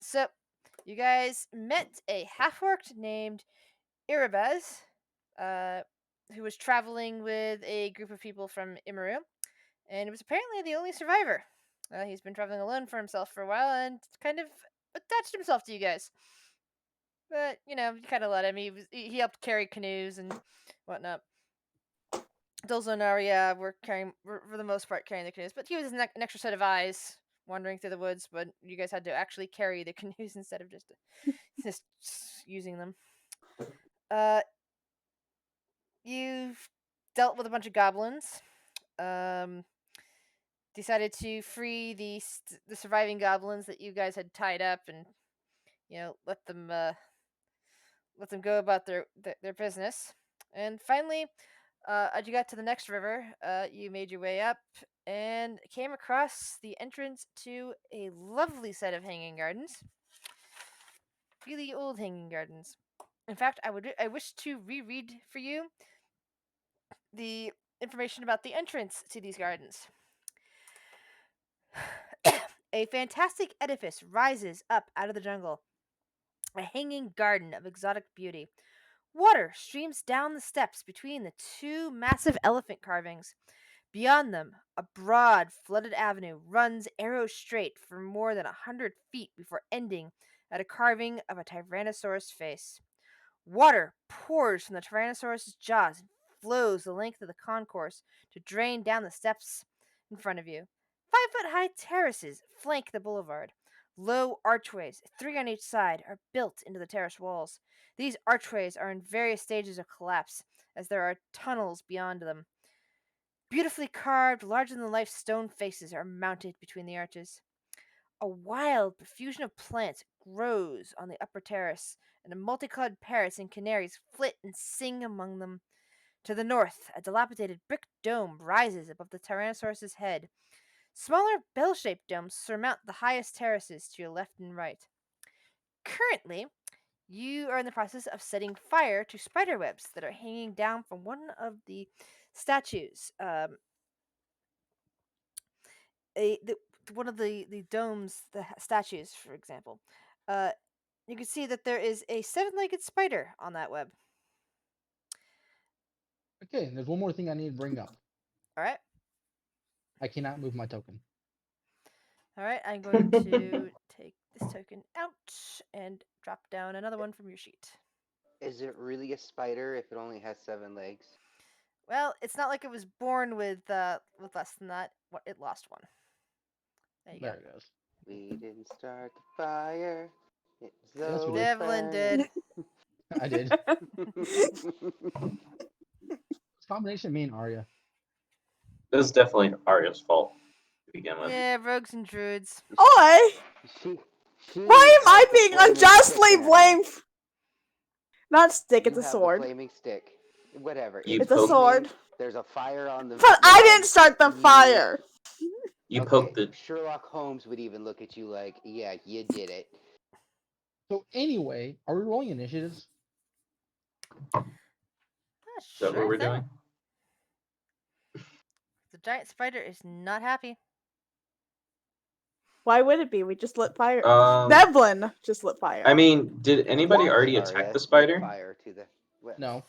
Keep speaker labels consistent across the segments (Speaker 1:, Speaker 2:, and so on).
Speaker 1: So, you guys met a half-orc named Irabaz, uh, who was traveling with a group of people from Imaru, and was apparently the only survivor. He's been traveling alone for himself for a while and kind of attached himself to you guys. But, you kind of let him. He helped carry canoes and whatnot. Dulzo and Arya were for the most part, carrying the canoes, but he was an extra set of eyes wandering through the woods, but you guys had to actually carry the canoes instead of just using them. You've dealt with a bunch of goblins. Decided to free the surviving goblins that you guys had tied up, and let them go about their business. And finally, as you got to the next river, you made your way up and came across the entrance to a lovely set of hanging gardens. Really old hanging gardens. In fact, I wish to reread for you the information about the entrance to these gardens. A fantastic edifice rises up out of the jungle, a hanging garden of exotic beauty. Water streams down the steps between the two massive elephant carvings. Beyond them, a broad, flooded avenue runs arrow straight for more than 100 feet before ending at a carving of a Tyrannosaurus face. Water pours from the Tyrannosaurus's jaws and flows the length of the concourse to drain down the steps in front of you. 5-foot-high terraces flank the boulevard. Low archways, 3 on each side, are built into the terrace walls. These archways are in various stages of collapse, as there are tunnels beyond them. Beautifully carved, larger-than-life stone faces are mounted between the arches. A wild profusion of plants grows on the upper terrace, and the multicolored parrots and canaries flit and sing among them. To the north, a dilapidated brick dome rises above the Tyrannosaurus's head. Smaller bell-shaped domes surmount the highest terraces to your left and right. Currently, you are in the process of setting fire to spider webs that are hanging down from one of the statues. One of the domes, the statues, for example. You can see that there is a 7-legged spider on that web.
Speaker 2: Okay, and there's one more thing I need to bring up.
Speaker 1: All right.
Speaker 2: I cannot move my token.
Speaker 1: All right. I'm going to take this token out and drop down another one from your sheet.
Speaker 3: Is it really a spider if it only has 7 legs?
Speaker 1: Well, it's not like it was born with less than that. It lost one. There you go.
Speaker 2: There it goes.
Speaker 3: We didn't start the fire. It's
Speaker 2: Yes, we did.
Speaker 1: Devlin did.
Speaker 2: I did. It's a combination of me and Arya.
Speaker 4: This is definitely Arya's fault to begin with.
Speaker 1: Yeah, rogues and druids.
Speaker 5: Oi!
Speaker 3: she
Speaker 5: Why am I
Speaker 3: has the
Speaker 5: being
Speaker 3: flaming
Speaker 5: unjustly
Speaker 3: stick now.
Speaker 5: blamed? Not stick,
Speaker 3: You
Speaker 5: it's a
Speaker 3: have
Speaker 5: sword.
Speaker 3: The flaming stick. Whatever.
Speaker 4: You
Speaker 5: It's a
Speaker 4: poke-
Speaker 5: sword.
Speaker 3: There's a fire on the.
Speaker 5: But I didn't start the fire.
Speaker 4: You
Speaker 3: Okay,
Speaker 4: poked the.
Speaker 3: Sherlock Holmes would even look at you like, yeah, you did it.
Speaker 2: So anyway, are we rolling initiatives?
Speaker 1: Ah,
Speaker 4: Is that
Speaker 1: sure
Speaker 4: what we're
Speaker 1: thing.
Speaker 4: doing?
Speaker 1: The giant spider is not happy.
Speaker 5: Why would it be? We just lit fire.
Speaker 4: Um,
Speaker 5: Devlin just lit fire.
Speaker 4: I mean, did anybody already
Speaker 3: Arya
Speaker 4: attack the
Speaker 3: lit
Speaker 4: spider?
Speaker 3: Fire to the. Well,
Speaker 2: No.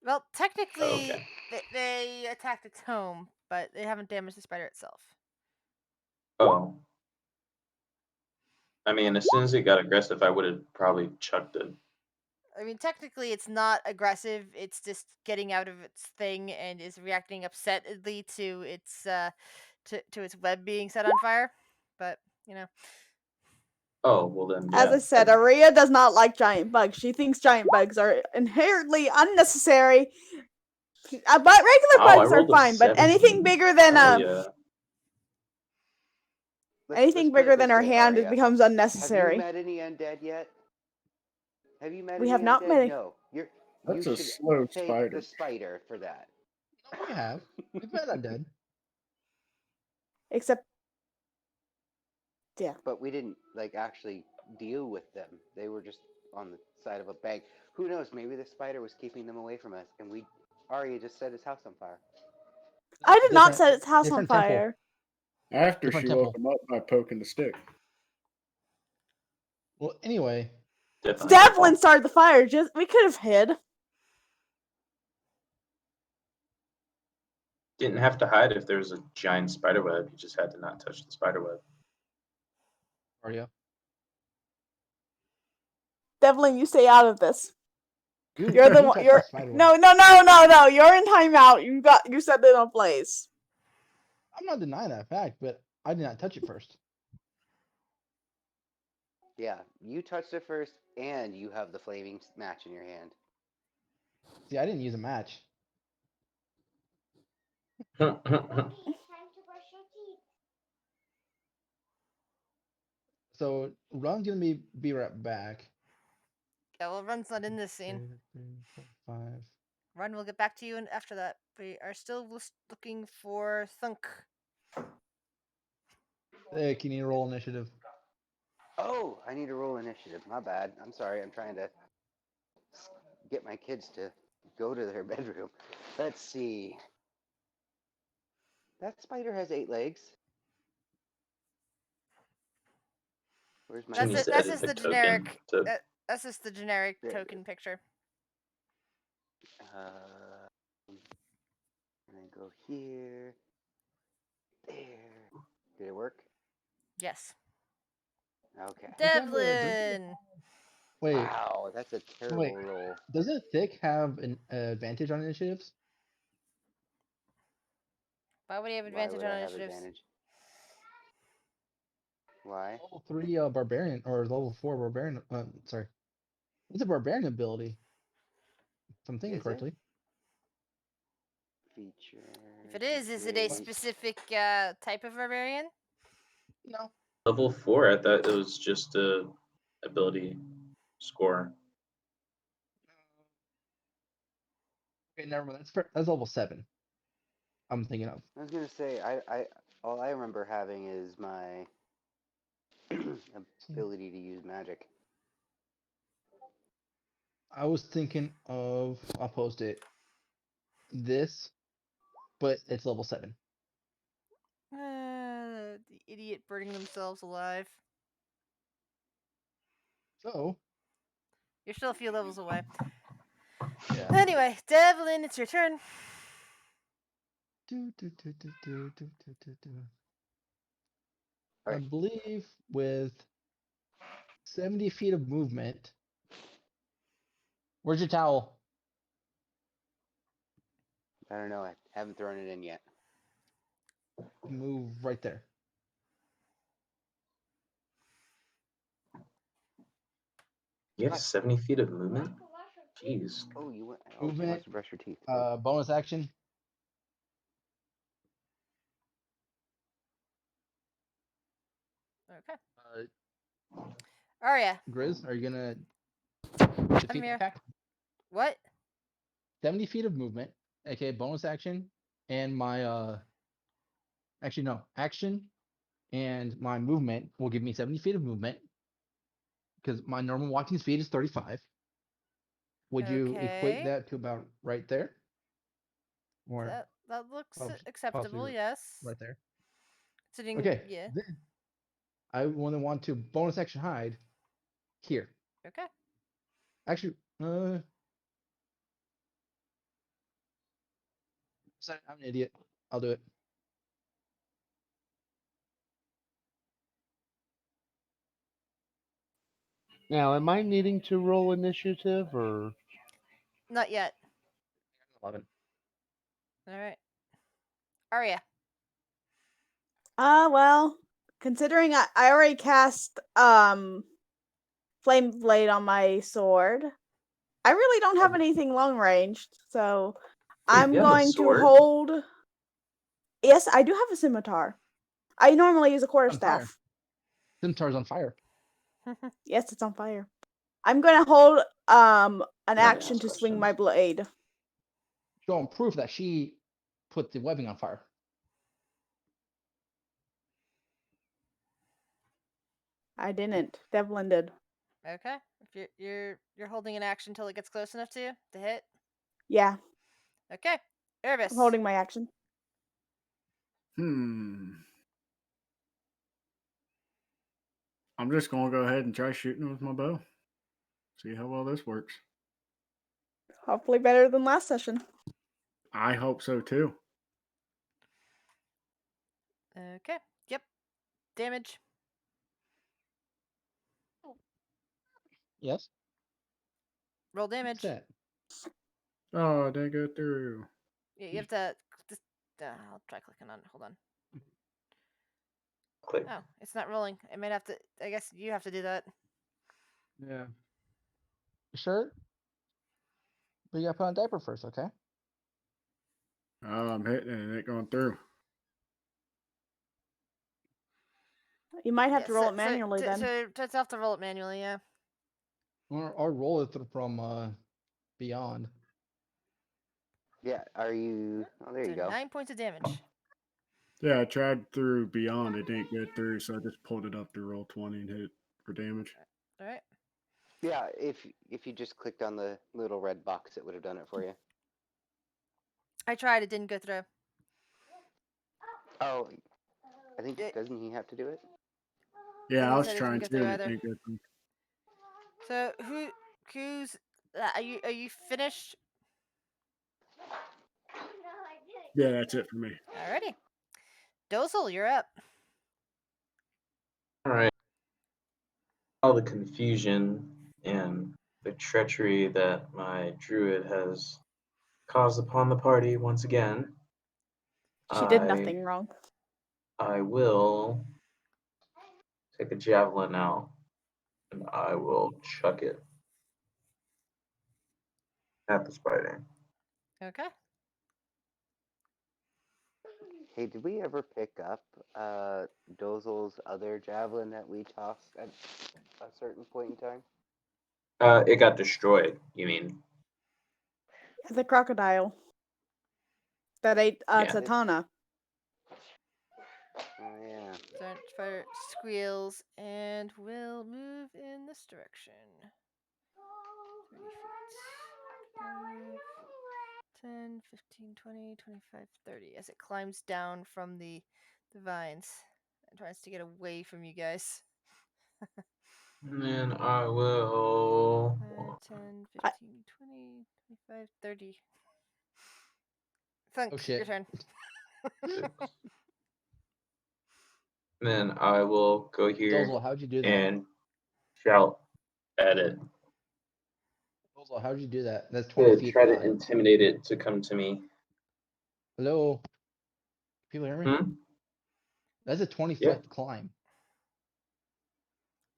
Speaker 1: Well, technically,
Speaker 4: Okay.
Speaker 1: they attacked its home, but they haven't damaged the spider itself.
Speaker 4: Oh. I mean, as soon as it got aggressive, I would have probably chucked it.
Speaker 1: I mean, technically, it's not aggressive. It's just getting out of its thing and is reacting upsetedly to its to its web being set on fire. But
Speaker 4: Oh, well then,
Speaker 5: As
Speaker 4: yeah.
Speaker 5: I said, Aria does not like giant bugs. She thinks giant bugs are inherently unnecessary. But regular
Speaker 4: I
Speaker 5: bugs are
Speaker 4: rolled a
Speaker 5: fine. But
Speaker 4: 17.
Speaker 5: anything bigger than
Speaker 4: Oh, yeah.
Speaker 5: anything
Speaker 3: let's put
Speaker 5: bigger
Speaker 3: it
Speaker 5: than
Speaker 3: this
Speaker 5: her
Speaker 3: way,
Speaker 5: hand, it
Speaker 3: Arya.
Speaker 5: becomes
Speaker 3: Have
Speaker 5: unnecessary.
Speaker 3: you met any undead yet? Have you met
Speaker 5: We
Speaker 3: any
Speaker 5: have not
Speaker 3: undead?
Speaker 5: met any.
Speaker 3: No.
Speaker 6: That's
Speaker 3: you
Speaker 6: a
Speaker 3: should
Speaker 6: slow
Speaker 3: take
Speaker 6: spider.
Speaker 3: the spider for that.
Speaker 2: No, we have. We've met undead.
Speaker 5: Except, yeah.
Speaker 3: But we didn't actually deal with them. They were just on the side of a bank. Who knows? Maybe the spider was keeping them away from us, and Arya just set his house on fire.
Speaker 5: I did not
Speaker 2: Different-
Speaker 5: set its house on
Speaker 2: different temple.
Speaker 5: fire.
Speaker 6: After
Speaker 2: Different
Speaker 6: she
Speaker 2: temple.
Speaker 6: woke him up by poking the stick.
Speaker 2: Well, anyway,
Speaker 4: Definitely my
Speaker 5: Devlin
Speaker 4: fault.
Speaker 5: started the fire. We could have hid.
Speaker 4: Didn't have to hide if there was a giant spider web. You just had to not touch the spider web.
Speaker 2: Arya,
Speaker 5: Devlin, you stay out of this.
Speaker 2: you
Speaker 5: You're the
Speaker 2: you
Speaker 5: one.
Speaker 2: touched the
Speaker 5: You're
Speaker 2: spider web.
Speaker 5: no. You're in timeout. You set it on place.
Speaker 2: I'm not denying that fact, but I did not touch it first.
Speaker 3: Yeah, you touched it first, and you have the flaming match in your hand.
Speaker 2: See, I didn't use a match. So Run's gonna be right back.
Speaker 1: Yeah, well, Run's not in this scene.
Speaker 2: 2, 3, 4, 5.
Speaker 1: Run will get back to you after that. We are still looking for Thunk.
Speaker 2: Hey, can you roll initiative?
Speaker 3: Oh, I need to roll initiative. My bad. I'm sorry. I'm trying to get my kids to go to their bedroom. Let's see. That spider has 8 legs. Where's my
Speaker 4: She
Speaker 1: That's
Speaker 4: needs
Speaker 1: it.
Speaker 3: foot?
Speaker 4: to
Speaker 1: That's
Speaker 4: edit
Speaker 1: just
Speaker 4: the
Speaker 1: the
Speaker 4: token
Speaker 1: generic.
Speaker 4: to
Speaker 1: That's just the generic
Speaker 3: There it
Speaker 1: token
Speaker 3: is.
Speaker 1: picture.
Speaker 3: And then go here. There. Did it work?
Speaker 1: Yes.
Speaker 3: Okay.
Speaker 1: Devlin.
Speaker 2: Wait,
Speaker 3: Wow, that's a
Speaker 2: wait.
Speaker 3: terrible roll.
Speaker 2: Doesn't Thick have an advantage on initiatives?
Speaker 1: Why would he have
Speaker 3: Why
Speaker 1: advantage
Speaker 3: would
Speaker 1: on
Speaker 3: I have
Speaker 1: initiatives?
Speaker 3: advantage? Why?
Speaker 2: Level 3 barbarian or level 4 barbarian. Sorry, it's a barbarian ability. If I'm thinking
Speaker 3: Is it?
Speaker 2: correctly.
Speaker 3: Feature.
Speaker 1: If it is it a
Speaker 3: raise.
Speaker 1: specific type of barbarian?
Speaker 2: No.
Speaker 4: level 4. I thought it was just a ability score.
Speaker 2: Okay, never mind. That's level 7. I'm thinking of.
Speaker 3: I was gonna say, all I remember having is my ability to use magic.
Speaker 2: I was thinking of. I'll post it. This, but it's level 7.
Speaker 1: The idiot burning themselves alive.
Speaker 2: So
Speaker 1: You're still a few levels away.
Speaker 2: yeah.
Speaker 1: Anyway, Devlin, it's your turn.
Speaker 2: Do, do, do, do, do, do, do, do, do. I
Speaker 3: Alright.
Speaker 2: believe with 70 feet of movement. Where's your towel?
Speaker 3: I don't know. I haven't thrown it in yet.
Speaker 2: Move right there.
Speaker 4: You have 70 feet of movement? Jeez.
Speaker 3: Oh, you went. Oh, she
Speaker 2: Movement.
Speaker 3: wants to brush her teeth.
Speaker 2: Bonus action.
Speaker 1: Okay.
Speaker 2: Uh,
Speaker 1: Arya,
Speaker 2: Grizz, are you gonna
Speaker 1: come
Speaker 2: defeat the
Speaker 1: here.
Speaker 2: attack?
Speaker 1: What?
Speaker 2: 70 feet of movement, aka bonus action, and my actually no, action and my movement will give me 70 feet of movement because my normal walking speed is 35. Would you equate
Speaker 1: Okay.
Speaker 2: that to about right there? Or
Speaker 1: That looks
Speaker 2: possibly
Speaker 1: acceptable, yes.
Speaker 2: right there?
Speaker 1: Sitting,
Speaker 2: Okay.
Speaker 1: yeah.
Speaker 2: Then I want to bonus action hide here.
Speaker 1: Okay.
Speaker 2: Actually, sorry, I'm an idiot. I'll do it.
Speaker 6: Now, am I needing to roll initiative or?
Speaker 1: Not yet.
Speaker 2: 11.
Speaker 1: All right. Arya.
Speaker 5: Well, considering I already cast flame blade on my sword, I really don't have anything long ranged, so
Speaker 4: Wait,
Speaker 5: I'm
Speaker 4: you have a
Speaker 5: going to
Speaker 4: sword?
Speaker 5: hold. Yes, I do have a scimitar. I normally use a
Speaker 2: On fire.
Speaker 5: quarterstaff.
Speaker 2: Scimitar's on fire.
Speaker 5: Yes, it's on fire. I'm gonna hold an
Speaker 4: gonna
Speaker 5: action
Speaker 4: ask
Speaker 5: to swing my
Speaker 4: questions.
Speaker 5: blade.
Speaker 2: Showing proof that she put the webbing on fire.
Speaker 5: I didn't. Devlin did.
Speaker 1: Okay. If you're holding an action until it gets close enough to you to hit.
Speaker 5: Yeah,
Speaker 1: Okay. Erebus.
Speaker 5: I'm holding my action.
Speaker 7: I'm just gonna go ahead and try shooting with my bow. See how well this works.
Speaker 5: Hopefully better than last session.
Speaker 7: I hope so too.
Speaker 1: Okay. Yep. Damage.
Speaker 2: Yes.
Speaker 1: Roll
Speaker 2: What's
Speaker 1: damage.
Speaker 2: that?
Speaker 7: Oh, didn't go through.
Speaker 1: Yeah, you have to. Just, I'll try clicking on it. Hold on.
Speaker 4: Click.
Speaker 1: Oh, it's not rolling. I might have to. I guess you have to do that.
Speaker 2: Yeah. You sure? But you gotta put on a diaper first, okay?
Speaker 7: Oh, I'm hitting it and it going through.
Speaker 5: You might have
Speaker 1: Yeah,
Speaker 5: to roll it manually then.
Speaker 1: So just have to roll it manually. Yeah.
Speaker 2: Or roll it from beyond.
Speaker 3: Yeah, are you? Oh, there
Speaker 1: So
Speaker 3: you go.
Speaker 1: 9 points of damage.
Speaker 7: Yeah, I tried through beyond. It didn't go through, so I just pulled it up to roll 20 and hit it for damage.
Speaker 1: All right.
Speaker 3: Yeah, if you just clicked on the little red box, it would have done it for you.
Speaker 1: I tried. It didn't go through.
Speaker 3: Oh, I think
Speaker 1: It-
Speaker 3: doesn't he have to do it?
Speaker 7: Yeah, I
Speaker 1: he
Speaker 7: was
Speaker 1: said it didn't
Speaker 7: trying
Speaker 1: go
Speaker 7: to
Speaker 1: through
Speaker 7: and it
Speaker 1: either.
Speaker 7: didn't go through.
Speaker 1: So who's? Are you finished?
Speaker 7: Yeah, that's it for me.
Speaker 1: Alrighty. Dozel, you're up.
Speaker 4: All right. All the confusion and the treachery that my druid has caused upon the party once again,
Speaker 5: She did nothing wrong.
Speaker 4: I will take a javelin out and I will chuck it at the spider.
Speaker 1: Okay.
Speaker 3: Hey, did we ever pick up Dozel's other javelin that we tossed at a certain point in time?
Speaker 4: It got destroyed. You mean?
Speaker 5: The crocodile that ate
Speaker 4: Yeah.
Speaker 5: Tatana.
Speaker 3: Oh yeah.
Speaker 1: Giant spider squeals and will move in this direction. 30 feet. 5, 10, 15, 20, 25, 30. As it climbs down from the vines and tries to get away from you guys.
Speaker 4: And then I will.
Speaker 1: 5, 10,
Speaker 5: I-
Speaker 1: 15, 20, 25, 30. Thunk,
Speaker 2: Oh shit.
Speaker 1: your turn.
Speaker 4: Then I will go here
Speaker 2: Dozel, how'd you do that?
Speaker 4: and shout at it.
Speaker 2: Dozel, how'd you do that? That's 20
Speaker 4: To
Speaker 2: feet
Speaker 4: try to
Speaker 2: high.
Speaker 4: intimidate it to come to me.
Speaker 2: Hello? People hear me?
Speaker 4: Hmm?
Speaker 2: That's a 20
Speaker 4: Yeah.
Speaker 2: foot climb.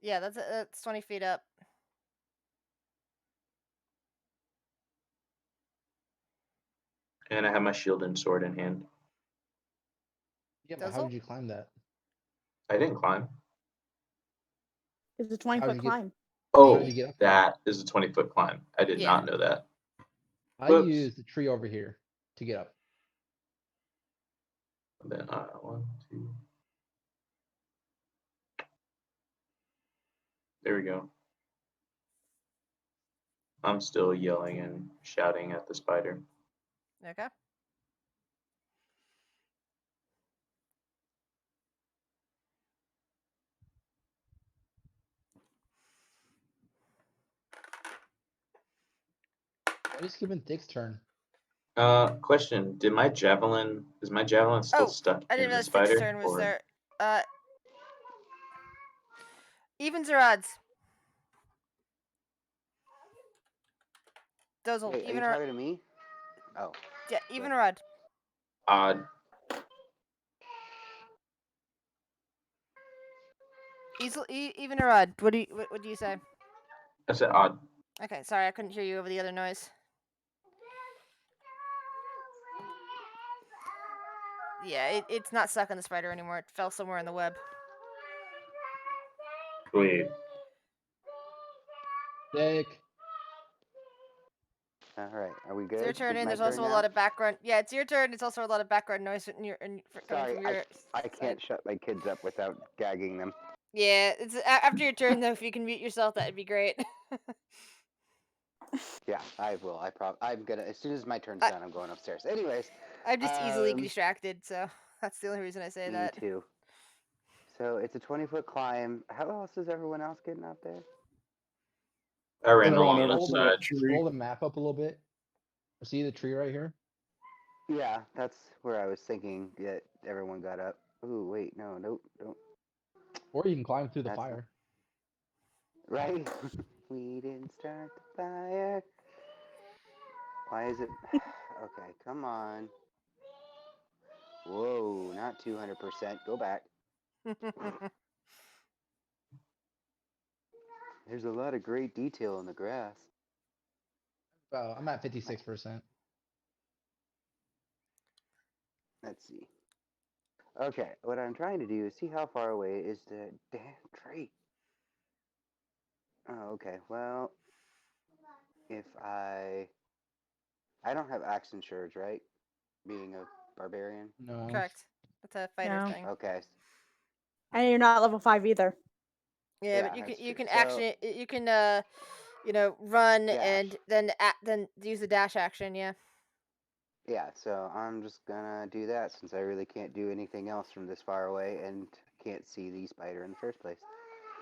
Speaker 1: Yeah, that's 20 feet up.
Speaker 4: And I have my shield and sword in hand.
Speaker 2: Yeah, but how
Speaker 1: Dozel?
Speaker 2: did you climb that?
Speaker 4: I didn't climb.
Speaker 5: It's a
Speaker 2: How
Speaker 5: 20-foot
Speaker 2: did you get?
Speaker 5: climb.
Speaker 2: How
Speaker 4: Oh,
Speaker 2: did you get up there?
Speaker 4: that is a 20-foot climb. I did
Speaker 1: Yeah.
Speaker 4: not know that.
Speaker 2: I
Speaker 4: Whoops.
Speaker 2: used the tree over here to get up.
Speaker 4: Then 1, 2. There we go. I'm still yelling and shouting at the spider.
Speaker 1: Okay.
Speaker 2: Why is Cuban Dick's turn?
Speaker 4: Question: is my javelin still
Speaker 1: Oh,
Speaker 4: stuck
Speaker 1: I
Speaker 4: in
Speaker 1: didn't
Speaker 4: the
Speaker 1: realize Dick's
Speaker 4: spider?
Speaker 1: turn was
Speaker 4: Or
Speaker 1: there. Evens or odds? Dozel,
Speaker 3: Wait, are you
Speaker 1: even or
Speaker 3: talking to me? Oh,
Speaker 1: yeah, even or odd?
Speaker 4: odd?
Speaker 1: Even or odd? What do you say?
Speaker 4: I said odd.
Speaker 1: Okay, sorry, I couldn't hear you over the other noise. Yeah, it's not stuck on the spider anymore. It fell somewhere in the web.
Speaker 4: Wait.
Speaker 2: Dick.
Speaker 3: all right. Are we
Speaker 1: It's
Speaker 3: good?
Speaker 1: your turn,
Speaker 3: It's
Speaker 1: and
Speaker 3: my
Speaker 1: there's
Speaker 3: turn
Speaker 1: also a
Speaker 3: now.
Speaker 1: lot of background. Yeah, it's your turn. It's also a lot of background noise coming
Speaker 3: Sorry,
Speaker 1: from your
Speaker 3: I
Speaker 1: side.
Speaker 3: can't shut my kids up without gagging them.
Speaker 1: Yeah, it's after your turn though. If you can mute yourself, that'd be great.
Speaker 3: Yeah, I will. I'm gonna as soon as my turn's
Speaker 1: I-
Speaker 3: done, I'm going upstairs. Anyways,
Speaker 1: I'm just easily
Speaker 3: Um,
Speaker 1: distracted, so that's the only reason I say
Speaker 3: me
Speaker 1: that.
Speaker 3: too. So it's a 20-foot climb. How else is everyone else getting up there?
Speaker 4: I ran
Speaker 7: I'm going
Speaker 4: along
Speaker 7: over
Speaker 4: the
Speaker 7: to
Speaker 2: Scroll
Speaker 7: that
Speaker 4: side.
Speaker 2: the
Speaker 7: tree.
Speaker 2: scroll the map up a little bit. See the tree right here?
Speaker 3: Yeah, that's where I was thinking that everyone got up. Ooh, wait, no, nope, don't.
Speaker 2: Or you can climb through the
Speaker 3: That's not
Speaker 2: fire.
Speaker 3: right. We didn't start the fire. Why is it? Okay, come on. Whoa, not 200%. Go back. There's a lot of great detail in the grass.
Speaker 2: I'm at 56%.
Speaker 3: Let's see. Okay, what I'm trying to do is see how far away is the damn tree. Oh, okay. Well, if I don't have axe surge, right? Being a barbarian.
Speaker 2: No.
Speaker 1: Correct. That's a fighter
Speaker 5: No.
Speaker 1: thing.
Speaker 3: Okay.
Speaker 5: And you're not level 5 either.
Speaker 1: Yeah, but
Speaker 3: Yeah, that's
Speaker 1: you
Speaker 3: true.
Speaker 1: can
Speaker 3: So
Speaker 1: action you can run
Speaker 3: dash.
Speaker 1: and then use the dash action. Yeah.
Speaker 3: Yeah, so I'm just gonna do that since I really can't do anything else from this far away and can't see the spider in the first place.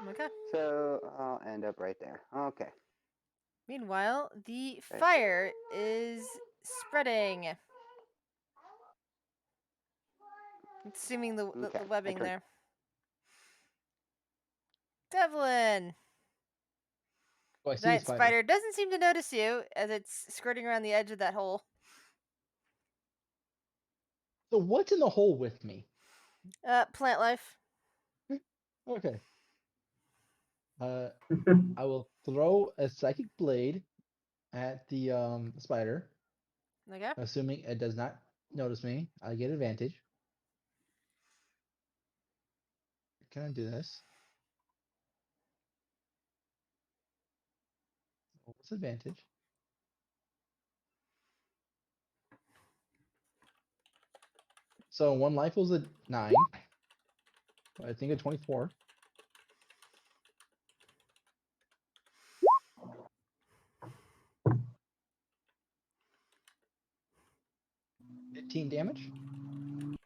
Speaker 1: Okay.
Speaker 3: So I'll end up right there. Okay.
Speaker 1: Meanwhile, the
Speaker 3: Okay.
Speaker 1: fire is spreading. Assuming
Speaker 3: Okay.
Speaker 1: the
Speaker 3: My
Speaker 1: webbing
Speaker 3: turn.
Speaker 1: there. Devlin.
Speaker 2: Oh, I
Speaker 1: The
Speaker 2: see the
Speaker 1: giant
Speaker 2: spider.
Speaker 1: spider doesn't seem to notice you as it's skirting around the edge of that hole.
Speaker 2: So what's in the hole with me?
Speaker 1: Plant life.
Speaker 2: Okay. I will throw a psychic blade at the spider,
Speaker 1: Okay.
Speaker 2: assuming it does not notice me. I get advantage. Can I do this? What's advantage? So one life was a 9. I think a 24. Damage to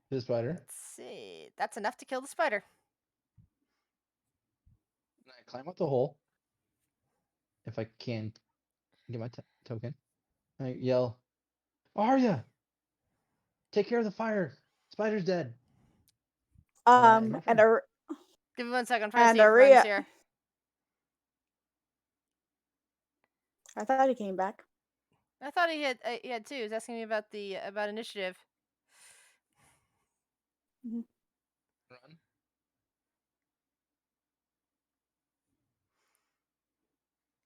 Speaker 2: the spider.
Speaker 1: Let's see. That's enough to kill the spider.
Speaker 2: And I climb up the hole. If I can get my token. I yell, Arya, take care of the fire. Spider's dead. And that is my
Speaker 5: And
Speaker 2: turn.
Speaker 1: Give me 1 second. I'm trying to see if Ren's
Speaker 5: Aria.
Speaker 1: here.
Speaker 5: I thought he came back.
Speaker 1: I thought he had two. He was asking me about the about initiative.
Speaker 5: Mhm.
Speaker 2: Run.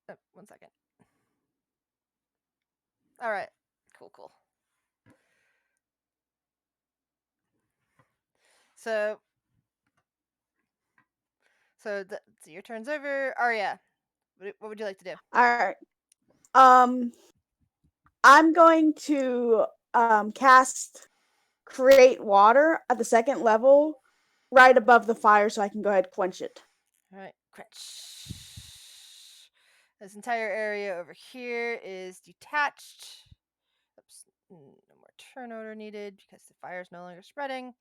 Speaker 1: Oh, 1 second. All right. Cool. So so your turn's over. Arya, what would you like to do?
Speaker 5: All right. I'm going to cast create water at the second level right above the fire so I can go ahead and quench it.
Speaker 1: All right, crunch. This entire area over here is detached. Oops, no more turn order needed because the fire is no longer spreading.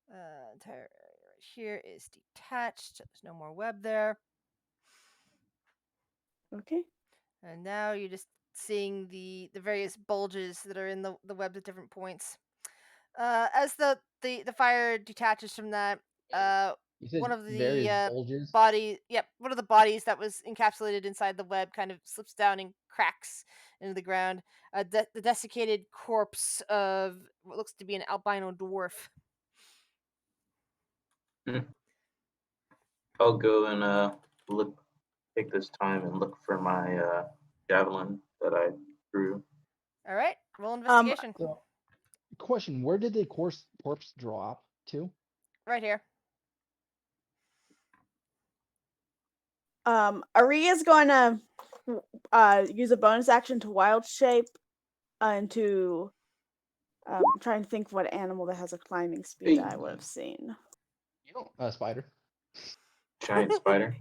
Speaker 1: Entire area right here is detached. So there's no more web there.
Speaker 5: Okay.
Speaker 1: And now you're just seeing the various bulges that are in the webs at different points. As the fire detaches from that,
Speaker 2: You
Speaker 1: one
Speaker 2: said
Speaker 1: of
Speaker 2: various
Speaker 1: the
Speaker 2: bulges.
Speaker 1: one of the bodies that was encapsulated inside the web kind of slips down and cracks into the ground. The desiccated corpse of what looks to be an albino dwarf.
Speaker 4: I'll go and take this time and look for my javelin that I threw.
Speaker 1: All right, roll investigation.
Speaker 2: So, question: where did the corpse drop to?
Speaker 1: Right here.
Speaker 5: Aria's going to use a bonus action to wild shape into I'm trying to think what animal that has a climbing speed I would have seen.
Speaker 2: You don't. Spider.
Speaker 4: Giant spider.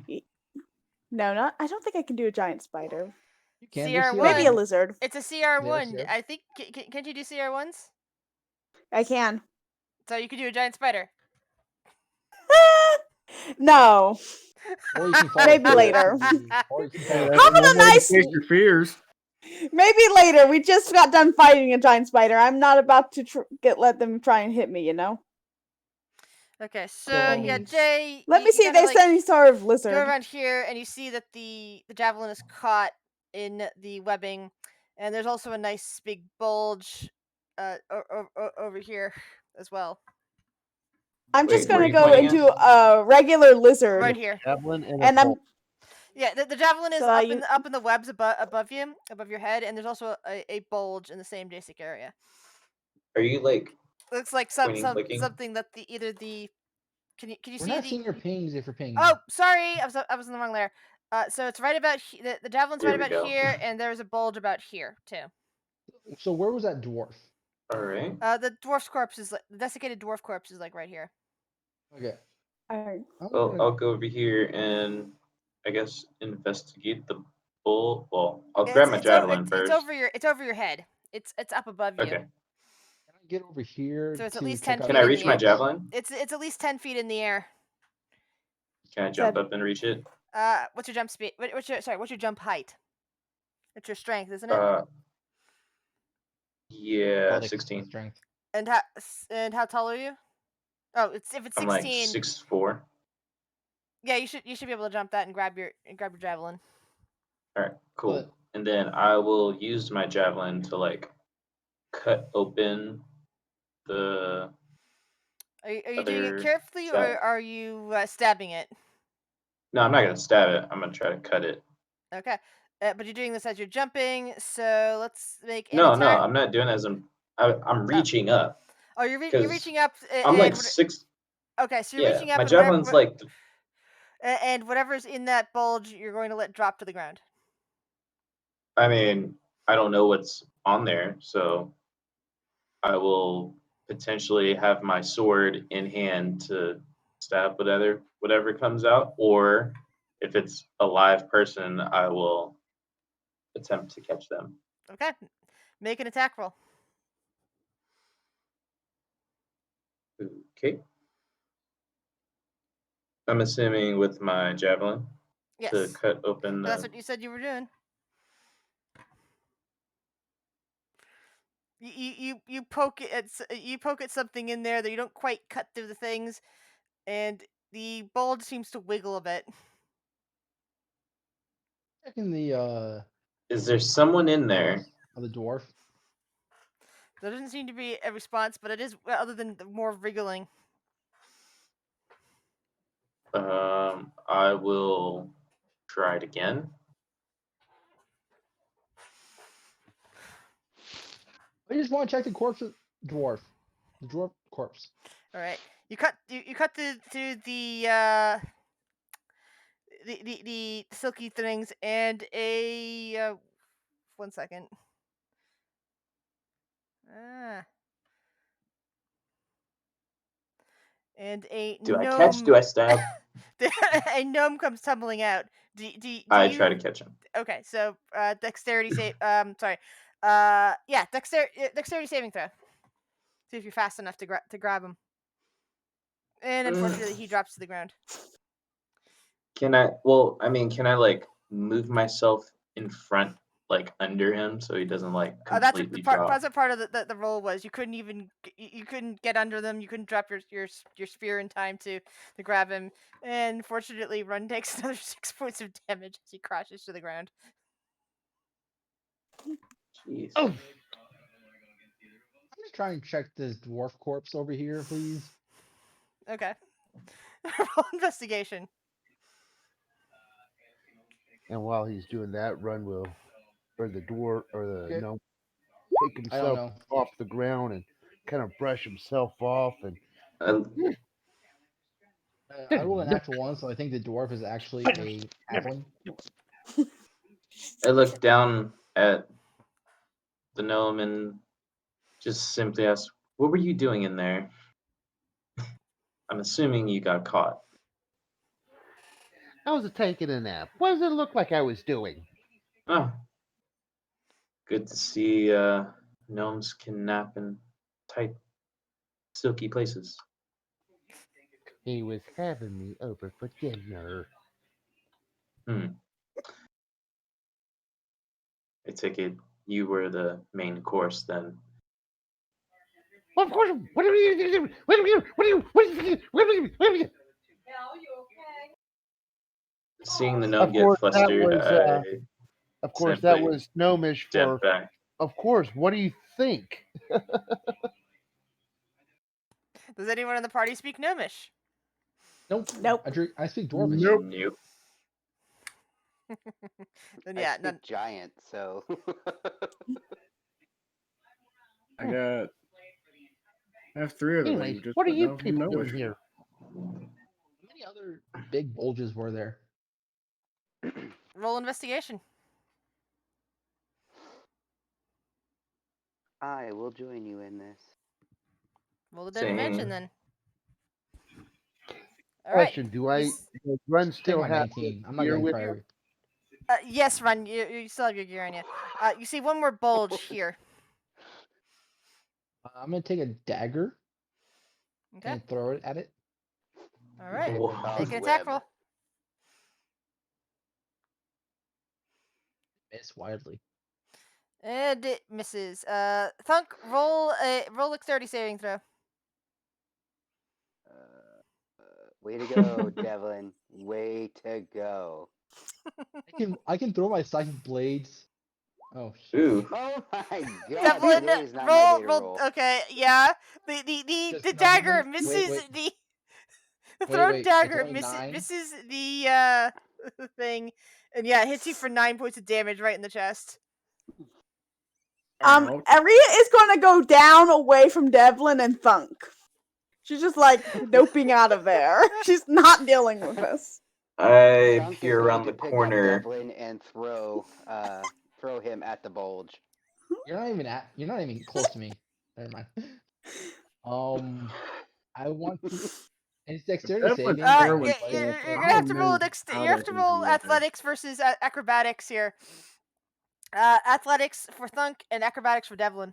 Speaker 5: No, not. I don't think I can do a giant spider.
Speaker 2: You can. There's
Speaker 1: CR1.
Speaker 5: Maybe a
Speaker 2: CR1.
Speaker 5: lizard.
Speaker 1: It's a CR1.
Speaker 2: CR.
Speaker 1: I think. Can't you do CR1s?
Speaker 5: I can.
Speaker 1: So you could do a giant spider.
Speaker 5: No.
Speaker 2: Or you can fall
Speaker 5: Maybe
Speaker 2: asleep.
Speaker 5: later.
Speaker 2: Or you can
Speaker 7: Hey,
Speaker 2: fall
Speaker 7: that's
Speaker 5: How
Speaker 2: asleep.
Speaker 5: about
Speaker 7: one
Speaker 5: a
Speaker 7: way to
Speaker 5: nice?
Speaker 7: face your fears.
Speaker 5: Maybe later. We just got done fighting a giant spider. I'm not about to let them try and hit me.
Speaker 1: Okay, so
Speaker 2: So,
Speaker 1: yeah, Jay,
Speaker 5: Let me see
Speaker 1: you
Speaker 5: if
Speaker 1: kind of
Speaker 5: there's any sort of
Speaker 1: go
Speaker 5: lizard.
Speaker 1: around here, and you see that the javelin is caught in the webbing, and there's also a nice big bulge over here as well,
Speaker 5: I'm just
Speaker 4: Wait, where are
Speaker 5: gonna
Speaker 4: you
Speaker 5: go
Speaker 4: pointing at?
Speaker 5: into a regular lizard,
Speaker 1: right here.
Speaker 6: Javelin and a
Speaker 5: and I'm
Speaker 6: bolt.
Speaker 1: Yeah, the javelin is
Speaker 5: So I
Speaker 1: up in the webs above you, above your head, and there's also a bulge in the same basic area.
Speaker 4: Are you like
Speaker 1: Looks like
Speaker 4: pointing, clicking?
Speaker 1: something that either the can you
Speaker 2: we're
Speaker 1: see
Speaker 2: not
Speaker 1: the
Speaker 2: seeing your pings if you're pinging.
Speaker 1: Oh, sorry, I was in the wrong layer. So it's right about the javelin's
Speaker 4: There
Speaker 1: right
Speaker 4: we
Speaker 1: about
Speaker 4: go.
Speaker 1: here, and there's a bulge about here too.
Speaker 2: So where was that dwarf?
Speaker 4: All right.
Speaker 1: The dwarf's corpse is the desiccated dwarf corpse is like right here.
Speaker 2: Okay.
Speaker 5: Alright.
Speaker 2: I'm
Speaker 4: Well,
Speaker 2: gonna.
Speaker 4: I'll go over here and I guess investigate the bull. Well, I'll grab my javelin first.
Speaker 1: It's over your head. It's up above you,
Speaker 4: Okay.
Speaker 2: Can I get over here
Speaker 1: so it's at
Speaker 2: to
Speaker 1: least
Speaker 2: check
Speaker 1: 10
Speaker 2: out
Speaker 4: Can
Speaker 1: feet
Speaker 4: I
Speaker 1: in
Speaker 2: the
Speaker 1: the
Speaker 4: reach my
Speaker 1: air.
Speaker 2: corpse?
Speaker 4: javelin?
Speaker 1: It's at least 10 feet in the air.
Speaker 4: Can I jump
Speaker 5: Said
Speaker 4: up and reach it?
Speaker 1: What's your jump speed? What's your jump height? It's your strength, isn't it?
Speaker 4: Uh, yeah,
Speaker 2: Athletics,
Speaker 4: 16.
Speaker 2: strength.
Speaker 1: And how tall are you? Oh, if it's
Speaker 4: I'm like
Speaker 1: 16,
Speaker 4: 6'4".
Speaker 1: yeah, you should be able to jump that and grab your javelin.
Speaker 4: All right, cool.
Speaker 2: But
Speaker 4: And then I will use my javelin to like cut open the
Speaker 1: Are you doing it
Speaker 4: other
Speaker 1: carefully, or
Speaker 4: side.
Speaker 1: are you stabbing it?
Speaker 4: No, I'm not gonna stab it. I'm gonna try to cut it.
Speaker 1: Okay, but you're doing this as you're jumping. So let's make an
Speaker 4: No,
Speaker 1: attack.
Speaker 4: I'm not doing it as I'm
Speaker 1: Oh,
Speaker 4: reaching up
Speaker 1: oh, you're
Speaker 4: because
Speaker 1: reaching up,
Speaker 4: I'm like six.
Speaker 1: okay, so you're
Speaker 4: Yeah,
Speaker 1: reaching
Speaker 4: my
Speaker 1: up, and
Speaker 4: javelin's like
Speaker 1: and whatever's in that bulge, you're going to let drop to the ground.
Speaker 4: I mean, I don't know what's on there, so I will potentially have my sword in hand to stab whatever comes out, or if it's a live person, I will attempt to catch them.
Speaker 1: Okay, make an attack roll.
Speaker 4: Okay. I'm assuming with my javelin to
Speaker 1: Yes,
Speaker 4: cut open
Speaker 1: that's
Speaker 4: the.
Speaker 1: what you said you were doing. You poke it at you poke at something in there that you don't quite cut through the things, and the bulge seems to wiggle a bit.
Speaker 2: checking the
Speaker 4: Is there someone in there?
Speaker 2: of the dwarf.
Speaker 1: There doesn't seem to be a response, but it is other than the more wriggling.
Speaker 4: I will try it again.
Speaker 2: I just want to check the corpse of dwarf. The dwarf corpse.
Speaker 1: All right, you cut through the silky things, and a 1 second. Ah, and a
Speaker 4: Do I catch? Do
Speaker 1: gnome.
Speaker 4: I stab?
Speaker 1: A gnome comes tumbling out. Do
Speaker 4: I try to
Speaker 1: you?
Speaker 4: catch him.
Speaker 1: Okay, so dexterity save. Sorry. Yeah, dexterity saving throw. See if you're fast enough to grab him. And unfortunately, he drops to the ground.
Speaker 4: Can I? Well, I mean, can I like move myself in front, like under him, so he doesn't like completely drop?
Speaker 1: That's what part of the roll was. You couldn't even you couldn't get under them. You couldn't drop your spear in time to grab him. And fortunately, Run takes another 6 points of damage as he crashes to the ground.
Speaker 4: Jeez.
Speaker 6: Oh,
Speaker 2: I'm just trying to check this dwarf corpse over here, please.
Speaker 1: Okay. Roll investigation.
Speaker 6: and while he's doing that, Run will, or the dwarf, or the
Speaker 2: Okay.
Speaker 6: gnome, pick
Speaker 2: I don't
Speaker 6: himself
Speaker 2: know.
Speaker 6: off the ground and kind of brush himself off and
Speaker 4: I,
Speaker 2: I rolled a natural one, so I think the dwarf is actually a halfling.
Speaker 4: I look down at the gnome and just simply ask, "What were you doing in there?" I'm assuming you got caught.
Speaker 6: I was taking a nap. What does it look like I was doing?
Speaker 4: Oh, good to see gnomes can nap in tight silky places.
Speaker 6: He was having me over for dinner.
Speaker 4: I take it you were the main course then.
Speaker 6: Well, of course. What are you doing? What are you? What are you? What are you? What are you? What are you?
Speaker 4: Seeing the gnome
Speaker 6: Of
Speaker 4: get
Speaker 6: course, that
Speaker 4: flustered,
Speaker 6: was.
Speaker 4: I
Speaker 6: Of course, that
Speaker 4: simply
Speaker 6: was gnomish
Speaker 4: step
Speaker 6: for.
Speaker 4: back.
Speaker 6: Of course. What do you think?
Speaker 1: Does anyone in the party speak Gnomish?
Speaker 2: Nope.
Speaker 5: Nope.
Speaker 2: I speak Dwarvish.
Speaker 7: Nope.
Speaker 4: Nope.
Speaker 1: Then
Speaker 3: I
Speaker 1: yeah,
Speaker 3: speak
Speaker 1: none.
Speaker 3: giant, so
Speaker 7: I got. I have 3 of the
Speaker 6: Anyways,
Speaker 7: languages,
Speaker 6: what are
Speaker 7: but
Speaker 6: you
Speaker 7: no
Speaker 6: people doing
Speaker 7: Gnomish.
Speaker 6: here?
Speaker 2: How many other big bulges were there?
Speaker 1: Roll investigation.
Speaker 3: I will join you in this.
Speaker 1: Roll the dead invention
Speaker 4: Same.
Speaker 1: then. All right.
Speaker 6: Question:
Speaker 1: You
Speaker 6: Does Run
Speaker 2: Take
Speaker 6: still
Speaker 2: my
Speaker 6: have
Speaker 2: 19. I'm not
Speaker 6: gear
Speaker 2: getting
Speaker 6: with you?
Speaker 2: priority.
Speaker 1: yes, Ron. You still have your gear on you. You see one more bulge here.
Speaker 2: I'm gonna take a dagger
Speaker 1: Okay.
Speaker 2: and throw it at it.
Speaker 1: All right.
Speaker 3: They call
Speaker 1: Make
Speaker 3: it
Speaker 1: an attack
Speaker 3: web.
Speaker 1: roll.
Speaker 2: Miss wildly.
Speaker 1: And it misses. Thunk, roll a dexterity saving throw.
Speaker 3: Way to go, Devlin. Way to go.
Speaker 2: I can throw my psychic blades. Oh shit.
Speaker 4: Ooh.
Speaker 3: Oh my god,
Speaker 1: Devlin,
Speaker 3: today is not my day to roll.
Speaker 1: Okay, yeah.
Speaker 2: Just
Speaker 1: The
Speaker 2: no,
Speaker 1: dagger
Speaker 2: Devlin,
Speaker 1: misses
Speaker 2: wait.
Speaker 1: the the
Speaker 2: Wait,
Speaker 1: thrown
Speaker 2: wait. It's
Speaker 1: dagger
Speaker 2: only 9.
Speaker 1: misses the thing, and yeah, it hits you for 9 points of damage right in the chest.
Speaker 7: Ouch.
Speaker 5: Aria is gonna go down away from Devlin and Thunk. She's just like doping out of there. She's not dealing with this.
Speaker 4: I
Speaker 3: Thunk
Speaker 4: peer
Speaker 3: is going
Speaker 4: around
Speaker 3: to
Speaker 4: the
Speaker 3: pick up
Speaker 4: corner.
Speaker 3: Devlin and throw him at the bulge.
Speaker 2: You're not even close to me. Never mind. I want to. It's dexterity
Speaker 7: Devlin's
Speaker 2: saving or
Speaker 7: fairly
Speaker 2: athletics?
Speaker 7: tall, so
Speaker 1: You're
Speaker 7: I
Speaker 1: gonna have
Speaker 7: don't
Speaker 1: to roll
Speaker 7: know
Speaker 1: you
Speaker 7: how
Speaker 1: have
Speaker 7: that's
Speaker 1: to
Speaker 7: gonna
Speaker 1: roll
Speaker 7: go over.
Speaker 1: athletics versus acrobatics here. Athletics for Thunk and acrobatics for Devlin.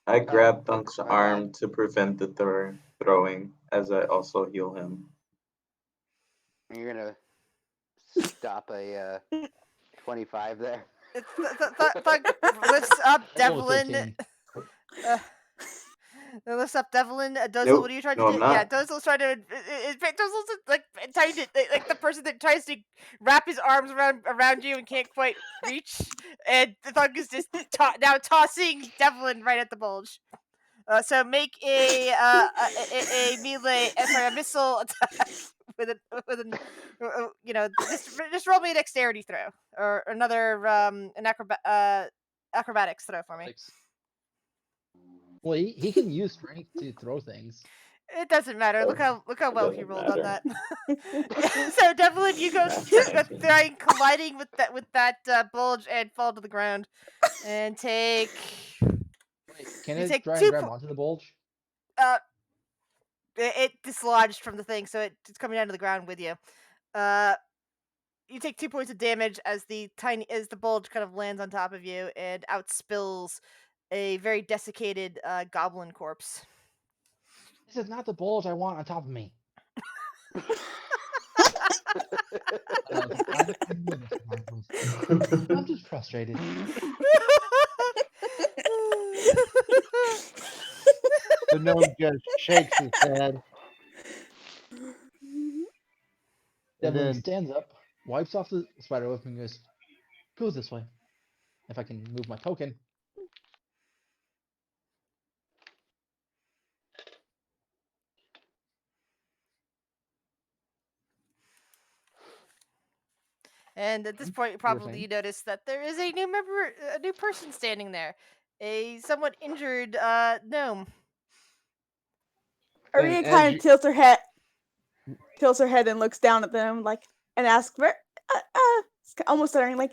Speaker 4: I grab
Speaker 3: Oops,
Speaker 4: Thunk's
Speaker 3: my bad.
Speaker 4: arm to prevent the throwing, as I also heal him.
Speaker 3: You're gonna stop a 25 there.
Speaker 1: Thunk lifts up
Speaker 2: I'll go with
Speaker 1: Devlin.
Speaker 2: 15.
Speaker 1: Lifts up Devlin. Dozel,
Speaker 4: Nope.
Speaker 1: what are you trying
Speaker 4: No,
Speaker 1: to
Speaker 4: I'm
Speaker 1: do? Yeah,
Speaker 4: not.
Speaker 1: Dozel's trying to. Dozel's like trying to like the person that tries to wrap his arms around you and can't quite reach. And the Thunk is just now tossing Devlin right at the bulge. So make a melee, a missile attack with an just roll me a dexterity throw or another an acrobatics throw for me.
Speaker 2: Athletics. Well, he can use strength to throw things.
Speaker 1: It doesn't matter. Look how
Speaker 4: It
Speaker 1: well he
Speaker 4: doesn't
Speaker 1: rolled on
Speaker 4: matter.
Speaker 1: that. So Devlin, you go trying colliding with that bulge and fall to the ground, and take
Speaker 2: Wait, can
Speaker 1: you
Speaker 2: it
Speaker 1: take
Speaker 2: try and
Speaker 1: 2
Speaker 2: grab onto the bulge?
Speaker 1: it dislodged from the thing, so it's coming down to the ground with you. You take 2 points of damage as the bulge kind of lands on top of you and outspills a very desiccated goblin corpse.
Speaker 2: This is not the bulge I want on top of me. I'm just frustrated.
Speaker 6: The gnome just shakes his head. And
Speaker 2: Devlin
Speaker 6: then
Speaker 2: stands up, wipes off the spider web, and goes this way. If I can move my token.
Speaker 1: And at this point,
Speaker 2: You were
Speaker 1: probably
Speaker 2: saying?
Speaker 1: you notice that there is a new person standing there, a somewhat injured gnome.
Speaker 5: Aria
Speaker 6: as
Speaker 5: kind
Speaker 6: you,
Speaker 5: of tilts her head and looks down at them and asks, almost stuttering, are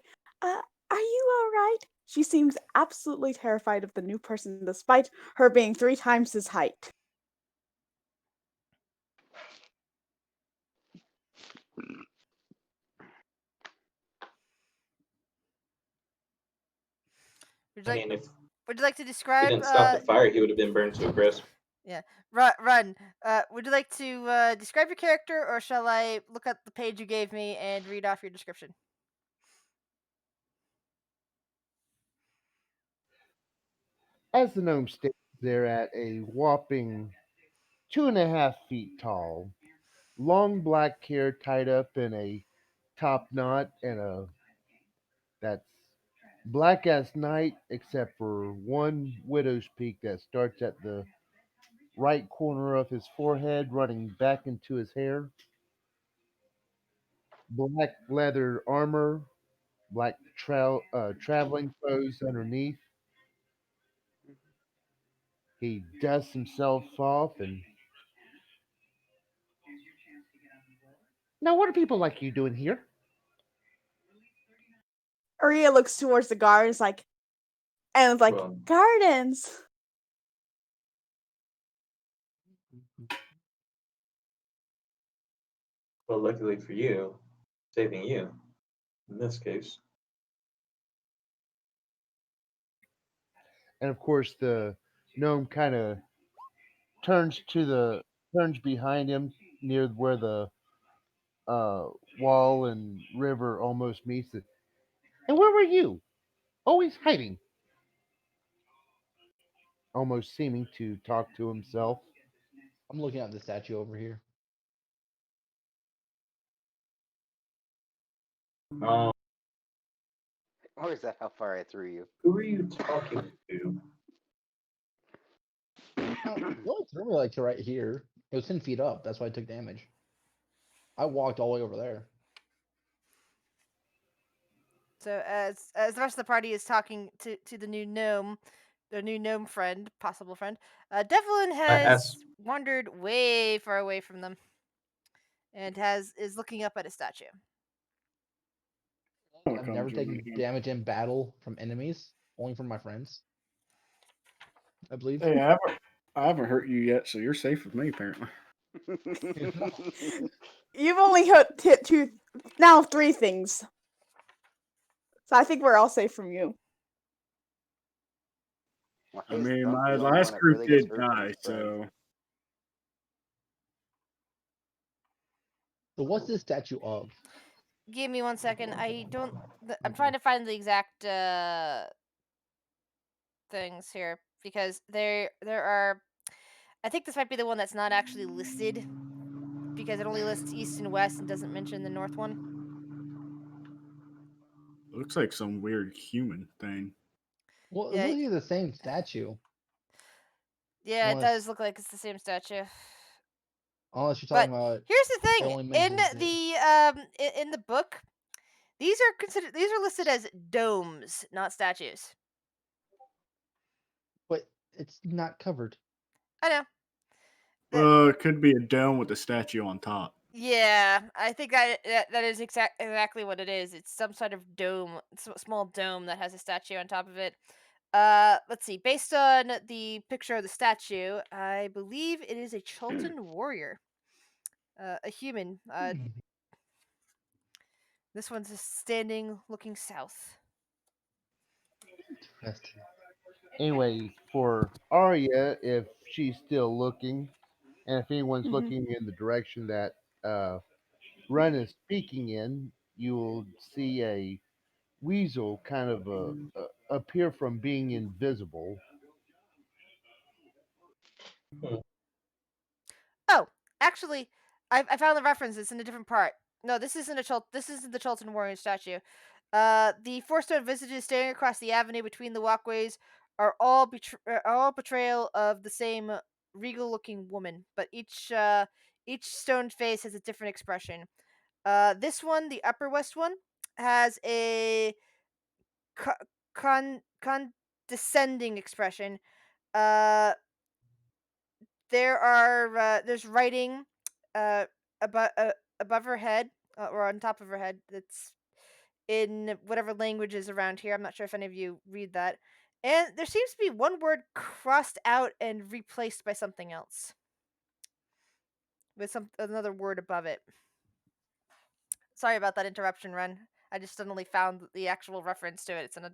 Speaker 5: you all right? She seems absolutely terrified of the new person, despite her being 3 times his height.
Speaker 1: Would you
Speaker 4: I
Speaker 1: like
Speaker 4: mean, if
Speaker 1: Would you like to
Speaker 4: he
Speaker 1: describe?
Speaker 4: didn't stop the fire, he would have been burned to a crisp.
Speaker 1: Yeah. Run. Would you like to describe your character, or shall I look at the page you gave me and read off your description?
Speaker 6: As the gnome stands there at a whopping 2.5 feet tall, long black hair tied up in a top knot and a that's black as night except for one widow's peak that starts at the right corner of his forehead running back into his hair, black leather armor, black traveling clothes underneath. He dusts himself off and now what are people like you doing here?
Speaker 5: Aria looks towards the gardens, and it's like,
Speaker 4: Well,
Speaker 5: gardens.
Speaker 4: well, luckily for you, saving you in this case.
Speaker 6: And of course the gnome kind of turns to the turns behind him near where the uh, wall and river almost meets it. And where were you? Always hiding. Almost seeming to talk to himself.
Speaker 2: I'm looking at the statue over here.
Speaker 4: Um,
Speaker 3: Or is that how far I threw you?
Speaker 4: who are you talking to?
Speaker 2: Oh, you only threw me like to right here. It was 10 feet up. That's why I took damage. I walked all the way over there.
Speaker 1: So as the rest of the party is talking to the new gnome, their new gnome friend, possible friend, Devlin
Speaker 4: I asked.
Speaker 1: has wandered way far away from them and is looking up at a statue.
Speaker 7: I'll
Speaker 2: I've
Speaker 7: come
Speaker 2: never
Speaker 7: join
Speaker 2: taken
Speaker 7: you.
Speaker 2: damage in battle from enemies, only from my friends. I believe.
Speaker 7: Hey, I haven't hurt you yet, so you're safe with me, apparently.
Speaker 5: You've only hit two, now three things. So I think we're all safe from you.
Speaker 3: Why
Speaker 7: I
Speaker 3: is
Speaker 7: mean,
Speaker 3: Thump
Speaker 7: my
Speaker 3: the only one
Speaker 7: last
Speaker 3: that
Speaker 7: group
Speaker 3: really gets
Speaker 7: did
Speaker 3: hurt from
Speaker 7: die,
Speaker 3: his friends?
Speaker 7: so
Speaker 2: So what's this statue of?
Speaker 1: Give me 1 second. I don't. I'm trying to find the exact things here because there are. I think this might be the one that's not actually listed because it only lists east and west and doesn't mention the north one.
Speaker 7: it looks like some weird human thing.
Speaker 2: Well, it
Speaker 1: Yeah,
Speaker 2: looks like the same statue,
Speaker 1: yeah, it
Speaker 2: unless
Speaker 1: does look like it's the same statue.
Speaker 2: unless you're
Speaker 1: But
Speaker 2: talking about
Speaker 1: here's the
Speaker 2: it
Speaker 1: thing:
Speaker 2: only
Speaker 1: in
Speaker 2: mentions it.
Speaker 1: in the book, these are listed as domes, not statues.
Speaker 2: But it's not covered.
Speaker 1: I know. The,
Speaker 7: It could be a dome with a statue on top.
Speaker 1: yeah, I think that is exactly what it is. It's some sort of dome, small dome that has a statue on top of it. Let's see. Based on the picture of the statue, I believe it is a Chultan warrior, a human. This one's just standing, looking south.
Speaker 2: Interesting.
Speaker 6: Anyway, for Arya, if she's still looking, and if anyone's
Speaker 5: Mhm.
Speaker 6: looking in the direction that Run is speaking in, you will see a weasel kind of appear from being invisible.
Speaker 4: Hmm.
Speaker 1: Oh, actually, I found the reference. It's in a different part. No, this isn't This isn't the Chultan warrior statue. The four stone visages staring across the avenue between the walkways are all portrayal of the same regal-looking woman, but each stone face has a different expression. This one, the upper west one, has a condescending expression. Uh, there's writing uh above her head or on top of her head that's in whatever language is around here. I'm not sure if any of you read that. And there seems to be one word crossed out and replaced by something else with some another word above it. Sorry about that interruption, Run. I just suddenly found the actual reference to it. It's on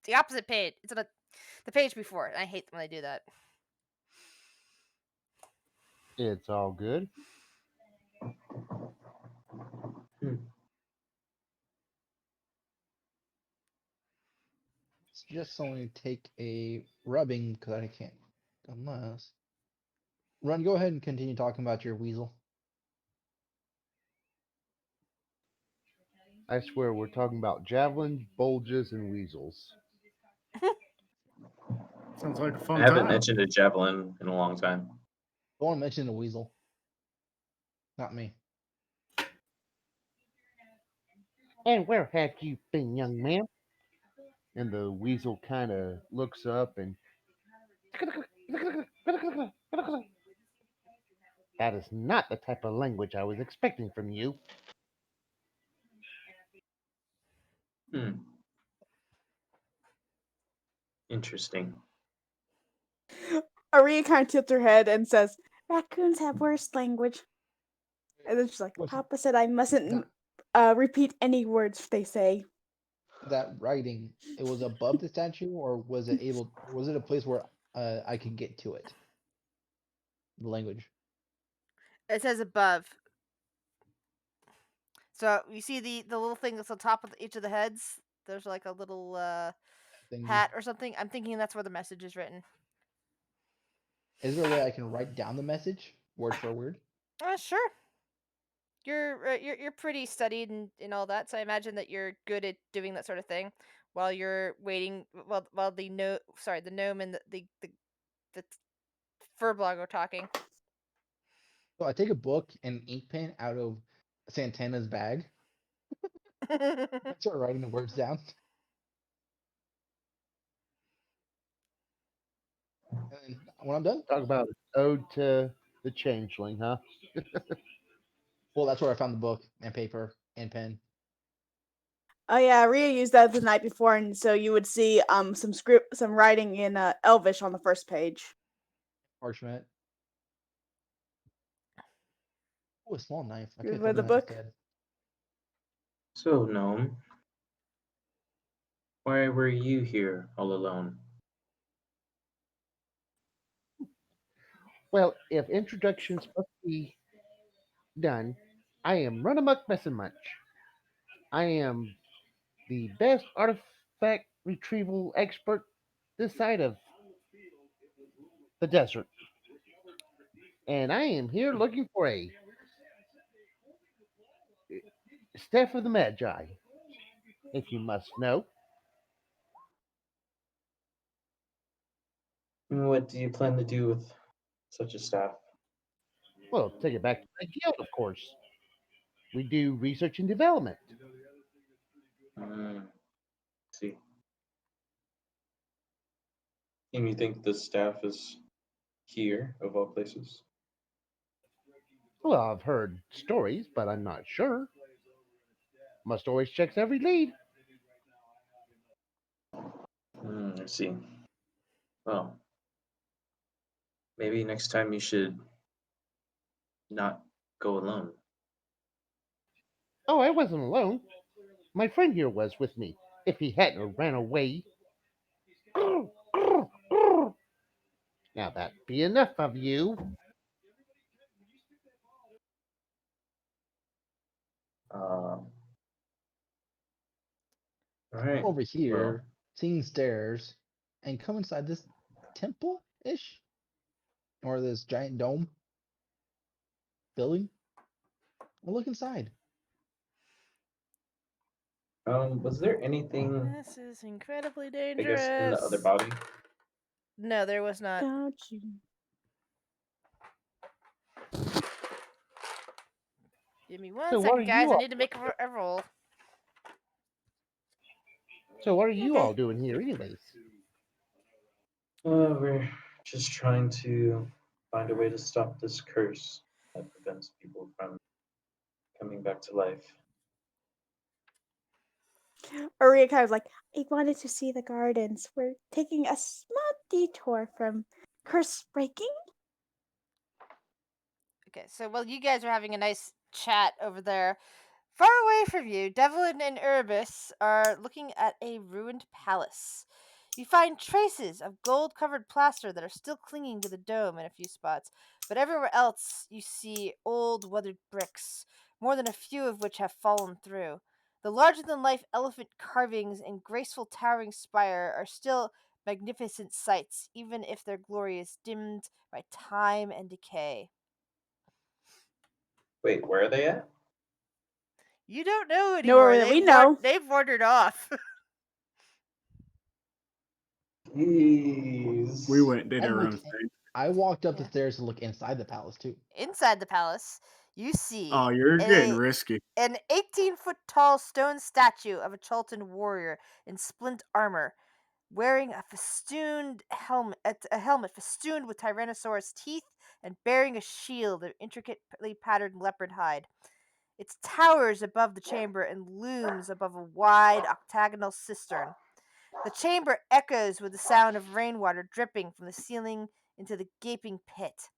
Speaker 1: the opposite page. It's on the page before. And I hate when they do that.
Speaker 6: It's all good.
Speaker 4: Hmm.
Speaker 2: It's just only take a rubbing because I can't. Unless. Run, go ahead and continue talking about your weasel.
Speaker 6: I swear we're talking about javelins, bulges, and weasels.
Speaker 7: Sounds like a
Speaker 4: I
Speaker 7: fun
Speaker 4: haven't
Speaker 7: time.
Speaker 4: mentioned a javelin in a long time.
Speaker 2: Don't want to mention the weasel. Not me.
Speaker 6: And where have you been, young man? And the weasel kind of looks up and. That is not the type of language I was expecting from you.
Speaker 4: Hmm. Interesting.
Speaker 5: Aria kind of tilts her head and says, "Raccoons have worse language." And then she's like,
Speaker 2: Question.
Speaker 5: "Papa said I mustn't
Speaker 2: That
Speaker 5: repeat any words they say."
Speaker 2: that writing, it was above the statue, or was it able? Was it a place where I could get to it? The language
Speaker 1: It says above. So you see the little thing that's on top of each of the heads. There's like a little
Speaker 2: thingy.
Speaker 1: hat or something. I'm thinking that's where the message is written.
Speaker 2: Is there a way I can write down the message word for word?
Speaker 1: Sure. You're pretty studied and all that, so I imagine that you're good at doing that sort of thing while you're waiting. While the gnome and the furblog are talking.
Speaker 2: So I take a book and an ink pen out of Santana's bag. I start writing the words down, and then when I'm done,
Speaker 6: Talk about an ode to the changeling, huh?
Speaker 2: well, that's where I found the book and paper and pen.
Speaker 5: Oh yeah, Aria used that the night before, and so you would see some writing in Elvish on the first page.
Speaker 2: Parchment. Oh, a small knife. I
Speaker 5: You
Speaker 2: could have
Speaker 5: read
Speaker 2: taken
Speaker 5: the
Speaker 2: that
Speaker 5: book?
Speaker 2: instead.
Speaker 4: So, Gnome, why were you here all alone?
Speaker 6: Well, if introductions must be done, I am Runamuck Messinmunch. I am the best artifact retrieval expert this side of the desert. And I am here looking for a staff of the Magi, if you must know.
Speaker 4: What do you plan to do with such a staff?
Speaker 6: Well, take it back to my guild, of course. We do research and development.
Speaker 4: See. And you think the staff is here, of all places?
Speaker 6: Well, I've heard stories, but I'm not sure. Must always checks every lead.
Speaker 4: I see. Well, maybe next time you should not go alone.
Speaker 6: Oh, I wasn't alone. My friend here was with me. If he hadn't ran away. Grr, grr, grr. Now that be enough of you.
Speaker 4: All right.
Speaker 2: Over
Speaker 4: Well,
Speaker 2: here, seeing stairs, and come inside this temple ish, or this giant dome building. I'll look inside.
Speaker 4: was there anything,
Speaker 1: This is incredibly
Speaker 4: I guess, in the other
Speaker 1: dangerous.
Speaker 4: body?
Speaker 1: No, there was not.
Speaker 5: Don't you?
Speaker 1: Give me one
Speaker 6: So what are
Speaker 1: second, guys.
Speaker 6: you
Speaker 1: I
Speaker 6: all?
Speaker 1: need to make a roll.
Speaker 6: So what are you
Speaker 1: Okay.
Speaker 6: all doing here, anyways?
Speaker 4: We're just trying to find a way to stop this curse that prevents people from coming back to life.
Speaker 5: Aria kind of like, "I wanted to see the gardens. We're taking a small detour from curse breaking."
Speaker 1: Okay, so while you guys are having a nice chat over there, far away from you, Devlin and Erebus are looking at a ruined palace. You find traces of gold covered plaster that are still clinging to the dome in a few spots. But everywhere else you see old weathered bricks, more than a few of which have fallen through. The larger than life elephant carvings and graceful towering spire are still magnificent sights, even if their glory is dimmed by time and decay.
Speaker 4: Wait, where are they at?
Speaker 1: You don't know anymore.
Speaker 5: Nowhere that we know.
Speaker 1: They've wandered off.
Speaker 4: Jeez.
Speaker 7: We went and did
Speaker 2: I
Speaker 7: our
Speaker 2: looked.
Speaker 7: own thing.
Speaker 2: I walked up the
Speaker 1: Yeah.
Speaker 2: stairs to look inside the palace too.
Speaker 1: Inside the palace, you see
Speaker 7: Oh, you're getting
Speaker 1: a
Speaker 7: risky.
Speaker 1: an 18-foot tall stone statue of a Chalton warrior in splint armor, wearing a helmet festooned with Tyrannosaurus teeth and bearing a shield of intricately patterned leopard hide. It towers above the chamber and looms above a wide octagonal cistern. The chamber echoes with the sound of rainwater dripping from the ceiling into the gaping pit.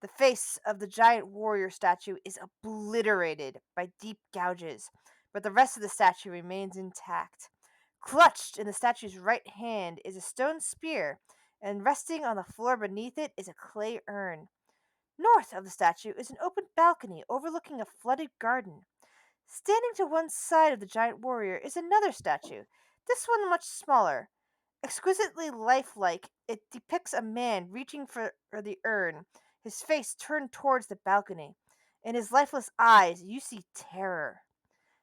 Speaker 1: The face of the giant warrior statue is obliterated by deep gouges, but the rest of the statue remains intact. Clutched in the statue's right hand is a stone spear, and resting on the floor beneath it is a clay urn. North of the statue is an open balcony overlooking a flooded garden. Standing to one side of the giant warrior is another statue, this one much smaller. Exquisitely lifelike, it depicts a man reaching for the urn, his face turned towards the balcony. In his lifeless eyes, you see terror.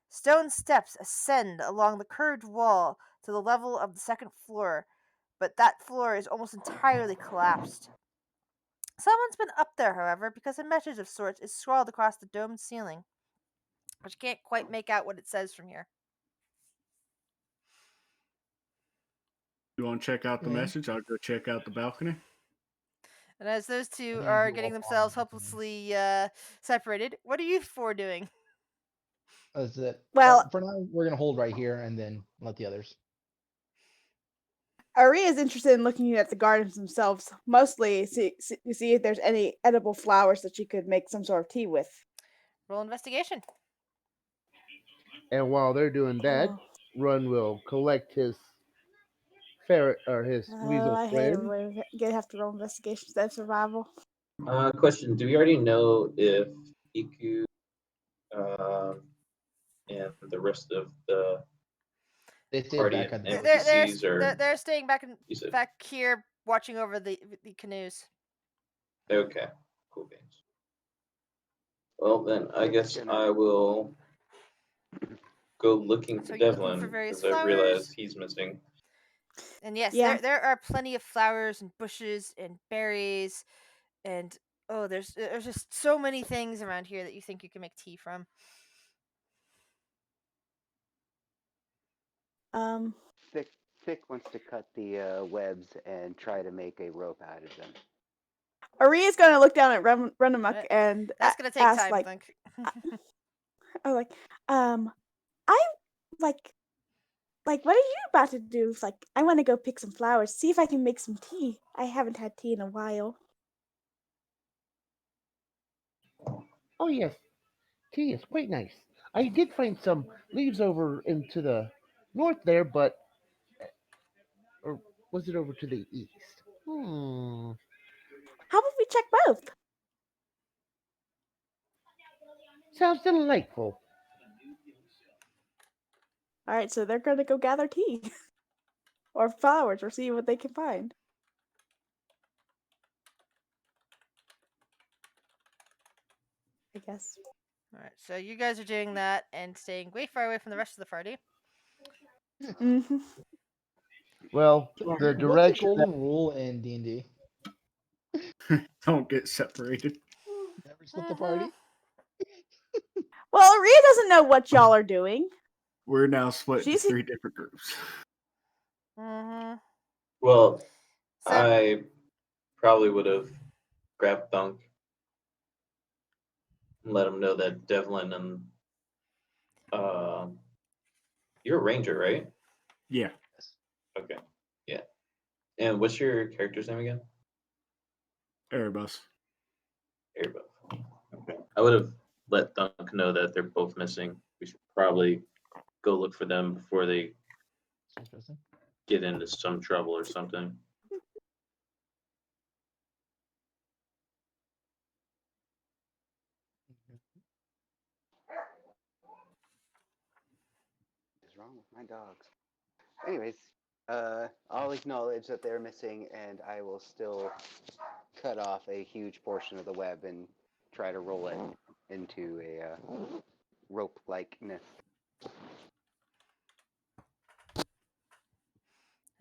Speaker 1: Stone steps ascend along the curved wall to the level of the second floor, but that floor is almost entirely collapsed. Someone's been up there, however, because a message of sorts is scrawled across the domed ceiling, but you can't quite make out what it says from here.
Speaker 7: You want to check out the
Speaker 2: Okay.
Speaker 7: message? I'll go check out the balcony.
Speaker 1: And as those
Speaker 2: I
Speaker 1: two
Speaker 2: can't
Speaker 1: are
Speaker 2: do
Speaker 1: getting
Speaker 2: all four
Speaker 1: themselves
Speaker 2: of them.
Speaker 1: hopelessly separated, what are you four doing?
Speaker 2: That's it.
Speaker 5: Well,
Speaker 2: For now, we're gonna hold right here and then let the others.
Speaker 5: Ari is interested in looking at the gardens themselves, mostly to see if there's any edible flowers that she could make some sort of tea with.
Speaker 1: Roll investigation.
Speaker 6: And while they're doing that,
Speaker 5: Oh,
Speaker 6: Run will collect his ferret or his weasel
Speaker 5: I hate it
Speaker 6: friend.
Speaker 5: when we have to roll investigation instead of survival.
Speaker 4: Question: do we already know if Iku um, and the rest of the
Speaker 2: They stayed
Speaker 4: party
Speaker 2: back
Speaker 4: of
Speaker 2: at the
Speaker 1: They're
Speaker 2: boat.
Speaker 1: they're they're,
Speaker 4: NPCs are?
Speaker 1: they're staying
Speaker 4: You said
Speaker 1: back here, watching over the canoes.
Speaker 4: okay. Cool beans. Well, then I
Speaker 3: It's
Speaker 4: guess
Speaker 3: gonna.
Speaker 4: I will go looking
Speaker 1: So
Speaker 4: for
Speaker 1: you're looking for
Speaker 4: Devlin
Speaker 1: various
Speaker 4: because I realized
Speaker 1: flowers,
Speaker 4: he's missing.
Speaker 1: and yes,
Speaker 5: Yeah.
Speaker 1: there are plenty of flowers and bushes and berries, and oh, there's just so many things around here that you think you can make tea from.
Speaker 5: Um,
Speaker 3: Thick wants to cut the webs and try to make a rope out of them.
Speaker 5: Ari is going to look down at Runamuck
Speaker 1: Right.
Speaker 5: and
Speaker 1: That's gonna take
Speaker 5: ask,
Speaker 1: time, I
Speaker 5: like,
Speaker 1: think.
Speaker 5: oh, I like, what are you about to do? It's like, I want to go pick some flowers, see if I can make some tea. I haven't had tea in a while.
Speaker 6: Oh yes, tea is quite nice. I did find some leaves over into the north there, but or was it over to the east?
Speaker 5: How about we check both?
Speaker 6: Sounds delightful.
Speaker 5: All right, so they're going to go gather tea or flowers or see what they can find. I guess.
Speaker 1: All right, so you guys are doing that and staying way far away from the rest of the party.
Speaker 5: Mm-hmm.
Speaker 6: Well, the
Speaker 2: What's the
Speaker 6: direction that
Speaker 2: golden rule in D&D?
Speaker 7: Don't get separated.
Speaker 2: Never split the
Speaker 1: Mm-hmm.
Speaker 2: party.
Speaker 5: Well, Rhea doesn't know what y'all are doing.
Speaker 7: We're now split into
Speaker 5: She's
Speaker 7: 3 different groups.
Speaker 1: Mm-hmm.
Speaker 4: Well,
Speaker 1: So
Speaker 4: I probably would have grabbed Thunk and let him know that Devlin and uh, you're a ranger, right?
Speaker 7: Yeah,
Speaker 4: Okay, yeah. And what's your character's name again?
Speaker 7: Erebus.
Speaker 4: Airbuff. Okay. I would have let Thunk know that they're both missing. We should probably go look for them before they
Speaker 2: Interesting.
Speaker 4: get into some trouble or something.
Speaker 3: is wrong with my dogs? Anyways, I'll acknowledge that they're missing, and I will still cut off a huge portion of the web and try to roll it into a rope likeness.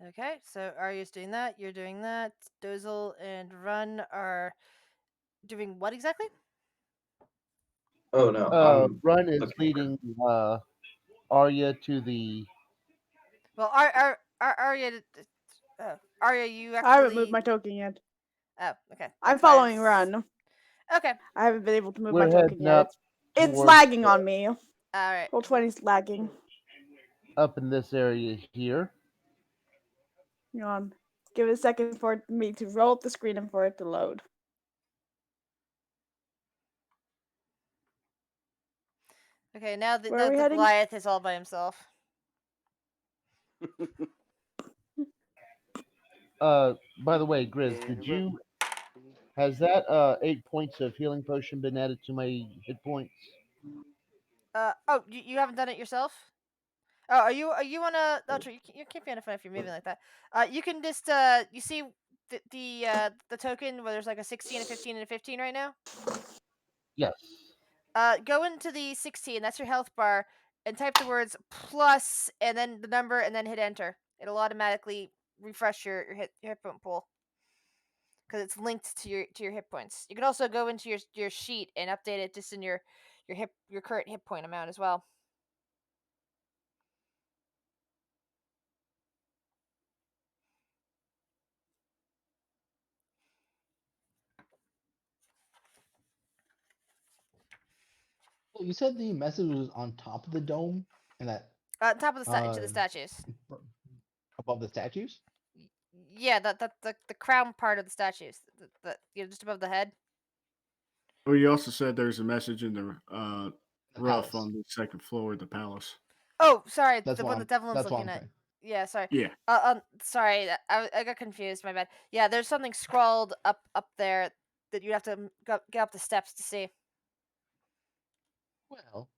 Speaker 1: Okay, so Arya's doing that. You're doing that. Dozel and Run are doing what exactly?
Speaker 4: Oh no, I'm
Speaker 6: Run is
Speaker 4: looking for.
Speaker 6: leading Arya to the.
Speaker 1: Well, Arya, Arya, you
Speaker 5: I haven't moved
Speaker 1: actually.
Speaker 5: my token yet.
Speaker 1: Oh, okay.
Speaker 5: I'm
Speaker 1: That's why
Speaker 5: following
Speaker 1: it's.
Speaker 5: Run.
Speaker 1: Okay.
Speaker 5: I haven't been able to move my
Speaker 6: We're
Speaker 5: token
Speaker 6: heading
Speaker 5: yet.
Speaker 6: up
Speaker 5: It's
Speaker 6: towards
Speaker 5: lagging on me.
Speaker 1: All right.
Speaker 5: Roll 20's lagging.
Speaker 6: up in this area here.
Speaker 5: Hang on. Give it a second for me to roll up the screen and for it to load.
Speaker 1: Okay. Now
Speaker 5: Where are we
Speaker 1: the
Speaker 5: heading?
Speaker 1: Goliath is all by himself.
Speaker 6: By the way, Grizz,
Speaker 3: In a
Speaker 6: did
Speaker 3: rope.
Speaker 6: you has that 8 points of healing potion been added to my hit points?
Speaker 1: Oh, you haven't done it yourself? Oh, are you on a? Oh, true, you can't be on a phone if you're moving like that. You can just you see the token where there's like a 16, a 15, and a 15 right now.
Speaker 6: Yes.
Speaker 1: Go into the 16. That's your health bar, and type the words plus and then the number and then hit enter. It'll automatically refresh your hit point pool because it's linked to your hit points. You can also go into your sheet and update it just in your current hit point amount as well.
Speaker 2: Well, you said the message was on top of the dome and that
Speaker 1: Top of to the
Speaker 2: uh
Speaker 1: statues.
Speaker 2: above the statues.
Speaker 1: Yeah, the crown part of the statues, just above the head.
Speaker 7: Oh, you also said there's a message in the
Speaker 2: The
Speaker 7: roof
Speaker 2: palace.
Speaker 7: on the second floor of the palace.
Speaker 1: Oh, sorry,
Speaker 2: That's
Speaker 1: the
Speaker 2: what
Speaker 1: one
Speaker 2: I'm.
Speaker 1: that Devlin's
Speaker 2: That's what
Speaker 1: looking
Speaker 2: I'm
Speaker 1: at.
Speaker 2: saying.
Speaker 1: Yeah, sorry.
Speaker 7: Yeah.
Speaker 1: Sorry, I got confused. My bad. Yeah, there's something scrawled up there that you have to get up the steps to see.
Speaker 2: Well,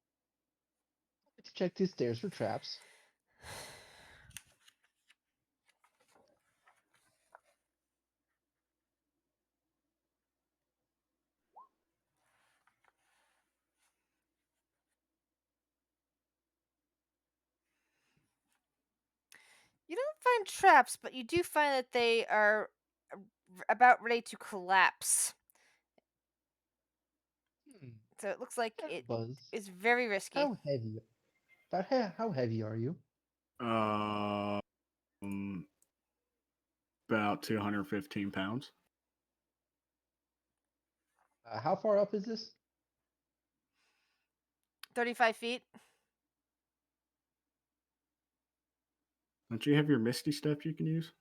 Speaker 2: let's check these stairs for traps.
Speaker 1: You don't find traps, but you do find that they are about ready to collapse.
Speaker 2: Hmm.
Speaker 1: So it looks like it
Speaker 2: Buzz.
Speaker 1: is very risky.
Speaker 2: How heavy? How heavy are you?
Speaker 7: Um, about 215 pounds.
Speaker 2: How far up is this?
Speaker 1: 35 feet.
Speaker 7: Don't you have your Misty Step you can use?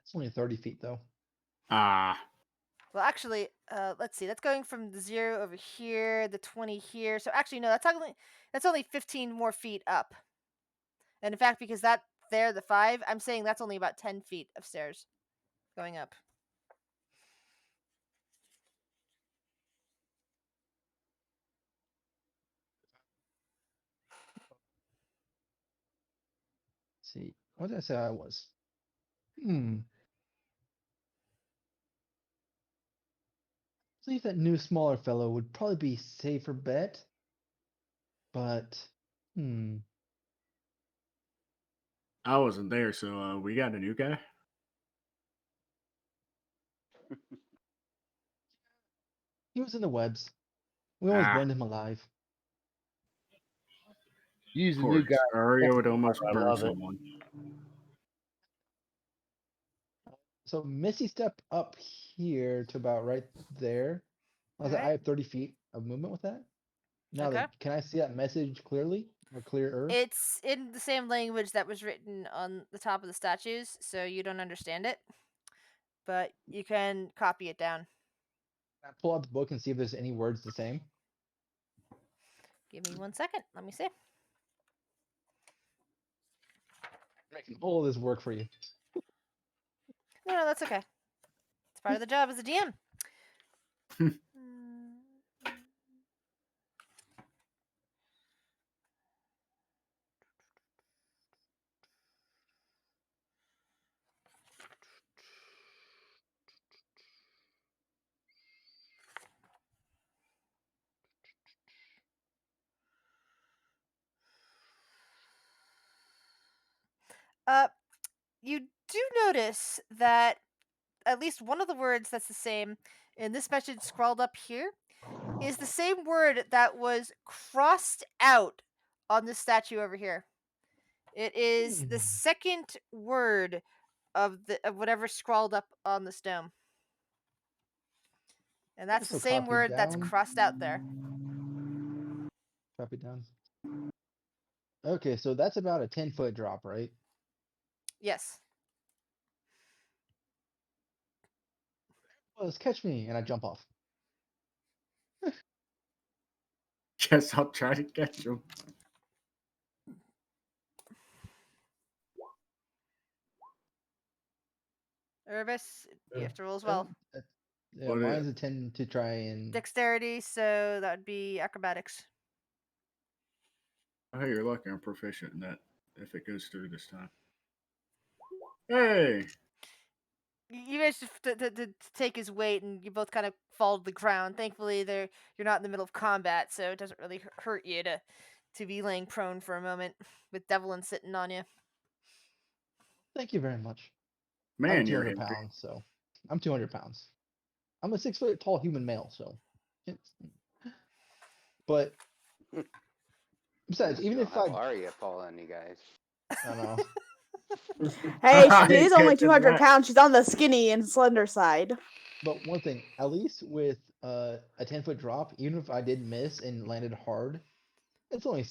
Speaker 2: It's only 30 feet though.
Speaker 7: Ah,
Speaker 1: Well, actually, let's see. That's going from the 0 over here, the 20 here. So actually, no, that's only 15 more feet up. And in fact, because the 5, I'm saying that's only about 10 feet of stairs going up.
Speaker 2: Let's see, what did I say I was? Hmm. I believe that new smaller fellow would probably be safer bet, but hmm.
Speaker 7: I wasn't there, so we got a new guy.
Speaker 2: He was in the webs. We almost
Speaker 7: Ah,
Speaker 2: burned him alive.
Speaker 7: of
Speaker 6: Use a new
Speaker 7: course.
Speaker 6: guy.
Speaker 7: Arya would almost
Speaker 6: I
Speaker 7: burn
Speaker 6: love it.
Speaker 7: someone.
Speaker 2: So Misty step up here to about right there.
Speaker 1: All
Speaker 2: I
Speaker 1: right.
Speaker 2: have 30 feet of movement with that. Now
Speaker 1: Okay.
Speaker 2: then, can I see that message clearly or clearer?
Speaker 1: It's in the same language that was written on the top of the statues, so you don't understand it, but you can copy it down.
Speaker 2: Can I pull out the book and see if there's any words the same?
Speaker 1: Give me 1 second. Let me see.
Speaker 2: I'm making all this work for you.
Speaker 1: No, that's okay. It's part of the job as a DM. Uh, you do notice that at least one of the words that's the same in this message scrawled up here is the same word that was crossed out on this statue over here. It is the second word of whatever scrawled up on the stone. And that's the
Speaker 2: So
Speaker 1: same
Speaker 2: copy it
Speaker 1: word that's
Speaker 2: down.
Speaker 1: crossed out there.
Speaker 2: Copy it down. Okay, so that's about a 10-foot drop, right?
Speaker 1: Yes.
Speaker 2: Well, catch me, and I jump off.
Speaker 7: Guess I'll try to catch him.
Speaker 1: Urbis, you have to roll as
Speaker 2: Seven-
Speaker 1: well.
Speaker 2: uh, Yeah,
Speaker 7: What
Speaker 2: mine's a 10 to try and.
Speaker 1: Dexterity, so that would be acrobatics.
Speaker 7: Oh, hey, you're lucky I'm proficient in that if it goes through this time. Hey!
Speaker 1: You managed to take his weight, and you both kind of fall to the ground. Thankfully, you're not in the middle of combat, so it doesn't really hurt you to be laying prone for a moment with Devlin sitting on you.
Speaker 2: Thank you very much. I'm
Speaker 7: Man, you're
Speaker 2: 200
Speaker 7: heavy.
Speaker 2: pounds, so I'm 200 pounds. I'm a 6 foot tall human male, so. But besides, even
Speaker 3: You'll
Speaker 2: if
Speaker 3: have
Speaker 2: I
Speaker 3: Arya fall on you guys.
Speaker 2: don't know,
Speaker 5: Hey,
Speaker 7: I
Speaker 5: she
Speaker 7: ain't
Speaker 5: is only
Speaker 7: catching
Speaker 5: 200
Speaker 7: that.
Speaker 5: pounds. She's on the skinny and slender side.
Speaker 2: but one thing, at least with a 10-foot drop, even if I did miss and landed hard, it's only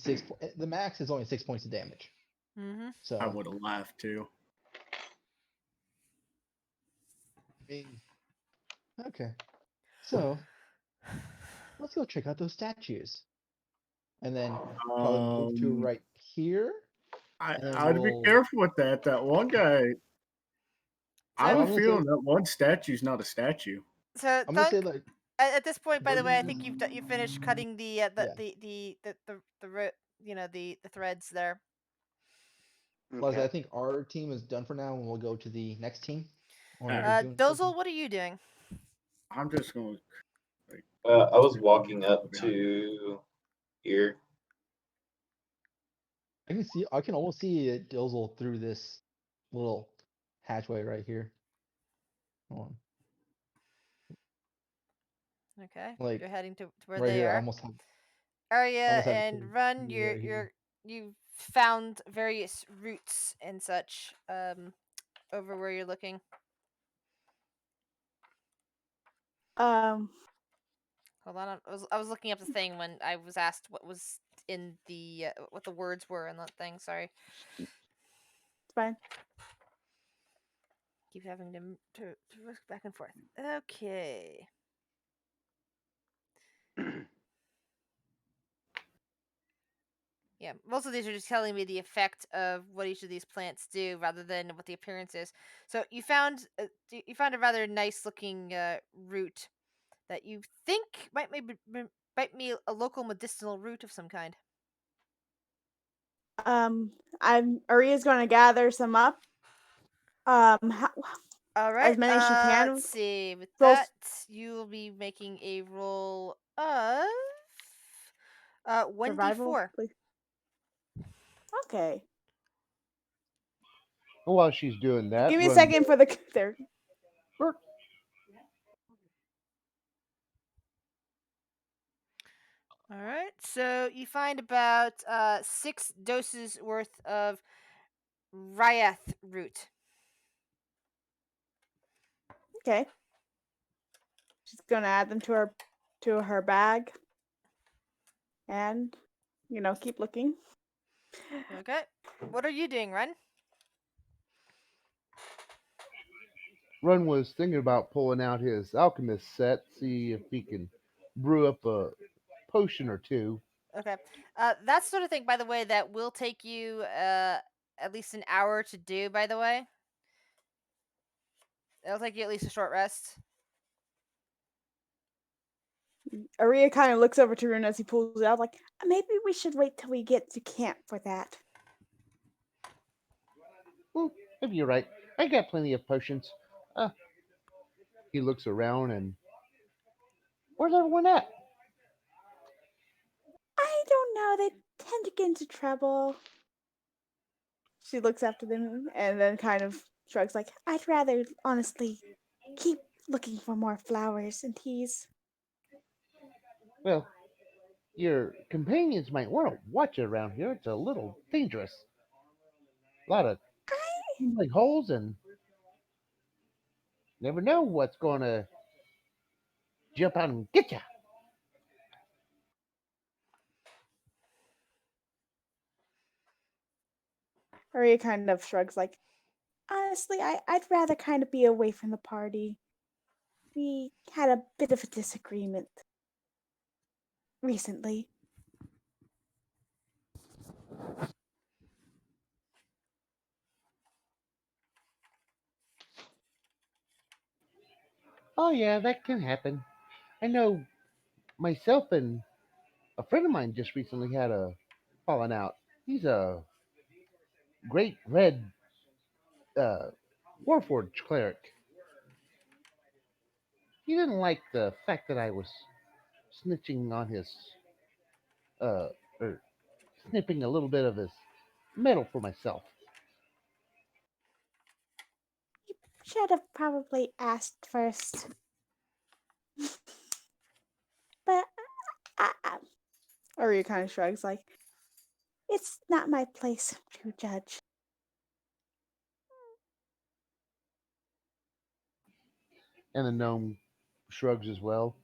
Speaker 2: the max is only 6 points of damage.
Speaker 1: Mm-hmm.
Speaker 2: So
Speaker 7: I would have laughed too.
Speaker 2: I mean, okay. So let's go check out those statues, and then probably move to
Speaker 7: Um,
Speaker 2: right here,
Speaker 7: I,
Speaker 2: and then
Speaker 7: I'd be
Speaker 2: we'll.
Speaker 7: careful with that. That one guy, I
Speaker 1: So,
Speaker 2: Well,
Speaker 7: have
Speaker 2: I'm
Speaker 7: a
Speaker 2: gonna say
Speaker 7: feeling that one statue's not a statue.
Speaker 1: so
Speaker 2: I'm gonna say
Speaker 1: Thunk.
Speaker 2: like
Speaker 1: At this point, by the way, I think
Speaker 2: versus
Speaker 1: you finished cutting
Speaker 2: yeah.
Speaker 1: the threads there.
Speaker 2: Plus, I
Speaker 3: Okay.
Speaker 2: think our team is done for now, and we'll go to the next team. Or
Speaker 7: Alright.
Speaker 2: you're doing something.
Speaker 1: Dozel, what are you doing?
Speaker 7: I'm just going to
Speaker 4: I was walking up
Speaker 7: behind.
Speaker 4: to here.
Speaker 2: I can almost see it Dizzle through this little hatchway right here. Hold
Speaker 1: Okay,
Speaker 2: on. Like
Speaker 1: you're heading to where
Speaker 2: right
Speaker 1: they
Speaker 2: here,
Speaker 1: are.
Speaker 2: I
Speaker 1: Arya
Speaker 2: almost have a
Speaker 1: and
Speaker 2: clear
Speaker 1: Run,
Speaker 2: view right here.
Speaker 1: you found various roots and such over where you're looking.
Speaker 5: Um,
Speaker 1: Hold on, I was looking up the thing when I was asked what was in the what the words were in that thing. Sorry,
Speaker 5: it's fine.
Speaker 1: keep having to look back and forth. Okay. Yeah, most of these are just telling me the effect of what each of these plants do, rather than what the appearance is. So you found a rather nice looking root that you think might be a local medicinal root of some kind.
Speaker 5: Aria's going to gather some up. How,
Speaker 1: All right.
Speaker 5: as many as she can.
Speaker 1: Let's see. With
Speaker 5: Roll
Speaker 1: that, you will be making a roll of
Speaker 5: survival,
Speaker 1: 1d4.
Speaker 5: please. Okay.
Speaker 6: And while she's doing that,
Speaker 5: Give me a
Speaker 6: run.
Speaker 5: second for the there.
Speaker 1: All right. So you find about 6 doses worth of Ryath root.
Speaker 5: Okay. She's gonna add them to her bag, and keep looking.
Speaker 1: Okay. What are you doing, Ren?
Speaker 6: Run was thinking about pulling out his alchemist set, see if he can brew up a potion or two.
Speaker 1: Okay. That sort of thing, by the way, that will take you at least an hour to do, by the way. It'll take you at least a short rest.
Speaker 5: Aria kind of looks over to Rune as he pulls it out, like, maybe we should wait till we get to camp for that.
Speaker 6: Well, maybe you're right. I got plenty of potions. He looks around and where's everyone at?
Speaker 5: I don't know. They tend to get into trouble. She looks after them and then kind of shrugs, like, I'd rather, honestly, keep looking for more flowers and teas.
Speaker 6: Well, your companions might want to watch it around here. It's a little dangerous. A lot of like holes, and never know what's going to jump out and get you.
Speaker 5: Aria kind of shrugs, like, honestly, I'd rather kind of be away from the party. We had a bit of a disagreement recently.
Speaker 6: Oh yeah, that can happen. I know myself and a friend of mine just recently had a falling out. He's a great red uh, Warforged cleric. He didn't like the fact that I was snitching on his uh, or snipping a little bit of his metal for myself.
Speaker 5: Should have probably asked first. But Aria kind of shrugs, like, it's not my place to judge.
Speaker 6: And the gnome shrugs as well.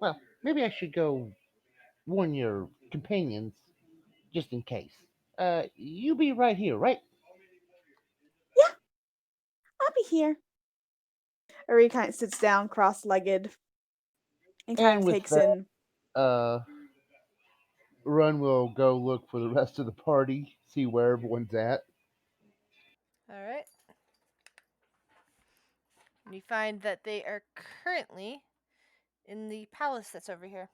Speaker 6: Well, maybe I should go warn your companions just in case. You be right here, right?
Speaker 5: Yeah, I'll be here. Aria kind of sits down cross-legged and kind
Speaker 6: And
Speaker 5: of
Speaker 6: with
Speaker 5: takes
Speaker 6: that,
Speaker 5: in.
Speaker 6: uh, Run will go look for the rest of the party, see where everyone's at.
Speaker 1: All right. And you find that they are currently in the palace that's over here.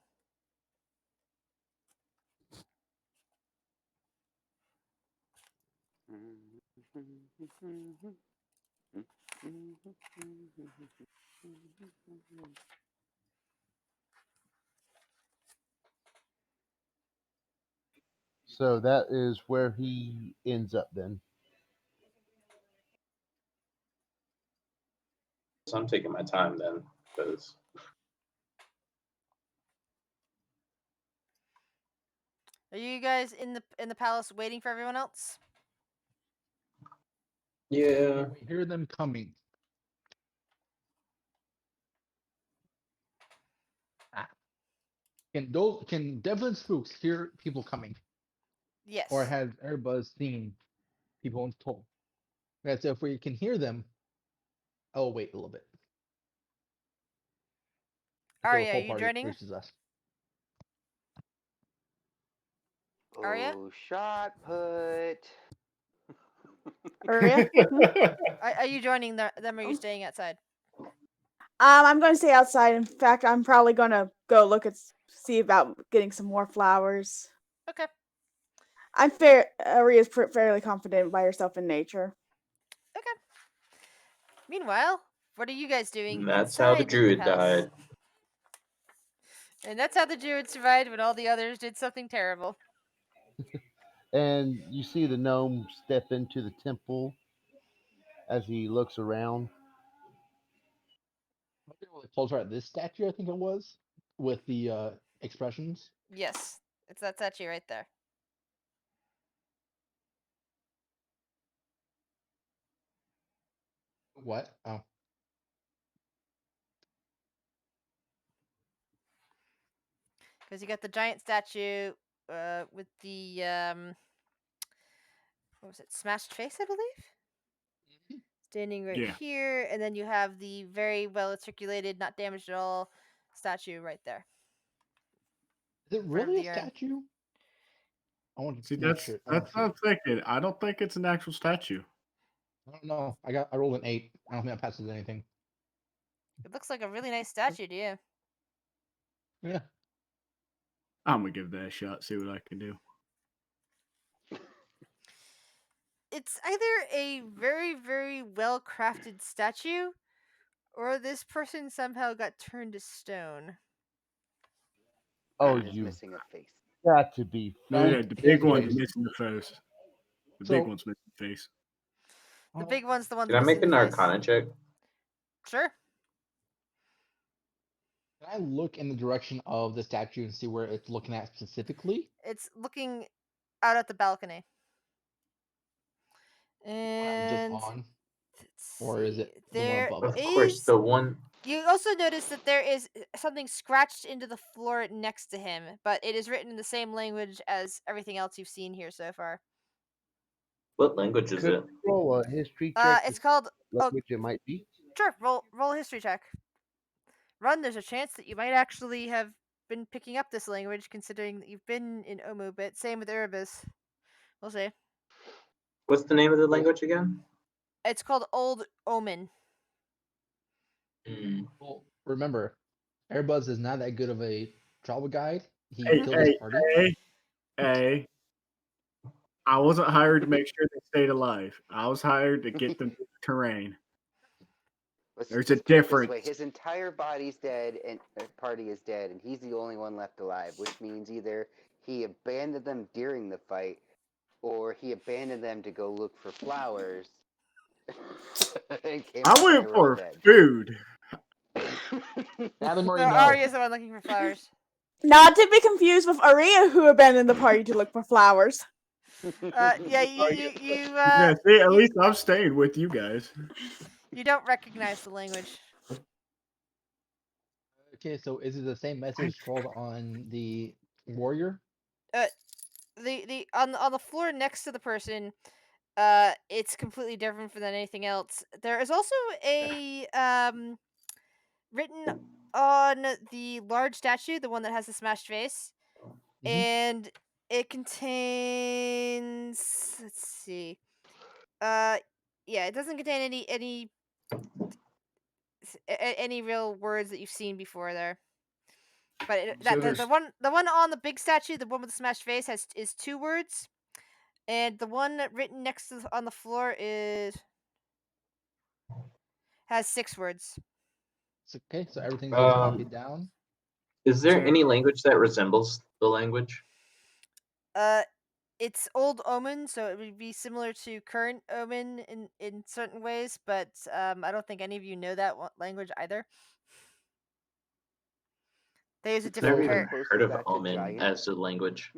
Speaker 6: So that is where he ends up then.
Speaker 4: So I'm taking my time then, because
Speaker 1: Are you guys in the palace waiting for everyone else?
Speaker 4: yeah,
Speaker 2: We hear them coming. Ah. Can Devlin Spooks hear people coming, or
Speaker 1: Yes.
Speaker 2: has Airbuzz seen people in toll? Right, so if we can hear them, I'll wait a little bit until the
Speaker 1: Arya, are
Speaker 2: whole
Speaker 1: you
Speaker 2: party
Speaker 1: joining?
Speaker 2: reaches us.
Speaker 1: Arya,
Speaker 3: Oh, shot put.
Speaker 5: Aria?
Speaker 1: are you joining them? Or are you
Speaker 5: Oh.
Speaker 1: staying outside?
Speaker 5: I'm going to stay outside. In fact, I'm probably going to go look at see about getting some more flowers.
Speaker 1: Okay.
Speaker 5: I'm Aria's fairly confident by herself in nature.
Speaker 1: Okay. Meanwhile, what are you guys doing
Speaker 4: and that's how the
Speaker 1: inside the
Speaker 4: druid
Speaker 1: palace?
Speaker 4: died.
Speaker 1: And that's how the druid survived when all the others did something terrible.
Speaker 6: And you see the gnome step into the temple as he looks around.
Speaker 2: It pulls right this statue, I think it was, with the expressions.
Speaker 1: Yes, it's that statue right there.
Speaker 2: What? Oh,
Speaker 1: Because you got the giant statue with the what was it? Smashed face, I believe. Standing right
Speaker 7: Yeah.
Speaker 1: here, and then you have the very well articulated, not damaged at all, statue right there
Speaker 2: is it
Speaker 1: in front of
Speaker 2: really a
Speaker 1: the urn.
Speaker 2: statue? I want
Speaker 7: See,
Speaker 2: to make sure. I want
Speaker 7: that's
Speaker 2: to
Speaker 7: what
Speaker 2: see
Speaker 7: I'm
Speaker 2: it.
Speaker 7: thinking. I don't think it's an actual statue.
Speaker 2: I don't know. I rolled an 8. I don't think that passes anything.
Speaker 1: It looks like a really nice statue to you.
Speaker 2: Yeah.
Speaker 7: I'm gonna give that a shot. See what I can do.
Speaker 1: It's either a very, very well crafted statue, or this person somehow got turned to stone.
Speaker 6: Oh,
Speaker 3: And is
Speaker 6: you've
Speaker 3: missing a face.
Speaker 6: got to be
Speaker 7: Yeah,
Speaker 2: No,
Speaker 7: the
Speaker 6: freaking
Speaker 2: he has
Speaker 7: big
Speaker 2: a
Speaker 7: one's
Speaker 6: kidding.
Speaker 2: face.
Speaker 7: missing the face. The big
Speaker 2: So-
Speaker 7: one's missing face.
Speaker 1: The big one's the one
Speaker 4: Can I make
Speaker 1: missing
Speaker 4: an
Speaker 1: the face.
Speaker 4: Arcana check?
Speaker 1: Sure.
Speaker 2: Can I look in the direction of the statue and see where it's looking at specifically?
Speaker 1: It's looking out at the balcony.
Speaker 2: One I'm just
Speaker 1: And
Speaker 2: on,
Speaker 1: let's
Speaker 2: or is
Speaker 1: see.
Speaker 2: it the one
Speaker 1: There
Speaker 2: above
Speaker 4: Of
Speaker 2: it?
Speaker 4: course,
Speaker 1: is.
Speaker 4: the one.
Speaker 1: You also notice that there is something scratched into the floor next to him, but it is written in the same language as everything else you've seen here so far.
Speaker 4: What language is
Speaker 6: Could
Speaker 4: it?
Speaker 6: roll a history check to
Speaker 1: It's called.
Speaker 6: see
Speaker 1: Oh,
Speaker 6: which it might be.
Speaker 1: sure. Roll a history check. Run. There's a chance that you might actually have been picking up this language, considering that you've been in Omu. But same with Erebus. We'll see.
Speaker 4: What's the name of the language again?
Speaker 1: It's called Old Omen.
Speaker 4: Hmm.
Speaker 2: Well, remember, Airbuzz is not that good of a travel guide. He
Speaker 7: Hey,
Speaker 2: killed his
Speaker 7: hey,
Speaker 2: party.
Speaker 7: hey. I wasn't hired to make sure they stayed alive. I was hired to get them through the terrain. There's a
Speaker 3: Let's put it this way:
Speaker 7: difference.
Speaker 3: his entire body's dead, and party is dead, and he's the only one left alive. Which means either he abandoned them during the fight, or he abandoned them to go look for flowers. And came
Speaker 7: I
Speaker 3: back and they
Speaker 7: went
Speaker 3: were all
Speaker 7: for
Speaker 3: dead.
Speaker 7: food.
Speaker 2: Alan
Speaker 1: No,
Speaker 2: Murray, no.
Speaker 1: Arya's the one looking for flowers.
Speaker 5: Not to be confused with Aria, who abandoned the party to look for flowers.
Speaker 1: Yeah,
Speaker 7: Oh,
Speaker 1: you
Speaker 7: see, at least I'm staying with you guys.
Speaker 1: you don't recognize the language.
Speaker 2: Okay, so is it the same message scrolled on the warrior?
Speaker 1: The on the floor next to the person, it's completely different than anything else. There is also a written on the large statue, the one that has the smashed face,
Speaker 2: Mhm.
Speaker 1: and it contains. Let's see. Yeah, it doesn't contain any real words that you've seen before there. But
Speaker 7: So
Speaker 1: the
Speaker 7: there's
Speaker 1: one on the big statue, the one with the smashed face, is 2 words, and the one written next to on the floor has 6 words.
Speaker 2: Okay, so everything's just copied
Speaker 4: Um,
Speaker 2: down.
Speaker 4: is there
Speaker 7: So-
Speaker 4: any language that resembles the language?
Speaker 1: It's Old Omen, so it would be similar to current Omen in certain ways, but I don't think any of you know that language either. They use a
Speaker 3: It's
Speaker 1: different
Speaker 4: Never
Speaker 3: probably the
Speaker 4: even
Speaker 1: character.
Speaker 4: heard
Speaker 3: closest
Speaker 4: of
Speaker 3: back to
Speaker 4: Omen
Speaker 3: giant.
Speaker 4: as a language.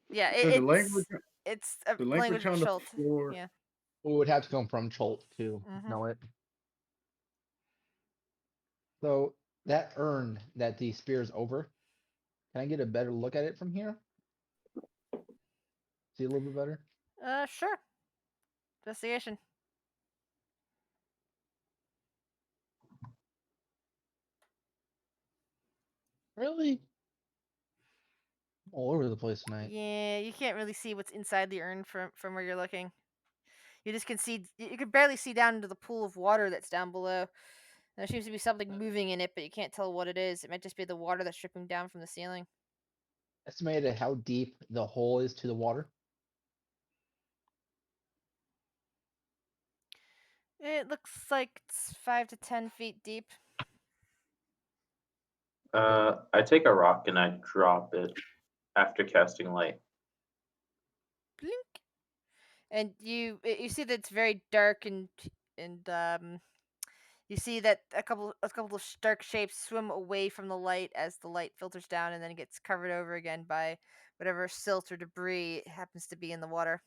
Speaker 1: Yeah,
Speaker 7: so the language
Speaker 1: it's a
Speaker 7: the
Speaker 1: language
Speaker 7: language
Speaker 1: of
Speaker 7: on the
Speaker 1: Schult.
Speaker 7: floor.
Speaker 1: Yeah.
Speaker 2: We would have to come from Cholt to
Speaker 1: Mhm.
Speaker 2: know it. So that urn that the spear is over, can I get a better look at it from here? See a little bit better?
Speaker 1: Sure. Investigation.
Speaker 2: Really? All over the place tonight.
Speaker 1: Yeah, you can't really see what's inside the urn from where you're looking. You just can see. You can barely see down into the pool of water that's down below. There seems to be something moving in it, but you can't tell what it is. It might just be the water that's dripping down from the ceiling.
Speaker 2: Estimated how deep the hole is to the water?
Speaker 1: It looks like it's 5 to 10 feet deep.
Speaker 4: I take a rock and I drop it after casting light.
Speaker 1: Blink. And you see that it's very dark and you see that a couple of dark shapes swim away from the light as the light filters down and then it gets covered over again by whatever silt or debris happens to be in the water.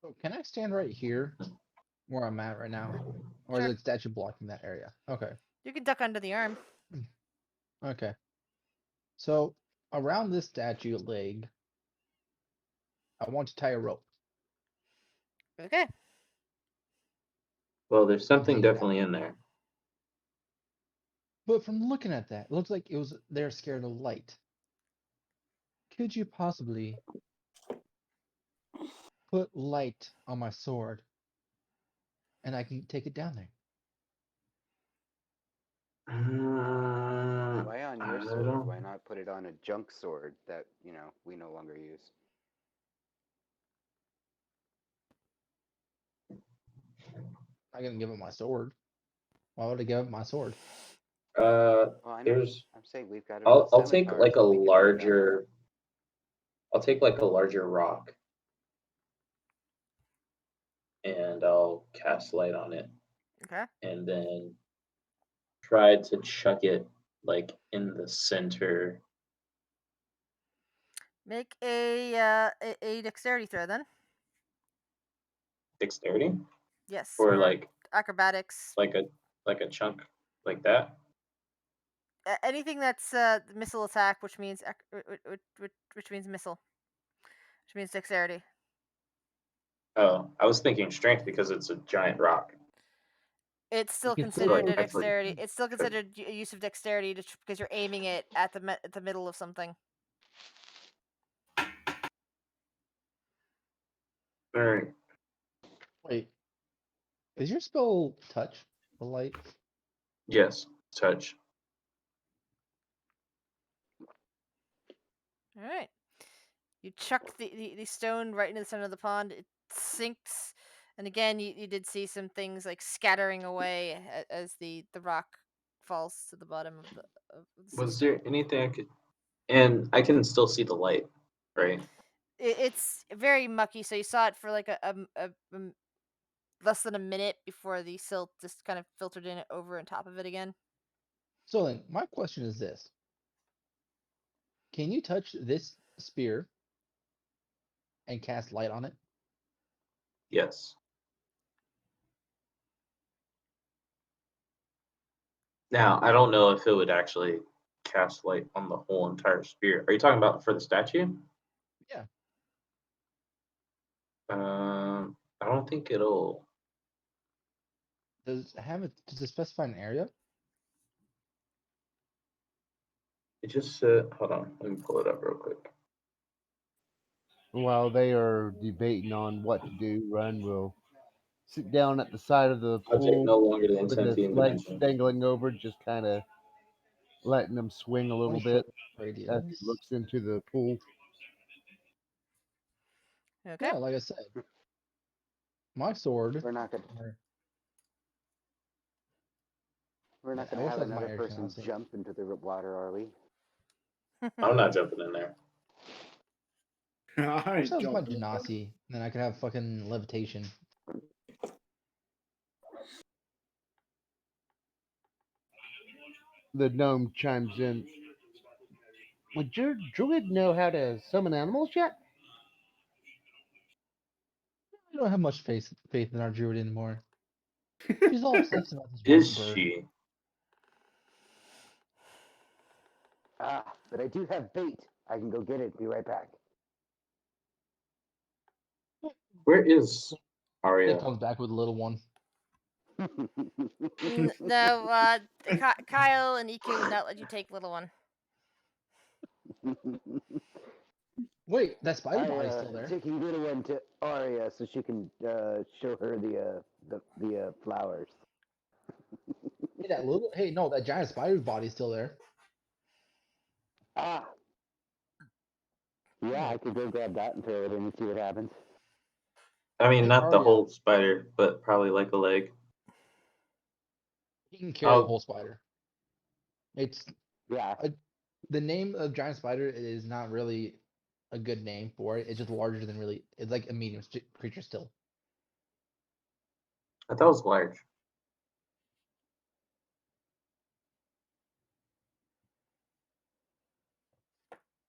Speaker 2: So can I stand right here where I'm at right now? Or is
Speaker 1: Sure.
Speaker 2: the statue blocking that area? Okay.
Speaker 1: You can duck under the arm.
Speaker 2: Okay. So around this statue leg, I want to tie a rope.
Speaker 1: Okay.
Speaker 4: Well, there's something
Speaker 2: Hang it
Speaker 4: definitely
Speaker 2: out.
Speaker 4: in there.
Speaker 2: But from looking at that, it looks like it was they're scared of light. Could you possibly put light on my sword and I can take it down there?
Speaker 3: Why on your
Speaker 4: I
Speaker 3: sword?
Speaker 4: don't.
Speaker 3: Why not put it on a junk sword that, we no longer use?
Speaker 2: I'm gonna give it my sword. Why would I give up my sword?
Speaker 3: Well, I know.
Speaker 4: There's.
Speaker 3: I'm saying we've got an
Speaker 4: I'll
Speaker 3: old
Speaker 4: take
Speaker 3: scimitar
Speaker 4: like a
Speaker 3: that we could put it on.
Speaker 4: larger. I'll take like a larger rock and I'll cast light on it,
Speaker 1: Okay.
Speaker 4: and then try to chuck it like in the center.
Speaker 1: Make a dexterity throw then.
Speaker 4: Dexterity,
Speaker 1: Yes,
Speaker 4: or
Speaker 1: or acrobatics.
Speaker 4: like a like a chunk like that.
Speaker 1: Anything that's missile attack, which means which means missile, which means dexterity.
Speaker 4: Oh, I was thinking strength because it's a giant rock.
Speaker 1: It's
Speaker 6: You
Speaker 1: still
Speaker 6: can
Speaker 4: So I
Speaker 1: considered
Speaker 6: still
Speaker 1: a
Speaker 4: actually
Speaker 1: dexterity. It's still
Speaker 4: could.
Speaker 1: considered a use of dexterity because you're aiming it at the middle of something.
Speaker 4: All right.
Speaker 2: Wait, is your spell touch the light?
Speaker 4: Yes, touch.
Speaker 1: All right. You chuck the stone right into the center of the pond. It sinks, and again, you did see some things like scattering away as the rock falls to the bottom of the sea.
Speaker 4: Was there anything I could? And I can still see the light, right?
Speaker 1: It's very mucky, so you saw it for like less than a minute before the silt just kind of filtered in over and top of it again.
Speaker 2: So then, my question is this: can you touch this spear and cast light on it?
Speaker 4: Yes. Now I don't know if it would actually cast light on the whole entire spear. Are you talking about for the statue?
Speaker 2: Yeah.
Speaker 4: I don't think it'll.
Speaker 2: Does it specify an area?
Speaker 4: It just said. Hold on, let me pull it up real quick.
Speaker 6: while they are debating on what to do, Run will sit down at the side of the
Speaker 4: Object
Speaker 6: pool
Speaker 4: no longer than
Speaker 6: with
Speaker 4: 10
Speaker 6: his
Speaker 4: feet in
Speaker 6: legs
Speaker 4: dimension.
Speaker 6: dangling over, just kind of letting them swing a little
Speaker 2: 20
Speaker 6: bit
Speaker 2: foot
Speaker 6: as he
Speaker 2: radius.
Speaker 6: looks into the pool.
Speaker 1: Okay.
Speaker 2: Yeah, like I said, my sword.
Speaker 3: We're not gonna
Speaker 2: or-
Speaker 3: we're
Speaker 2: Yeah,
Speaker 3: not
Speaker 2: I
Speaker 3: gonna
Speaker 2: wish
Speaker 3: have
Speaker 2: that was my
Speaker 3: another
Speaker 2: air
Speaker 3: person
Speaker 2: channel.
Speaker 3: jump into the water, are we?
Speaker 4: I'm not jumping in there.
Speaker 7: I
Speaker 2: I wish
Speaker 7: ain't
Speaker 2: that was my
Speaker 7: jumping.
Speaker 2: genasi. Then I could have fucking levitation.
Speaker 6: The gnome chimes in. Would your druid know how to summon animals yet?
Speaker 2: I don't have much faith in our druid anymore. She's all obsessed about this one
Speaker 4: Is
Speaker 2: bird.
Speaker 4: she?
Speaker 3: Ah, but I do have bait. I can go get it. Be right back.
Speaker 4: Where is
Speaker 2: It
Speaker 4: Arya?
Speaker 2: comes back with a little one.
Speaker 1: No, Kyle and EK would not let you take little one.
Speaker 2: Wait, that spider
Speaker 3: I
Speaker 2: body's still there.
Speaker 3: taking little one to Arya so she can show her the flowers.
Speaker 2: Hey, no, that giant spider's body's still there.
Speaker 3: Ah, yeah,
Speaker 2: Yeah.
Speaker 3: I could go grab that and throw it in and see what happens.
Speaker 4: I mean,
Speaker 2: Hey,
Speaker 4: not the
Speaker 2: Arya,
Speaker 4: whole spider, but probably like a leg.
Speaker 2: he can carry the
Speaker 4: I'll
Speaker 2: whole spider. It's
Speaker 3: Yeah,
Speaker 2: the name of giant spider is not really a good name for it. It's just larger than really. It's like a medium creature still.
Speaker 4: I thought it was large.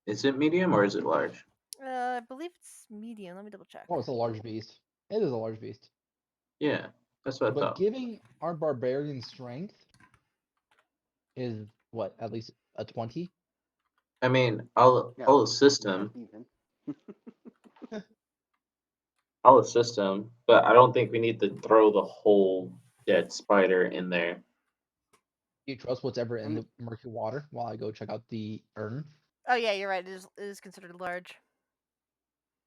Speaker 4: Is it medium or is it large?
Speaker 1: I believe it's medium. Let me double check.
Speaker 2: Oh, it's a large beast. It is a large beast.
Speaker 4: Yeah, that's what I
Speaker 2: But
Speaker 4: thought.
Speaker 2: giving our barbarian strength is what, at least a 20?
Speaker 4: I mean, I'll
Speaker 3: no,
Speaker 4: assist
Speaker 3: not
Speaker 4: him.
Speaker 3: even.
Speaker 4: I'll assist him, but I don't think we need to throw the whole dead spider in there.
Speaker 2: Do you trust whatever
Speaker 3: I
Speaker 2: in
Speaker 3: mean,
Speaker 2: the murky water while I go check out the urn?
Speaker 1: Oh yeah, you're right. It is considered large.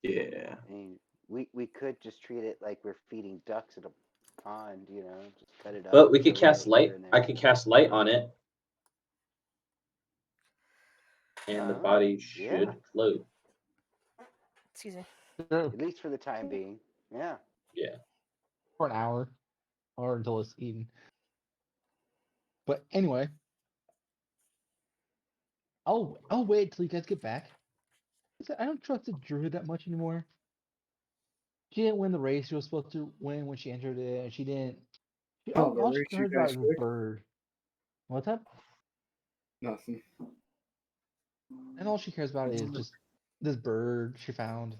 Speaker 4: Yeah.
Speaker 3: I mean, we could just treat it like we're feeding ducks at a pond, you know, just cut it up,
Speaker 4: But we could
Speaker 3: throw
Speaker 4: cast
Speaker 3: bait here
Speaker 4: light.
Speaker 3: and
Speaker 4: I
Speaker 3: there.
Speaker 4: could cast light on it, and the body
Speaker 3: Yeah,
Speaker 4: should float.
Speaker 1: Excuse me.
Speaker 6: Sure.
Speaker 3: at least for the time being. Yeah.
Speaker 4: Yeah.
Speaker 2: For an hour or until it's eaten. But anyway, I'll wait till you guys get back. I don't trust the druid that much anymore. She didn't win the race she was supposed to win when she entered it, and she didn't.
Speaker 7: Oh, the
Speaker 2: All she
Speaker 7: race you
Speaker 2: cares about
Speaker 7: guys
Speaker 2: is this
Speaker 7: picked?
Speaker 2: bird. What's up?
Speaker 7: Nothing.
Speaker 2: And all she cares about is just this bird she found.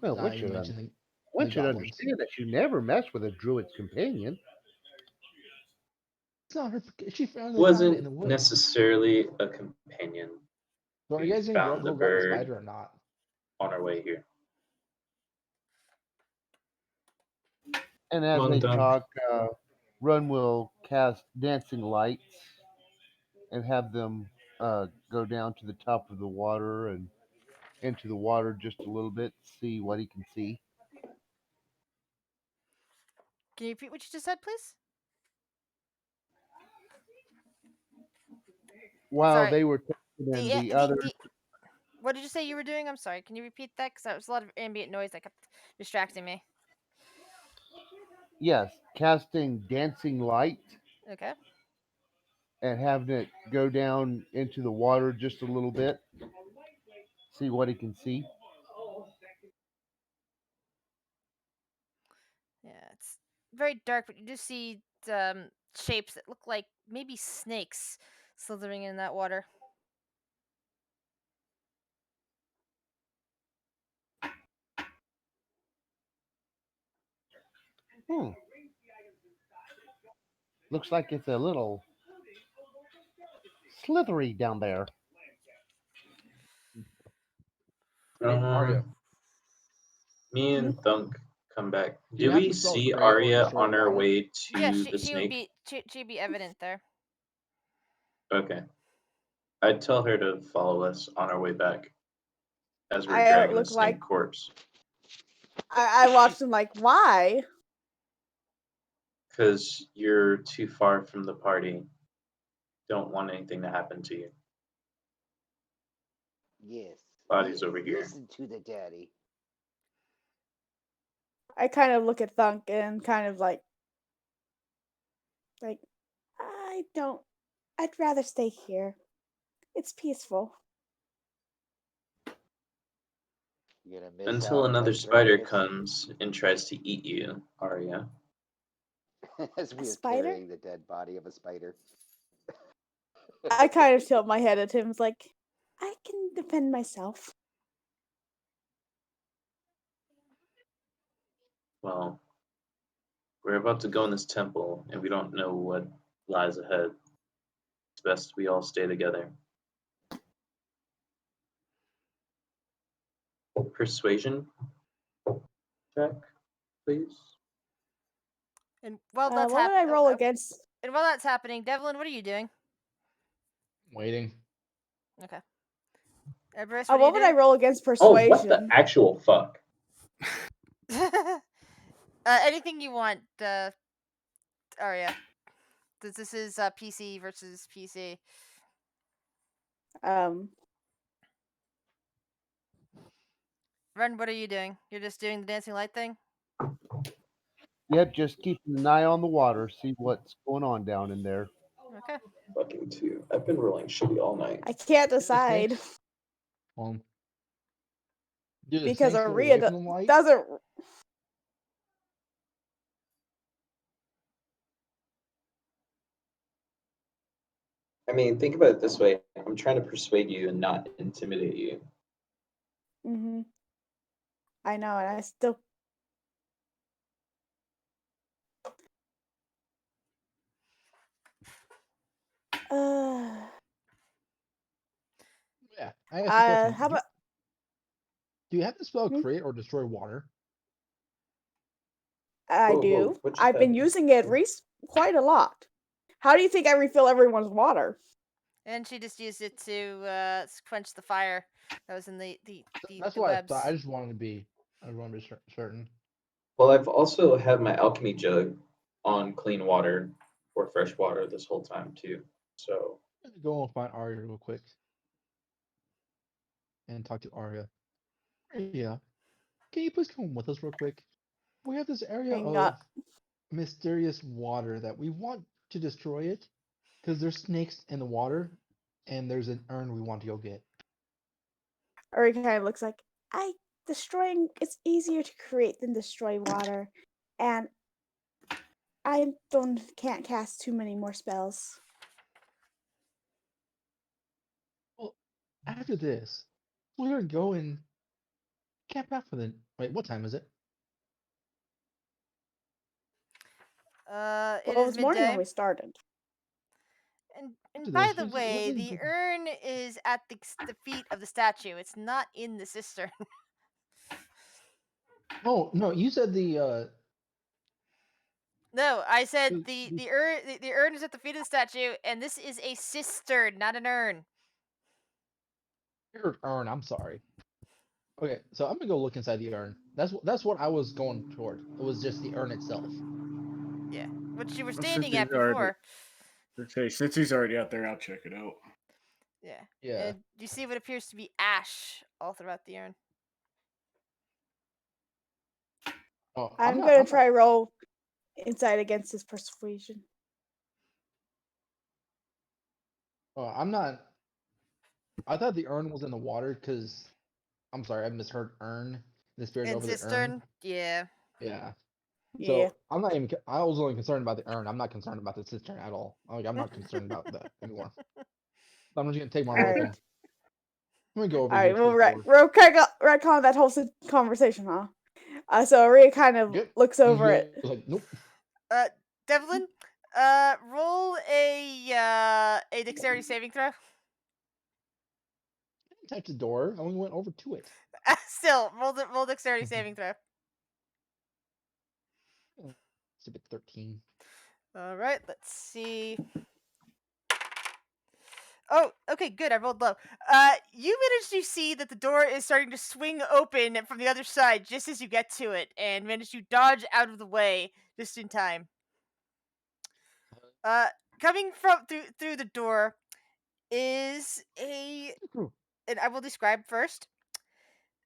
Speaker 6: Well,
Speaker 2: Not even mention
Speaker 6: one
Speaker 2: the
Speaker 6: should
Speaker 2: goblins.
Speaker 6: understand that you never mess with a druid's companion.
Speaker 2: It's not her. She randomly found it in
Speaker 4: Wasn't
Speaker 2: the woods.
Speaker 4: necessarily a companion.
Speaker 2: So are you
Speaker 4: We
Speaker 2: guys gonna
Speaker 4: found the
Speaker 2: go grab the
Speaker 4: bird
Speaker 2: spider or not?
Speaker 4: on our way here.
Speaker 6: And
Speaker 4: Come
Speaker 6: as
Speaker 4: on,
Speaker 6: they
Speaker 4: Dunk.
Speaker 6: talk, Run will cast dancing lights and have them go down to the top of the water and into the water just a little bit, see what he can see.
Speaker 1: Can you repeat what you just said, please?
Speaker 6: While
Speaker 1: Sorry.
Speaker 6: they were talking and the other,
Speaker 1: The what did you say you were doing? I'm sorry. Can you repeat that? Because that was a lot of ambient noise that kept distracting me.
Speaker 6: yes, casting dancing light
Speaker 1: Okay.
Speaker 6: and having it go down into the water just a little bit, see what he can see.
Speaker 1: Yeah, it's very dark, but you do see shapes that look like maybe snakes slithering in that water.
Speaker 6: Hmm. Looks like it's a little slithery down there.
Speaker 2: Hey, Arya,
Speaker 4: Um, me
Speaker 5: Hmm?
Speaker 4: and Thunk come back.
Speaker 2: do you
Speaker 4: Do
Speaker 2: have
Speaker 4: we
Speaker 2: to spell
Speaker 4: see
Speaker 2: create or
Speaker 4: Arya
Speaker 2: destroy
Speaker 4: on our
Speaker 2: water?
Speaker 4: way
Speaker 1: Yeah,
Speaker 4: to the
Speaker 1: she would
Speaker 4: snake?
Speaker 1: be she'd be evident there.
Speaker 4: Okay. I'd tell her to follow us on our way back as we're
Speaker 5: I
Speaker 4: dragging a
Speaker 5: look like
Speaker 4: snake corpse.
Speaker 5: I watched him like, why?
Speaker 4: Because you're too far from the party. Don't want anything to happen to you.
Speaker 3: Yes.
Speaker 4: Body's
Speaker 3: Yes.
Speaker 4: over here.
Speaker 3: Listen to the daddy.
Speaker 5: I kind of look at Thunk and kind of like I don't. I'd rather stay here. It's peaceful.
Speaker 3: You're gonna miss
Speaker 4: Until
Speaker 3: out on
Speaker 4: another
Speaker 3: that
Speaker 4: spider
Speaker 3: greatness.
Speaker 4: comes and tries to eat you, Arya.
Speaker 3: As
Speaker 5: A
Speaker 3: we are
Speaker 5: spider?
Speaker 3: carrying the dead body of a spider.
Speaker 5: I kind of tilt my head at him. It's like, I can defend myself.
Speaker 4: Well, we're about to go in this temple, and we don't know what lies ahead. It's best we all stay together. Persuasion check, please.
Speaker 1: And while that's
Speaker 5: What would I roll against?
Speaker 1: and while that's happening, Devlin, what are you doing?
Speaker 2: Waiting.
Speaker 1: Okay. Everest, what are you
Speaker 5: What would I
Speaker 1: doing?
Speaker 5: roll against
Speaker 4: Oh, what the
Speaker 5: persuasion?
Speaker 4: actual fuck?
Speaker 1: Anything you want, Arya. This is PC versus PC.
Speaker 5: Um,
Speaker 1: Ren, what are you doing? You're just doing the dancing light thing?
Speaker 6: Yep, just keeping an eye on the water, see what's going on down in there.
Speaker 1: Okay.
Speaker 4: Fucking two. I've been rolling shitty all night.
Speaker 5: I can't
Speaker 2: The
Speaker 5: decide
Speaker 2: snakes. Do the
Speaker 5: because
Speaker 2: snakes live away
Speaker 5: Aria
Speaker 2: from the light?
Speaker 5: doesn't.
Speaker 4: I mean, think about it this way. I'm trying to persuade you and not intimidate you.
Speaker 5: Hmm. I know, and I still.
Speaker 2: Yeah. I asked a question.
Speaker 5: How about?
Speaker 2: Do you have to spell
Speaker 5: Hmm?
Speaker 2: create or destroy water?
Speaker 5: I
Speaker 4: Whoa,
Speaker 5: do.
Speaker 4: what just
Speaker 5: I've been
Speaker 4: happened?
Speaker 5: using it quite a lot. How do you think I refill everyone's water?
Speaker 1: And she just used it to quench the fire that was in
Speaker 2: That's
Speaker 1: the
Speaker 2: what I thought. I
Speaker 1: webs.
Speaker 2: just wanted to be. I wanted to be certain.
Speaker 4: Well, I've also had my alchemy jug on clean water or fresh water this whole time too. So
Speaker 2: Let me go and find Arya real quick and talk to Arya. Arya, can you please come with us real quick? We have this area
Speaker 5: Hang on.
Speaker 2: of mysterious water that we want to destroy it because there's snakes in the water, and there's an urn we want to go get.
Speaker 5: Uri kind of looks like, it's easier to create than destroy water. And can't cast too many more spells.
Speaker 2: Well, after this, we're gonna go and camp out for the. Wait, what time is it?
Speaker 1: It
Speaker 5: Well, it
Speaker 1: is
Speaker 5: was morning when
Speaker 1: midday.
Speaker 5: we started.
Speaker 1: And
Speaker 2: After
Speaker 1: by
Speaker 2: this,
Speaker 1: the
Speaker 2: we're
Speaker 1: way,
Speaker 2: gonna
Speaker 1: the
Speaker 2: go.
Speaker 1: urn is at the feet of the statue. It's not in the cistern.
Speaker 2: Oh no, you said
Speaker 1: No, I said
Speaker 2: the, the
Speaker 1: the urn is at the feet of the statue, and this is a cistern, not an urn.
Speaker 2: urn. I'm sorry. Okay, so I'm gonna go look inside the urn. That's what I was going toward. It was just the urn itself.
Speaker 1: Yeah, which you were
Speaker 7: Well, since
Speaker 1: standing
Speaker 7: he's
Speaker 1: at
Speaker 7: already,
Speaker 1: before.
Speaker 7: okay, since he's already out there, I'll check it out.
Speaker 1: Yeah,
Speaker 2: Yeah.
Speaker 1: and you see what appears to be ash all throughout the urn.
Speaker 2: Oh, I'm
Speaker 5: I'm
Speaker 2: not.
Speaker 5: gonna
Speaker 2: I'm not.
Speaker 5: try roll inside against his persuasion.
Speaker 2: Oh, I'm not. I thought the urn was in the water because I'm sorry, I misheard urn. The spirit
Speaker 1: And
Speaker 2: over the urn.
Speaker 1: cistern, yeah.
Speaker 2: Yeah.
Speaker 5: Yeah.
Speaker 2: So I'm not even. I was only concerned about the urn. I'm not concerned about the cistern at all. Like I'm not concerned about that anymore. So I'm just gonna take my
Speaker 5: All
Speaker 2: rope
Speaker 5: right.
Speaker 2: and I'm gonna go over
Speaker 5: All
Speaker 2: here
Speaker 5: right.
Speaker 2: to
Speaker 5: Well,
Speaker 2: the door.
Speaker 5: kind of retcon that whole conversation, huh? So Rhea kind of
Speaker 2: Yep.
Speaker 5: looks
Speaker 2: And
Speaker 5: over
Speaker 2: he
Speaker 5: it.
Speaker 2: was like, nope.
Speaker 1: Uh, Devlin, roll a dexterity saving throw.
Speaker 2: I didn't touch the door. I only went over to it.
Speaker 1: Still, roll dexterity saving throw.
Speaker 2: It's a bit 13.
Speaker 1: All right, let's see. Oh, okay, good. I rolled low. You managed to see that the door is starting to swing open from the other side just as you get to it, and managed to dodge out of the way just in time. Uh, coming from through the door is and I will describe first.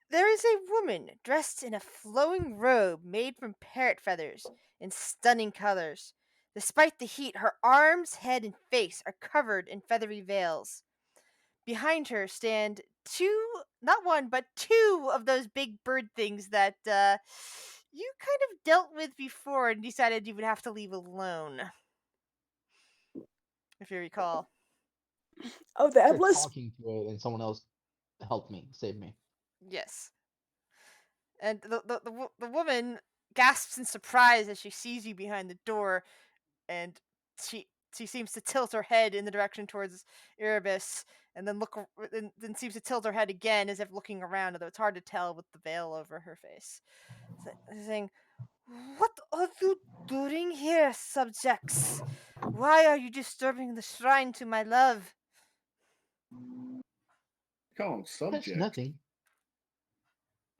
Speaker 1: There is a woman dressed in a flowing robe made from parrot feathers in stunning colors. Despite the heat, her arms, head, and face are covered in feathery veils. Behind her stand two, not one, but two of those big bird things that you kind of dealt with before and decided you would have to leave alone, if you recall.
Speaker 5: Oh, the
Speaker 2: I started
Speaker 5: Eblis.
Speaker 2: talking to it and someone else helped me, saved me.
Speaker 1: Yes. And the woman gasps in surprise as she sees you behind the door, and she seems to tilt her head in the direction towards Erebus, and then seems to tilt her head again as if looking around, although it's hard to tell with the veil over her face. Saying, "What are you doing here, subjects? Why are you disturbing the shrine to my love?"
Speaker 7: Call them
Speaker 2: I touched
Speaker 7: subjects.
Speaker 2: nothing.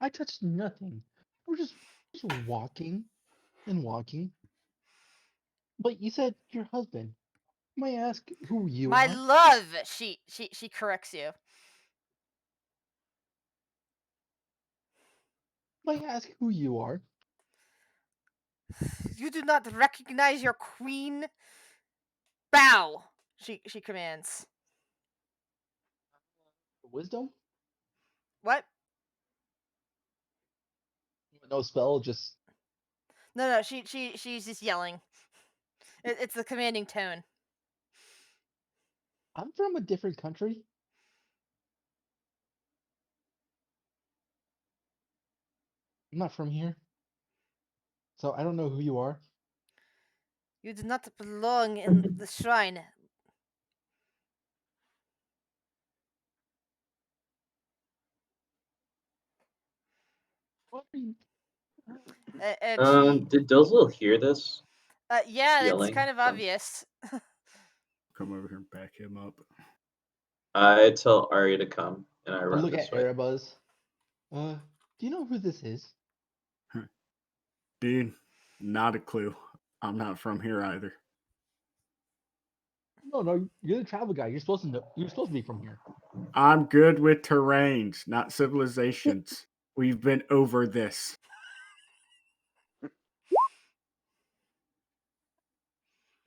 Speaker 2: I touched nothing. We're just walking and walking. But you said your husband. May I ask who you
Speaker 1: My
Speaker 2: are?
Speaker 1: love, she corrects you.
Speaker 2: May I ask who you are?
Speaker 1: You do not recognize your queen? Bow, she commands.
Speaker 2: Wisdom?
Speaker 1: What?
Speaker 2: No spell, just
Speaker 1: No, she's just yelling. It's the commanding tone.
Speaker 2: I'm from a different country. I'm not from here. So I don't know who you are.
Speaker 1: You do not belong in the shrine.
Speaker 2: What are you?
Speaker 1: And she,
Speaker 4: Did Dozil hear this
Speaker 1: yeah, it's
Speaker 4: yelling
Speaker 1: kind of
Speaker 4: from?
Speaker 1: obvious.
Speaker 7: Come over here and back him up.
Speaker 4: I tell Arya to come, and I
Speaker 2: I
Speaker 4: run
Speaker 2: look
Speaker 4: this
Speaker 2: at
Speaker 4: way.
Speaker 2: Erebus. Do you know who this is?
Speaker 7: Dude, not a clue. I'm not from here either.
Speaker 2: No, you're the travel guy. You're supposed to know. You're supposed to be from here.
Speaker 7: I'm good with terrains, not civilizations. We've been over this.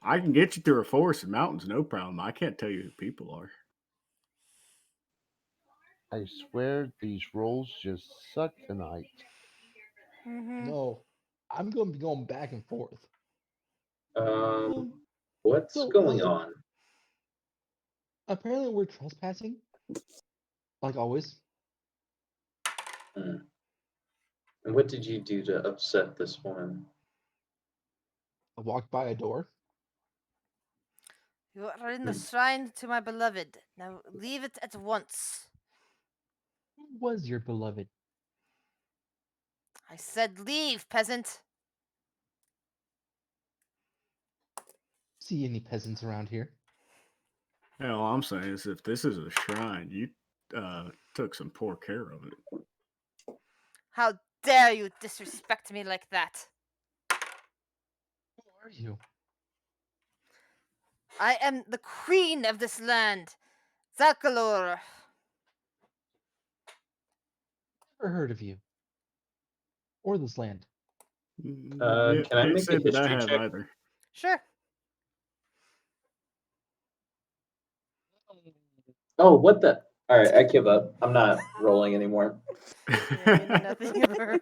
Speaker 7: I can get you through a forest and mountains, no problem. I can't tell you who people are.
Speaker 6: I swear these rolls just suck tonight.
Speaker 1: Mm-hmm.
Speaker 2: No, I'm going to be going back and forth.
Speaker 4: Um, what's
Speaker 2: So,
Speaker 4: going on?
Speaker 2: apparently we're trespassing, like always.
Speaker 4: Hmm. And what did you do to upset this woman?
Speaker 2: I walked by a door.
Speaker 1: You are in the
Speaker 4: Hmm.
Speaker 1: shrine to my beloved. Now leave it at once.
Speaker 2: Who was your beloved?
Speaker 1: I said leave, peasant.
Speaker 2: See any peasants around here?
Speaker 7: Yeah, all I'm saying is if this is a shrine, you took some poor care of it.
Speaker 1: How dare you disrespect me like that?
Speaker 2: Who are you?
Speaker 1: I am the queen of this land, Zakalor.
Speaker 2: Never heard of you or this land.
Speaker 7: Yeah,
Speaker 4: Can I
Speaker 7: can't
Speaker 4: make
Speaker 7: say
Speaker 4: a
Speaker 7: that I
Speaker 4: history
Speaker 7: have
Speaker 4: check?
Speaker 7: either.
Speaker 1: Sure.
Speaker 4: Oh, what the? All right, I give up. I'm not rolling anymore.
Speaker 1: Yeah, you know nothing of her.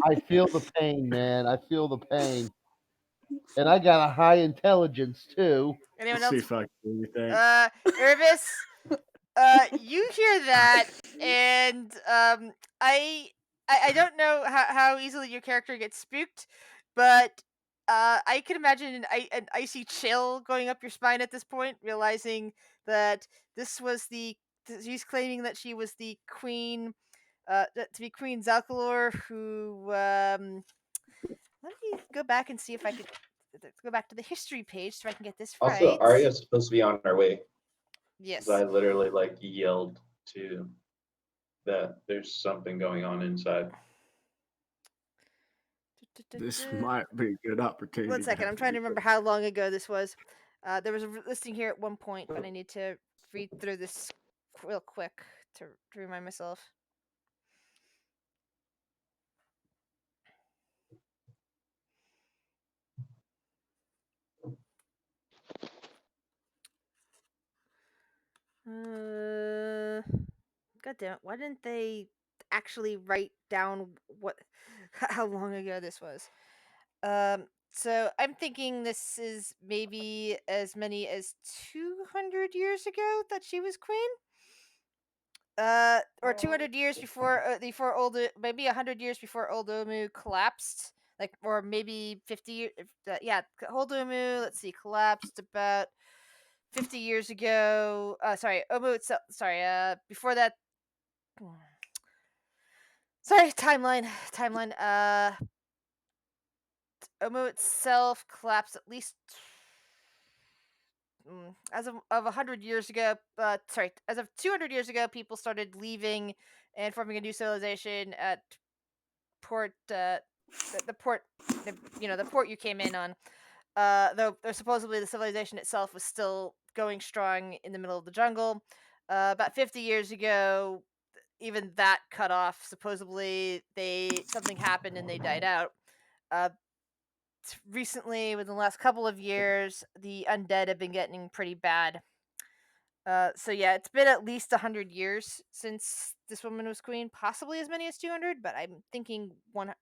Speaker 6: I feel the pain, man. I feel the pain. And I got a high intelligence too.
Speaker 1: Anyone
Speaker 7: Let's see
Speaker 1: else?
Speaker 7: if I can do anything.
Speaker 1: Irvis, you hear that, and I, I don't know how easily your character gets spooked, but I can imagine an icy chill going up your spine at this point, realizing that this was she's claiming that she was the queen, to be Queen Zalkalor, who let me go back and see if I could go back to the history page so I can get this
Speaker 4: Also,
Speaker 1: right.
Speaker 4: Arya's supposed to be on her way because
Speaker 1: Yes.
Speaker 4: I literally like yelled to that there's something going on inside.
Speaker 7: This might be a good opportunity.
Speaker 1: One
Speaker 7: to
Speaker 1: second,
Speaker 7: have
Speaker 1: I'm
Speaker 7: to
Speaker 1: trying to
Speaker 7: do
Speaker 1: remember how long ago this was. There was a listing here at one point, but I need to read through this real quick to remind myself. God damn it! Why didn't they actually write down what how long ago this was? So I'm thinking this is maybe as many as 200 years ago that she was queen. Or 200 years before old, maybe 100 years before Old Omu collapsed, like, or maybe 50 years. Yeah, Old Omu. Let's see, collapsed about 50 years ago. Sorry, Omu itself. Sorry, before that. Sorry, timeline. Omu itself collapsed at least. As of 100 years ago, sorry, as of 200 years ago, people started leaving and forming a new civilization at port, the port, the port you came in on. Though supposedly the civilization itself was still going strong in the middle of the jungle. About 50 years ago, even that cut off. Supposedly, something happened and they died out. Uh, Recently, within the last couple of years, the undead have been getting pretty bad. So yeah, it's been at least 100 years since this woman was queen, possibly as many as 200, but I'm thinking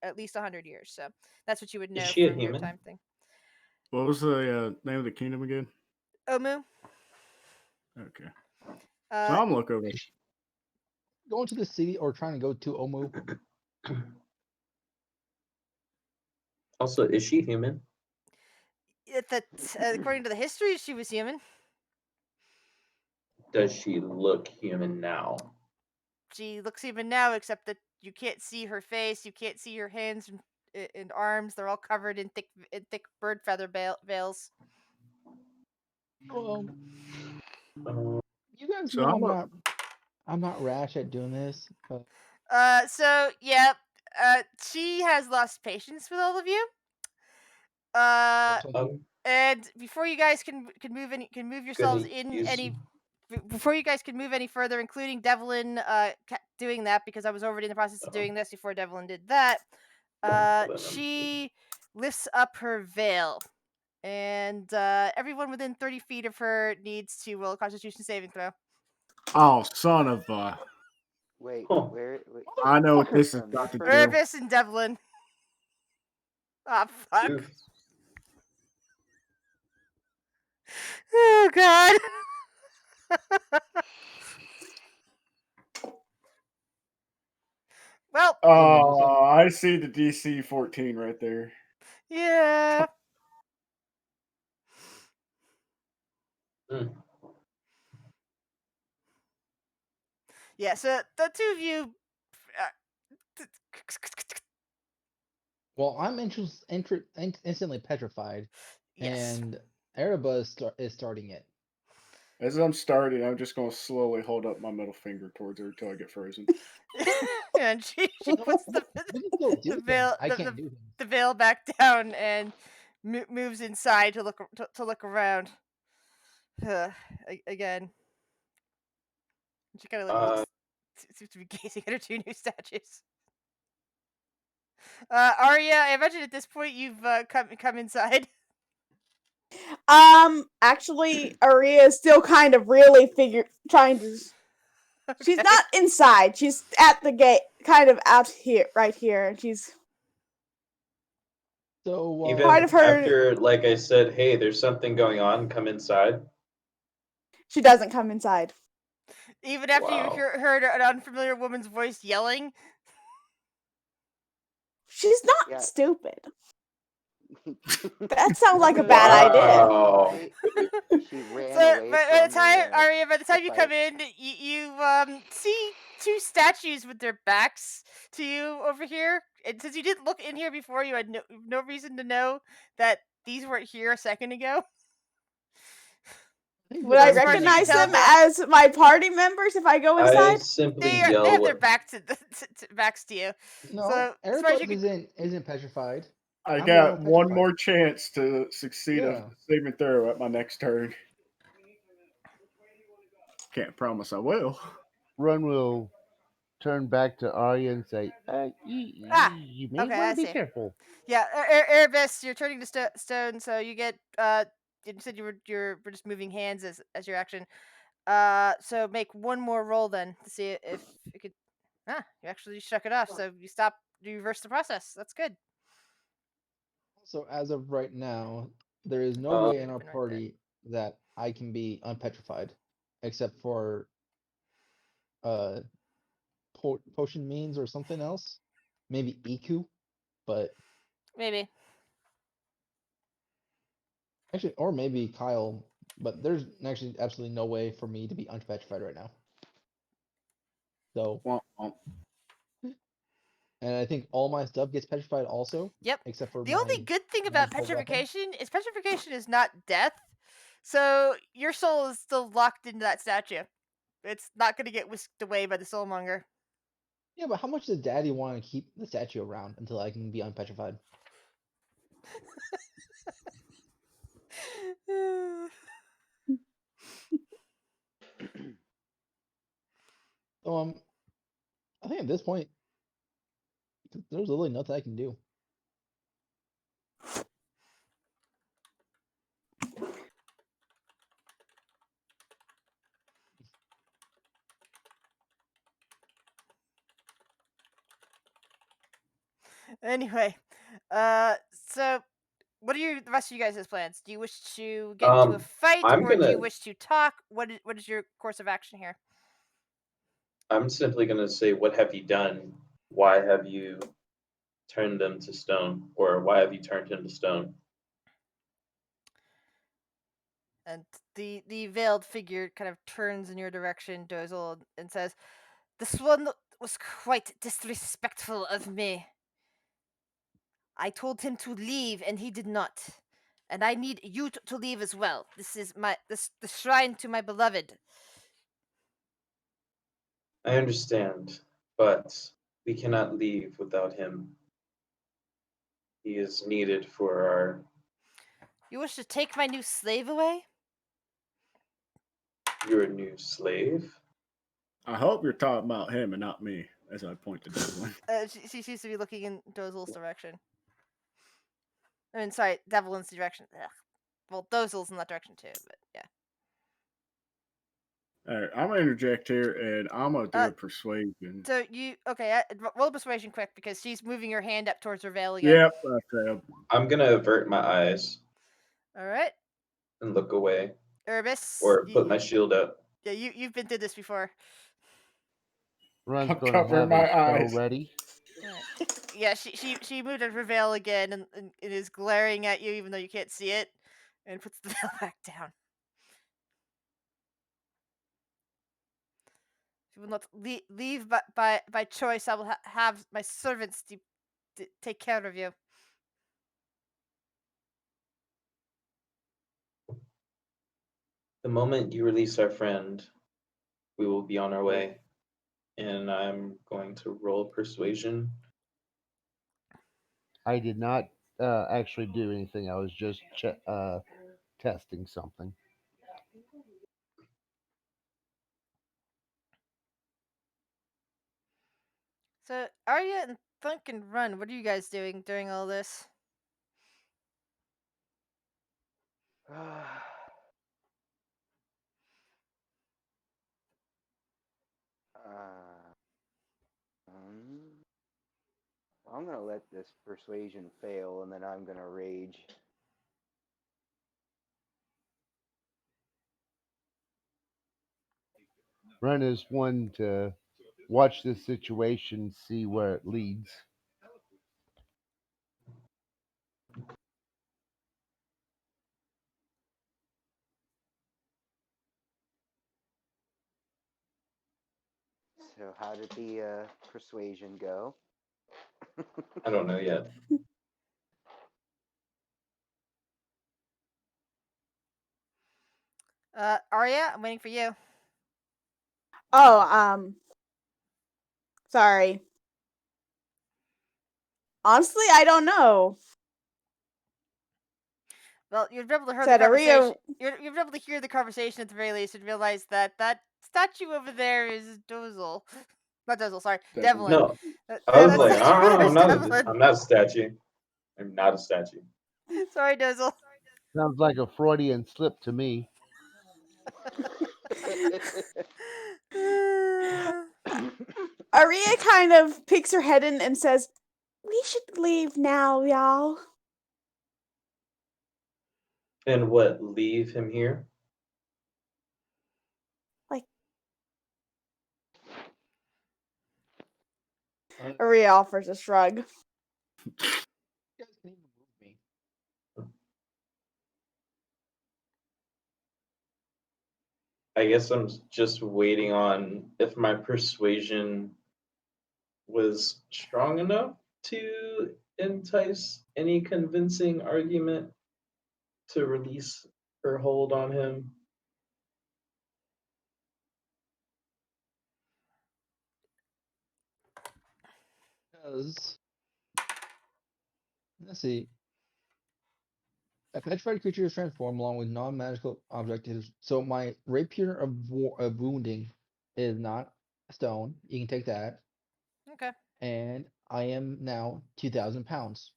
Speaker 1: at least 100 years. So that's what you would
Speaker 4: Is
Speaker 1: know
Speaker 4: she a
Speaker 1: from your
Speaker 4: human?
Speaker 1: time thing.
Speaker 7: What was the name of the kingdom again?
Speaker 1: Omu.
Speaker 7: Okay. So
Speaker 1: Uh,
Speaker 7: I'm look over.
Speaker 2: Is she going to the city or trying to go to Omu?
Speaker 4: Also, is she human?
Speaker 1: According to the history, she was human.
Speaker 4: Does she look human now?
Speaker 1: She looks human now, except that you can't see her face, you can't see her hands and arms. They're all covered in thick bird feather veils.
Speaker 2: Well,
Speaker 4: Um,
Speaker 2: you guys
Speaker 7: So
Speaker 2: know
Speaker 7: I'm look.
Speaker 2: I'm not rash at doing this, but
Speaker 1: So yeah, she has lost patience with all of you.
Speaker 2: don't
Speaker 1: Uh,
Speaker 2: tell me.
Speaker 4: um,
Speaker 1: and before you guys can move yourselves
Speaker 4: could
Speaker 1: in
Speaker 4: use.
Speaker 1: any before you guys can move any further, including Devlin doing that, because I was already in the process of doing this before Devlin did that.
Speaker 4: Hold on,
Speaker 1: She lifts up her veil, and everyone within 30 feet of her needs to roll a Constitution saving throw.
Speaker 7: Oh, son of a!
Speaker 3: Wait,
Speaker 4: Huh.
Speaker 3: wait.
Speaker 7: I know what this is
Speaker 3: From
Speaker 7: about
Speaker 3: this
Speaker 7: to do.
Speaker 3: person?
Speaker 1: Urbis and Devlin. Ah, fuck.
Speaker 4: Oof.
Speaker 1: Oh, God. Well,
Speaker 2: So Medusa.
Speaker 7: Oh, I see the DC 14 right there.
Speaker 1: yeah.
Speaker 4: Hmm.
Speaker 1: Yeah, so the two of you.
Speaker 2: Well, I'm instantly petrified,
Speaker 1: Yes.
Speaker 2: and Araba is starting it.
Speaker 7: As I'm starting, I'm just going to slowly hold up my middle finger towards her until I get frozen.
Speaker 1: And she
Speaker 2: No,
Speaker 1: puts
Speaker 2: but you can still do
Speaker 1: the
Speaker 2: things.
Speaker 1: veil
Speaker 2: I can't do things.
Speaker 1: the veil back down and moves inside to look around. Again, she kind of
Speaker 4: Uh,
Speaker 1: looks seems to be gazing at her two new statues. Arya, I imagine at this point you've come inside.
Speaker 5: Actually, Aria is still kind of really trying to. She's
Speaker 1: Okay.
Speaker 5: not inside. She's at the gate, kind of out here, right here, and she's
Speaker 2: So,
Speaker 5: part
Speaker 4: even
Speaker 5: of her.
Speaker 4: after, like I said, hey, there's something going on, come inside.
Speaker 5: She doesn't come inside.
Speaker 1: Even after you
Speaker 4: Wow.
Speaker 1: heard an unfamiliar woman's voice yelling.
Speaker 5: She's not
Speaker 3: Yeah.
Speaker 5: stupid. That sounds like a
Speaker 3: No,
Speaker 5: bad
Speaker 3: she
Speaker 5: idea.
Speaker 4: Wow.
Speaker 3: she ran
Speaker 1: So,
Speaker 3: away
Speaker 1: by the
Speaker 3: from
Speaker 1: time
Speaker 3: the
Speaker 1: Arya, by the time you
Speaker 3: fight.
Speaker 1: come in, you see two statues with their backs to you over here. And since you didn't look in here before, you had no reason to know that these weren't here a second ago.
Speaker 2: I think
Speaker 5: Would
Speaker 2: the
Speaker 5: I
Speaker 1: So as
Speaker 2: only
Speaker 1: far as
Speaker 2: thing
Speaker 1: you
Speaker 2: I
Speaker 1: can
Speaker 5: recognize
Speaker 2: can
Speaker 1: tell,
Speaker 5: them
Speaker 2: do.
Speaker 5: as my party members if I go
Speaker 4: I
Speaker 5: inside?
Speaker 4: simply
Speaker 1: they
Speaker 4: yell
Speaker 1: have their
Speaker 4: what.
Speaker 1: back backs to you.
Speaker 2: No,
Speaker 1: So as far as you
Speaker 2: Erebus
Speaker 1: can,
Speaker 2: isn't petrified.
Speaker 7: I
Speaker 2: I'm the one
Speaker 7: got
Speaker 2: who's
Speaker 7: one
Speaker 2: petrified.
Speaker 7: more chance to succeed a
Speaker 2: Yeah.
Speaker 7: saving throw at my next turn. Can't promise I will.
Speaker 6: Run will turn back to Arya and say,
Speaker 1: ah,
Speaker 6: you may
Speaker 1: okay,
Speaker 6: want
Speaker 1: I
Speaker 6: to be
Speaker 1: see.
Speaker 6: careful."
Speaker 1: Yeah, Erebus, you're turning to stone, so you get you said were just moving hands as your action. So make one more roll then to see if you could. Ah, you actually struck it off. So you reverse the process. That's good.
Speaker 2: So as of right now, there is no
Speaker 4: Uh,
Speaker 2: way
Speaker 1: Should
Speaker 2: in
Speaker 1: have
Speaker 2: our
Speaker 1: been right there.
Speaker 2: party that I can be unpetrified, except for uh potion means or something else. Maybe Iku, but
Speaker 1: Maybe.
Speaker 2: actually, or maybe Kyle. But there's actually absolutely no way for me to be unpetrified right now. So,
Speaker 7: Womp womp.
Speaker 2: and I think all my stuff gets petrified also,
Speaker 1: Yep.
Speaker 2: except for
Speaker 1: The only
Speaker 2: my
Speaker 1: good thing about
Speaker 2: magical weapon.
Speaker 1: petrification is not death. So your soul is still locked into that statue. It's not going to get whisked away by the soulmonger.
Speaker 2: Yeah, but how much does Daddy want to keep the statue around until I can be unpetrified? So I think at this point, there's really nothing I can do.
Speaker 1: Anyway, so what are the rest of you guys' plans? Do you wish to get into a
Speaker 4: um,
Speaker 1: fight,
Speaker 4: I'm
Speaker 1: or do you
Speaker 4: gonna.
Speaker 1: wish to talk? What is your course of action here?
Speaker 4: I'm simply gonna say, what have you done? Why have you turned them to stone, or why have you turned him to stone?
Speaker 1: And the veiled figure kind of turns in your direction, Dozel, and says, "This one was quite disrespectful of me. I told him to leave, and he did not. And I need you to leave as well. This is the shrine to my beloved."
Speaker 4: I understand, but we cannot leave without him. He is needed for our.
Speaker 1: You wish to take my new slave away?
Speaker 4: Your new slave.
Speaker 7: I hope you're talking about him and not me, as I point to Devlin.
Speaker 1: She seems to be looking in Dozel's direction. I mean, sorry, Devlin's direction. Ugh. Well, Dozel's in that direction too, but yeah.
Speaker 7: All right, I'm gonna interject here, and I'm gonna do
Speaker 1: Uh,
Speaker 7: a persuasion.
Speaker 1: So you okay? Roll persuasion quick because she's moving her hand up towards her veil again.
Speaker 7: Yep, I failed.
Speaker 4: I'm gonna avert my eyes
Speaker 1: All right,
Speaker 4: and look away,
Speaker 1: Urbis.
Speaker 4: or put my shield up.
Speaker 1: Yeah, you've been through this before.
Speaker 6: Run's
Speaker 7: I'm
Speaker 6: going to
Speaker 7: covering
Speaker 6: have a
Speaker 7: my
Speaker 6: spell
Speaker 7: eyes.
Speaker 6: ready.
Speaker 1: Yeah, she moved her veil again and is glaring at you even though you can't see it, and puts the veil back down. She will not leave by choice. I will have my servants to take care of you.
Speaker 4: The moment you release our friend, we will be on our way. And I'm going to roll persuasion.
Speaker 6: I did not actually do anything. I was just testing something.
Speaker 1: So Arya and Thunk and Run, what are you guys doing during all this?
Speaker 3: I'm gonna let this persuasion fail, and then I'm gonna rage.
Speaker 6: Run is one to watch the situation, see where it leads.
Speaker 3: So how did the persuasion go?
Speaker 4: I don't know yet.
Speaker 1: Arya, I'm waiting for you.
Speaker 5: Oh, sorry. Honestly, I don't know.
Speaker 1: Well, you'd be able to hear the
Speaker 5: Said
Speaker 1: conversation.
Speaker 5: Aria.
Speaker 1: You'd be able to hear the conversation at the very least and realize that that statue over there is Dozel. Not Dozel, sorry,
Speaker 7: Devlin.
Speaker 1: Devlin.
Speaker 4: No,
Speaker 1: That,
Speaker 4: I was
Speaker 1: that
Speaker 4: like,
Speaker 1: statue over there is
Speaker 4: I'm not.
Speaker 1: Devlin.
Speaker 4: I'm not a statue. I'm not a statue.
Speaker 1: Sorry, Dozel.
Speaker 6: Sounds like a Freudian slip to me.
Speaker 5: Aria kind of peeks her head in and says, "We should leave now, y'all."
Speaker 4: And what? Leave him here?
Speaker 5: Like,
Speaker 2: Uh,
Speaker 5: Aria offers a shrug.
Speaker 2: you guys can even move me.
Speaker 4: I guess I'm just waiting on if my persuasion was strong enough to entice any convincing argument to release her hold on him.
Speaker 2: Because let's see. A petrified creature is transformed along with non-magical objectives. So my rapier of wounding is not stone. You can take that.
Speaker 1: Okay.
Speaker 2: And I am now 2,000 pounds.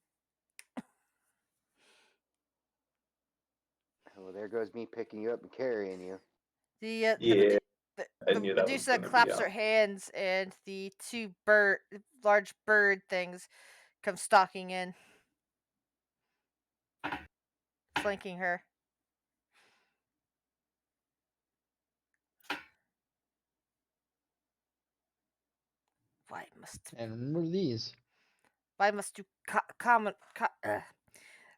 Speaker 3: Well, there goes me picking you up and carrying you.
Speaker 4: Yeah, I
Speaker 1: The
Speaker 4: knew that was
Speaker 1: Medusa
Speaker 4: gonna be
Speaker 1: claps
Speaker 4: out.
Speaker 1: her hands, and the two large bird things come stalking in, flanking her. Why must
Speaker 2: And remember these.
Speaker 1: why must you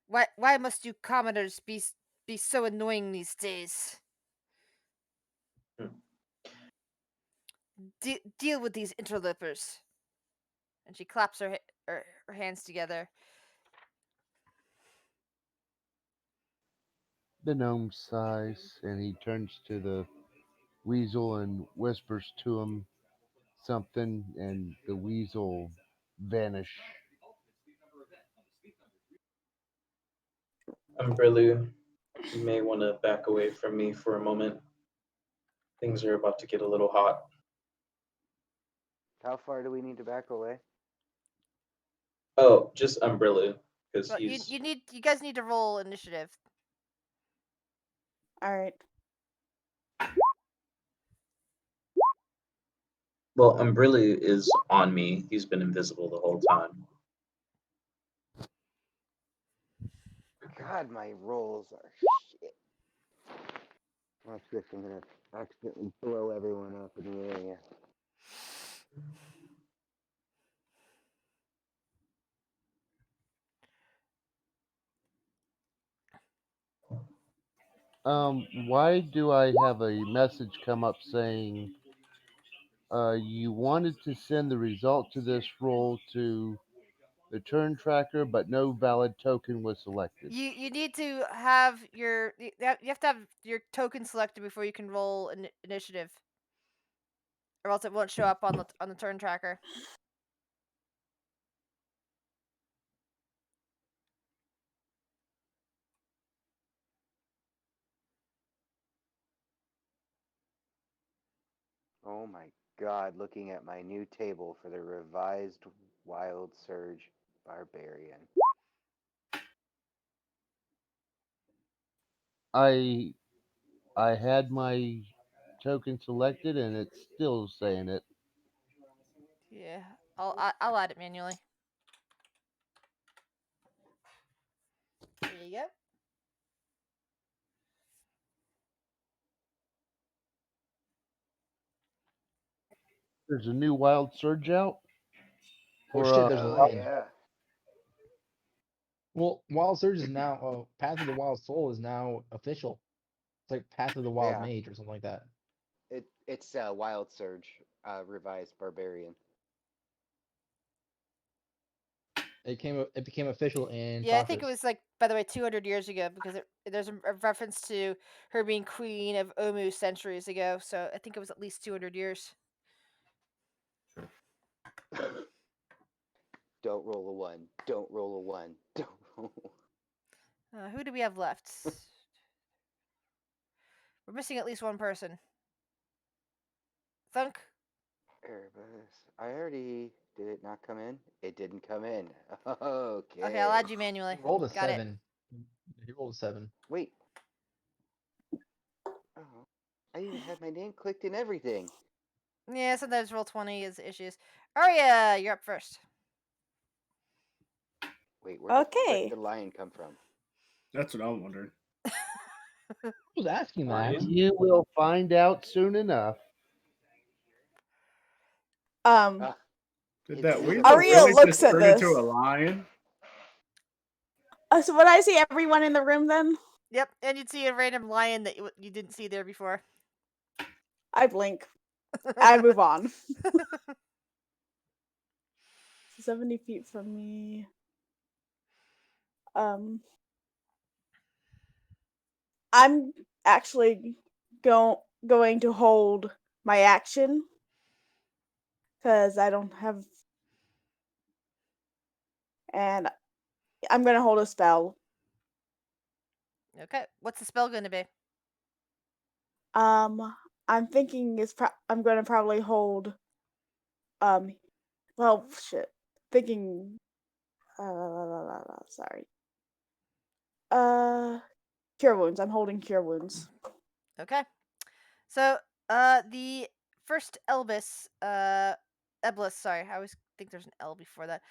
Speaker 1: why must you commoners be so annoying these days?
Speaker 4: Hmm.
Speaker 1: Deal with these interlopers. And she claps her hands together.
Speaker 6: The gnome sighs and he turns to the weasel and whispers to him something, and the weasel vanish.
Speaker 4: Umbrella, you may want to back away from me for a moment. Things are about to get a little hot.
Speaker 3: How far do we need to back away?
Speaker 4: Oh, just Umbrella, because
Speaker 1: But
Speaker 4: he's
Speaker 1: you guys need to roll initiative.
Speaker 5: All right.
Speaker 4: Well, Umbrella is on me. He's been invisible the whole time.
Speaker 3: God, my rolls are shit. Watch this. I'm gonna accidentally blow everyone up in the area.
Speaker 6: Why do I have a message come up saying you wanted to send the result to this roll to the turn tracker, but no valid token was selected?
Speaker 1: You need to have you have to have your token selected before you can roll an initiative, or else it won't show up on the turn tracker.
Speaker 3: Oh my god, looking at my new table for the revised Wild Surge Barbarian.
Speaker 6: I I had my token selected and it's still saying it.
Speaker 1: Yeah, I'll add it manually. There you go.
Speaker 6: There's a new Wild Surge out
Speaker 2: Oh
Speaker 6: for
Speaker 2: shit, there's a
Speaker 3: Hell
Speaker 2: lion.
Speaker 3: yeah.
Speaker 2: Well, Wild Surge is now. Path of the Wild Soul is now official. It's like Path of the Wild
Speaker 3: Yeah.
Speaker 2: Mage or something like that.
Speaker 3: It's Wild Surge revised Barbarian.
Speaker 2: It became official in
Speaker 1: Yeah, I think it
Speaker 2: Thassus.
Speaker 1: was like, by the way, 200 years ago, because there's a reference to her being queen of Omu centuries ago. So I think it was at least 200 years.
Speaker 3: Don't roll a one. Don't roll a one. Don't roll a one.
Speaker 1: Who do we have left? We're missing at least one person. Thunk.
Speaker 3: I already did it not come in? It didn't come in.
Speaker 1: Okay, I'll
Speaker 3: Okay.
Speaker 1: add you
Speaker 2: He
Speaker 1: manually.
Speaker 2: rolled a
Speaker 1: Got it.
Speaker 2: 7. He rolled a 7.
Speaker 3: Wait. Oh, I even had my name clicked in everything.
Speaker 1: Yeah, sometimes roll 20 is issues. Arya, you're up first.
Speaker 3: Wait, where the frick
Speaker 5: Okay.
Speaker 3: did the lion come from?
Speaker 7: That's what I'm wondering.
Speaker 2: I was asking that.
Speaker 4: Lion?
Speaker 6: You will find out soon enough.
Speaker 5: Um,
Speaker 7: Did
Speaker 3: It's
Speaker 7: that
Speaker 3: in the
Speaker 7: weasel
Speaker 5: Arya
Speaker 7: really
Speaker 3: reverse
Speaker 5: looks
Speaker 7: just
Speaker 5: at
Speaker 7: turn into
Speaker 5: this.
Speaker 7: a lion?
Speaker 5: So would I see everyone in the room then?
Speaker 1: Yep, and you'd see a random lion that you didn't see there before.
Speaker 5: I blink. I move on. 70 feet from me. I'm actually going to hold my action because I don't have, and I'm gonna hold a spell.
Speaker 1: Okay, what's the spell going to be?
Speaker 5: I'm thinking I'm gonna probably hold. Well, shit. Thinking. Sorry. Cure wounds. I'm holding cure wounds.
Speaker 1: Okay, so the first Eblis. Sorry, I always think there's an L before that.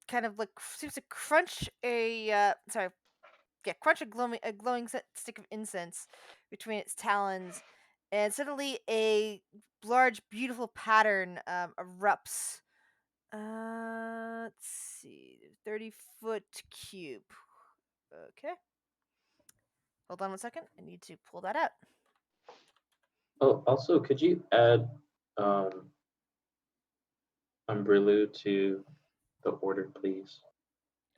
Speaker 1: Kind of like seems to crunch crunch a glowing stick of incense between its talons, and suddenly a large, beautiful pattern erupts. Let's see, 30-foot cube. Okay, hold on 1 second. I need to pull that out.
Speaker 4: Oh, also, could you add Umbrella to the order, please?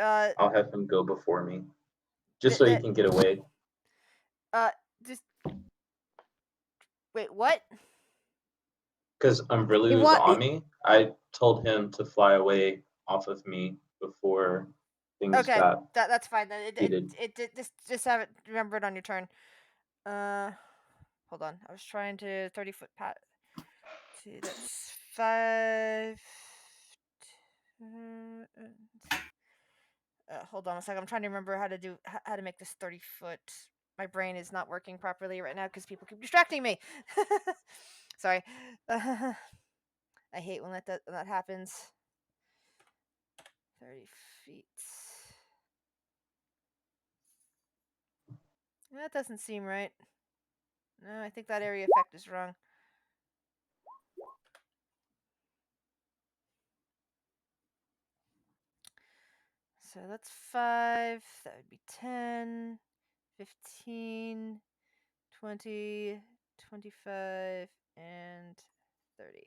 Speaker 1: Uh,
Speaker 4: I'll have him go before me, just
Speaker 1: th-
Speaker 4: so he
Speaker 1: th-
Speaker 4: can get away.
Speaker 1: just wait. What?
Speaker 4: Because Umbrella
Speaker 5: You
Speaker 4: was
Speaker 5: want?
Speaker 4: on me. I told him to fly away off of me before things
Speaker 1: Okay,
Speaker 4: got
Speaker 1: that's fine. Then
Speaker 4: heated.
Speaker 1: just have it remembered on your turn. Uh, hold on. I was trying to 30-foot pat. See, that's 5. Hold on a second. I'm trying to remember how to make this 30 foot. My brain is not working properly right now because people keep distracting me. Sorry. I hate when that happens. 30 feet. That doesn't seem right. No, I think that area effect is wrong. So that's 5. That would be 10, 15, 20, 25, and 30.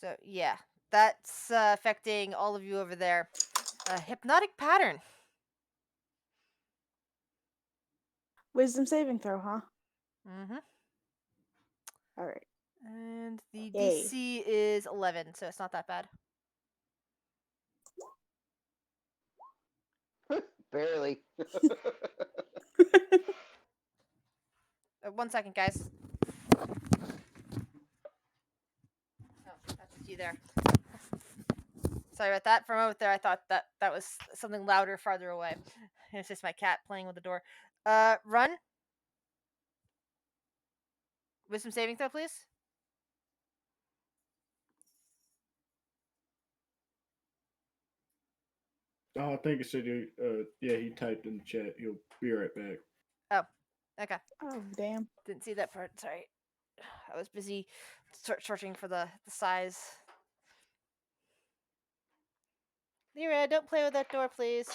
Speaker 1: So, yeah, that's affecting all of you over there. A hypnotic pattern.
Speaker 5: Wisdom saving throw, huh?
Speaker 1: Mm-hmm.
Speaker 5: All right.
Speaker 1: And the
Speaker 5: Yay.
Speaker 1: DC is 11, so it's not that bad.
Speaker 3: Barely.
Speaker 1: 1 second, guys. Oh, that's just you there. Sorry about that. For a moment there, I thought that was something louder farther away. It's just my cat playing with the door. Run. Wisdom saving throw, please.
Speaker 7: Oh, I think it said yeah, he typed in the chat. He'll be right back.
Speaker 1: Oh, okay.
Speaker 5: Oh, damn.
Speaker 1: Didn't see that part. Sorry. I was busy searching for the size. Lyra, don't play with that door, please.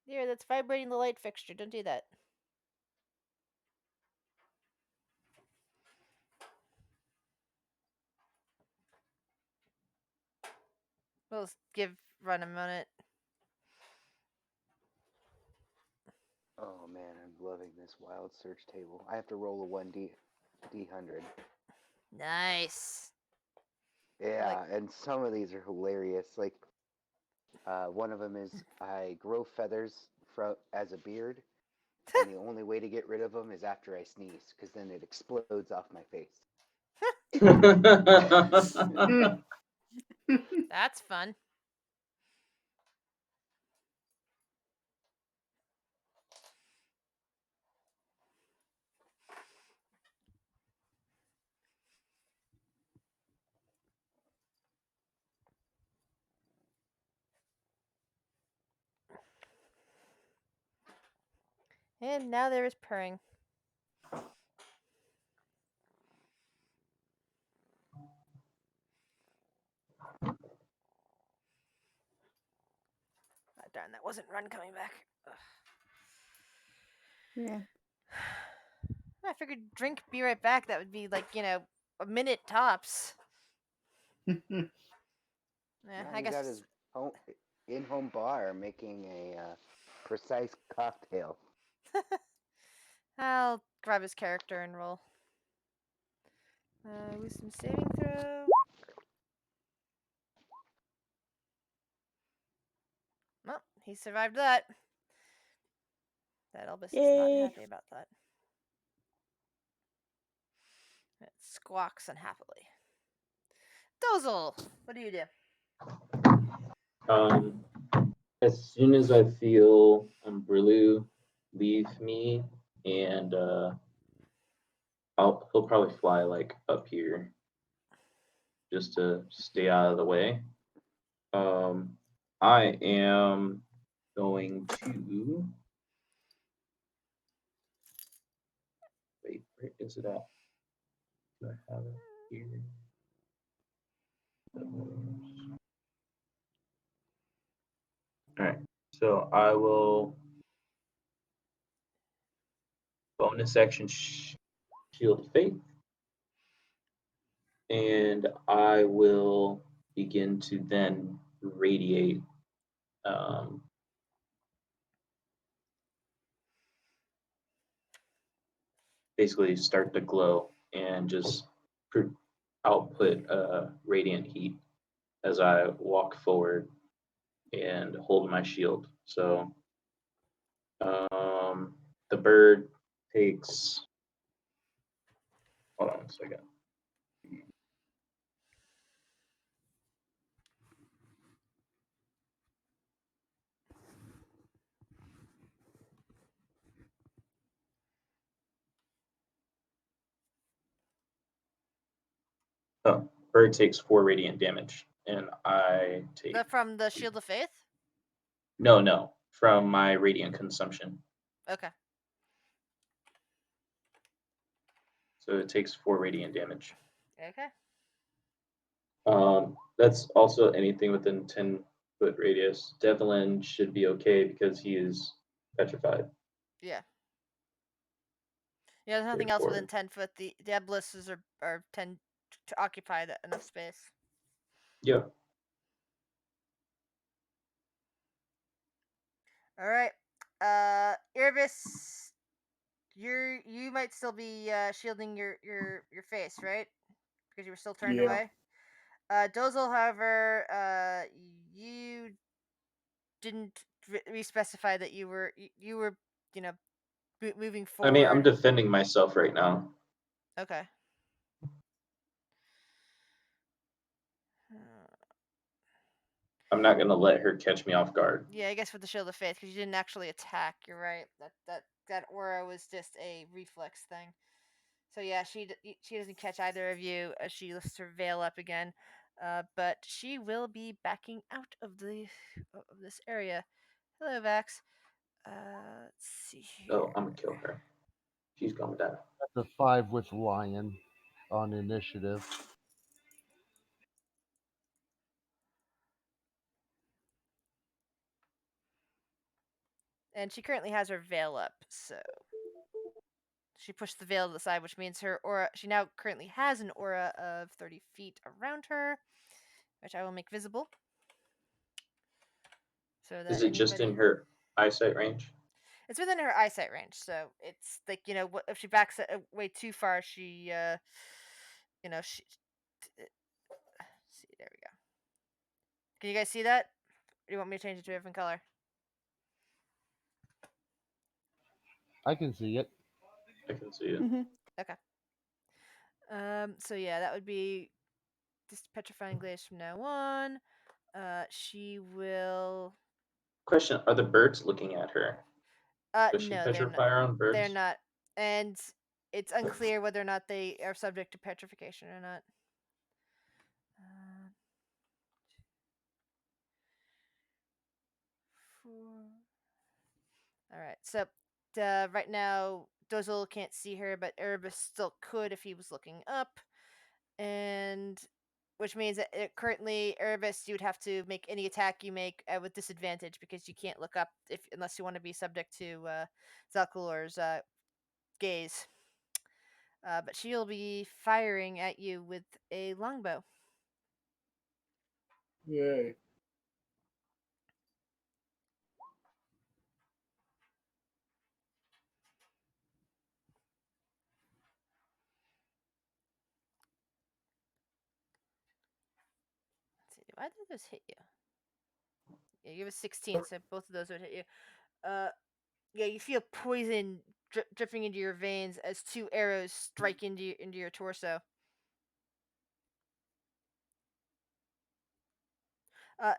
Speaker 1: Lyra, that's vibrating the light fixture. Don't do that. We'll give Run a minute.
Speaker 3: Oh man, I'm loving this wild search table. I have to roll a 1d100.
Speaker 1: Nice.
Speaker 3: Yeah, and some of these are hilarious. Like, one of them is I grow feathers as a beard, and the only way to get rid of them is after I sneeze, because then it explodes off my face.
Speaker 1: That's fun. And now there is purring. Oh, darn, that wasn't Run coming back. Ugh.
Speaker 5: Yeah.
Speaker 1: I figured drink, be right back. That would be like, a minute tops.
Speaker 3: Now
Speaker 1: I
Speaker 3: he's at
Speaker 1: guess.
Speaker 3: his in-home bar making a precise cocktail.
Speaker 1: I'll grab his character and roll. Wisdom saving throw. Well, he survived that. That Elvis is not
Speaker 5: Yay.
Speaker 1: happy about that. It squawks unhappily. Dozel, what do you do?
Speaker 4: As soon as I feel Brulu leave me, and he'll probably fly like up here just to stay out of the way. I am going to wait. Where is it at? Do I have it here? All right. So I will bonus action shield of faith, and I will begin to then radiate. Basically, start to glow and just output radiant heat as I walk forward and hold my shield. So the bird takes. Hold on a second. Oh, bird takes 4 radiant damage, and I take
Speaker 1: From the Shield of Faith?
Speaker 4: no from my radiant consumption.
Speaker 1: Okay.
Speaker 4: So it takes 4 radiant damage.
Speaker 1: Okay.
Speaker 4: That's also anything within 10-foot radius. Devlin should be okay because he is petrified.
Speaker 1: Yeah. Yeah, there's nothing else
Speaker 4: Therefore,
Speaker 1: within 10 foot. The abelisks are tend to occupy that enough space.
Speaker 4: yeah.
Speaker 1: All right. Irbis, you might still be shielding your face, right? Because you were still turned
Speaker 7: Yeah.
Speaker 1: away. Dozel, however, you didn't re-specify that you were you know moving
Speaker 4: I mean, I'm
Speaker 1: forward.
Speaker 4: defending myself right now.
Speaker 1: Okay.
Speaker 4: I'm not gonna let her catch me off guard.
Speaker 1: Yeah, I guess with the Shield of Faith, because you didn't actually attack. You're right. That aura was just a reflex thing. So yeah, she doesn't catch either of you as she lifts her veil up again, but she will be backing out of this area. Hello, Vax. Let's see
Speaker 4: Oh,
Speaker 1: here.
Speaker 4: I'm gonna kill her. She's going down.
Speaker 6: That's a 5 with Lion on initiative.
Speaker 1: And she currently has her veil up, so she pushed the veil to the side, which means her aura. She now currently has an aura of 30 feet around her, which I will make visible, so
Speaker 4: Is
Speaker 1: that
Speaker 4: it just
Speaker 1: anybody.
Speaker 4: in her eyesight range?
Speaker 1: It's within her eyesight range, so it's like if she backs away too far, she. See, there we go. Can you guys see that? Or do you want me to change it to a different color?
Speaker 6: I can see it.
Speaker 4: I can see it.
Speaker 5: Hmm.
Speaker 1: Okay. So yeah, that would be just petrifying glaze from now on. She will.
Speaker 4: Question: are the birds looking at her? Does she
Speaker 1: No, they're not.
Speaker 4: petrify her own
Speaker 1: They're
Speaker 4: birds?
Speaker 1: not, and it's unclear whether or not they are subject to petrification or not. Uh, 4. All right. So, right now, Dozel can't see her, but Erebus still could if he was looking up, and which means that currently Erebus, you would have to make any attack you make with disadvantage because you can't look up unless you want to be subject to Zalkulor's gaze. But she'll be firing at you with a longbow.
Speaker 7: Yay.
Speaker 1: Let's see, do either of those hit you? Yeah, you have a 16, so both of those would hit you. Uh, yeah, you feel poison dripping into your veins as 2 arrows strike into your torso. Uh,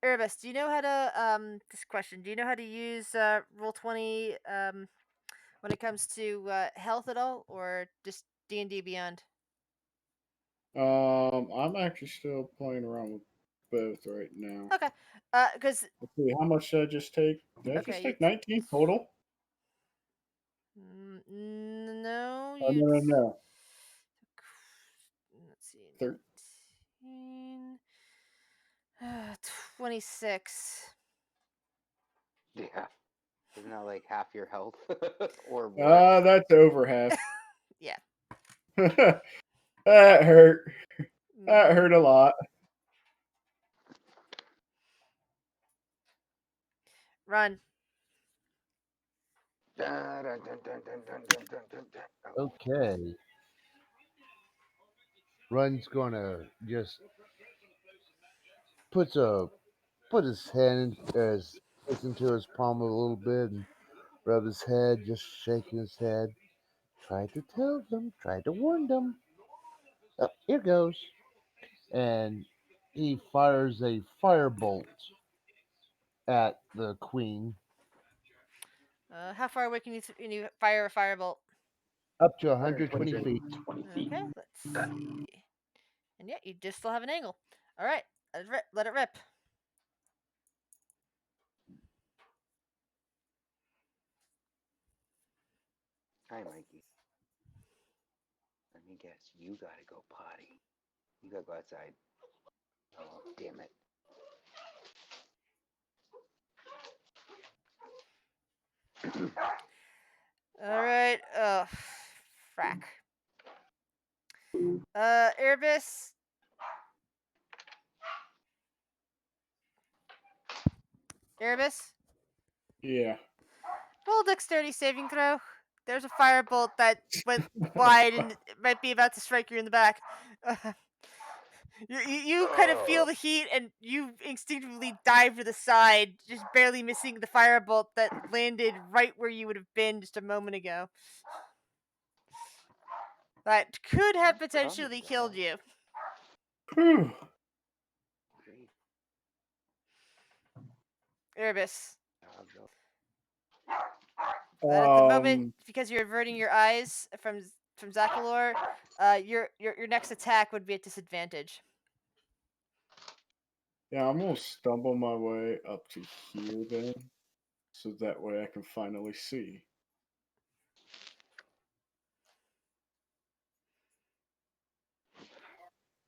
Speaker 1: Erebus, do you know how to this question? Do you know how to use Roll20 when it comes to health at all, or just D&D Beyond?
Speaker 7: I'm actually still playing around with both right now.
Speaker 1: Okay, because
Speaker 7: Let's see, how much did I just take? Did I just
Speaker 1: okay, you
Speaker 7: take 19 total?
Speaker 1: no,
Speaker 7: Oh,
Speaker 1: you.
Speaker 7: no, no, no.
Speaker 1: Let's see,
Speaker 7: Thir-
Speaker 1: 19, 26.
Speaker 3: Yeah. Isn't that like half your health or more?
Speaker 7: That's over half.
Speaker 1: Yeah.
Speaker 7: That hurt. That
Speaker 1: Mm-hmm.
Speaker 7: hurt a lot.
Speaker 1: Run.
Speaker 3: Dun, dun, dun, dun, dun, dun, dun, dun, dun, dun. Oh,
Speaker 6: Okay. Run's gonna just puts a put his hand his face into his palm a little bit and rub his head, just shaking his head. Try to tell them, try to warn them. Oh, here goes. And he fires a firebolt at the queen
Speaker 1: How far away can you fire a firebolt?
Speaker 6: up to 120 feet.
Speaker 4: 120 feet.
Speaker 1: Okay, let's see. And yet, you just still have an angle. All right, let it rip.
Speaker 3: Hi, Mikey. Let me guess. You gotta go potty. You gotta go outside. Oh, damn it.
Speaker 1: All right. Oh, frack. Erebus. Erebus.
Speaker 7: Yeah.
Speaker 1: Roll dexterity saving throw. There's a firebolt that went wide and it might be about to strike you in the back. You kind of feel the heat and you instinctively dive to the side, just barely missing the firebolt that landed right where you would have been just a moment ago. That could have potentially killed you.
Speaker 7: Whew.
Speaker 3: Great.
Speaker 1: Erebus.
Speaker 3: Dog.
Speaker 1: But at the moment,
Speaker 7: Um,
Speaker 1: because you're averting your eyes from Zakalor, your next attack would be at disadvantage.
Speaker 7: yeah, I'm gonna stumble my way up to here then, so that way I can finally see.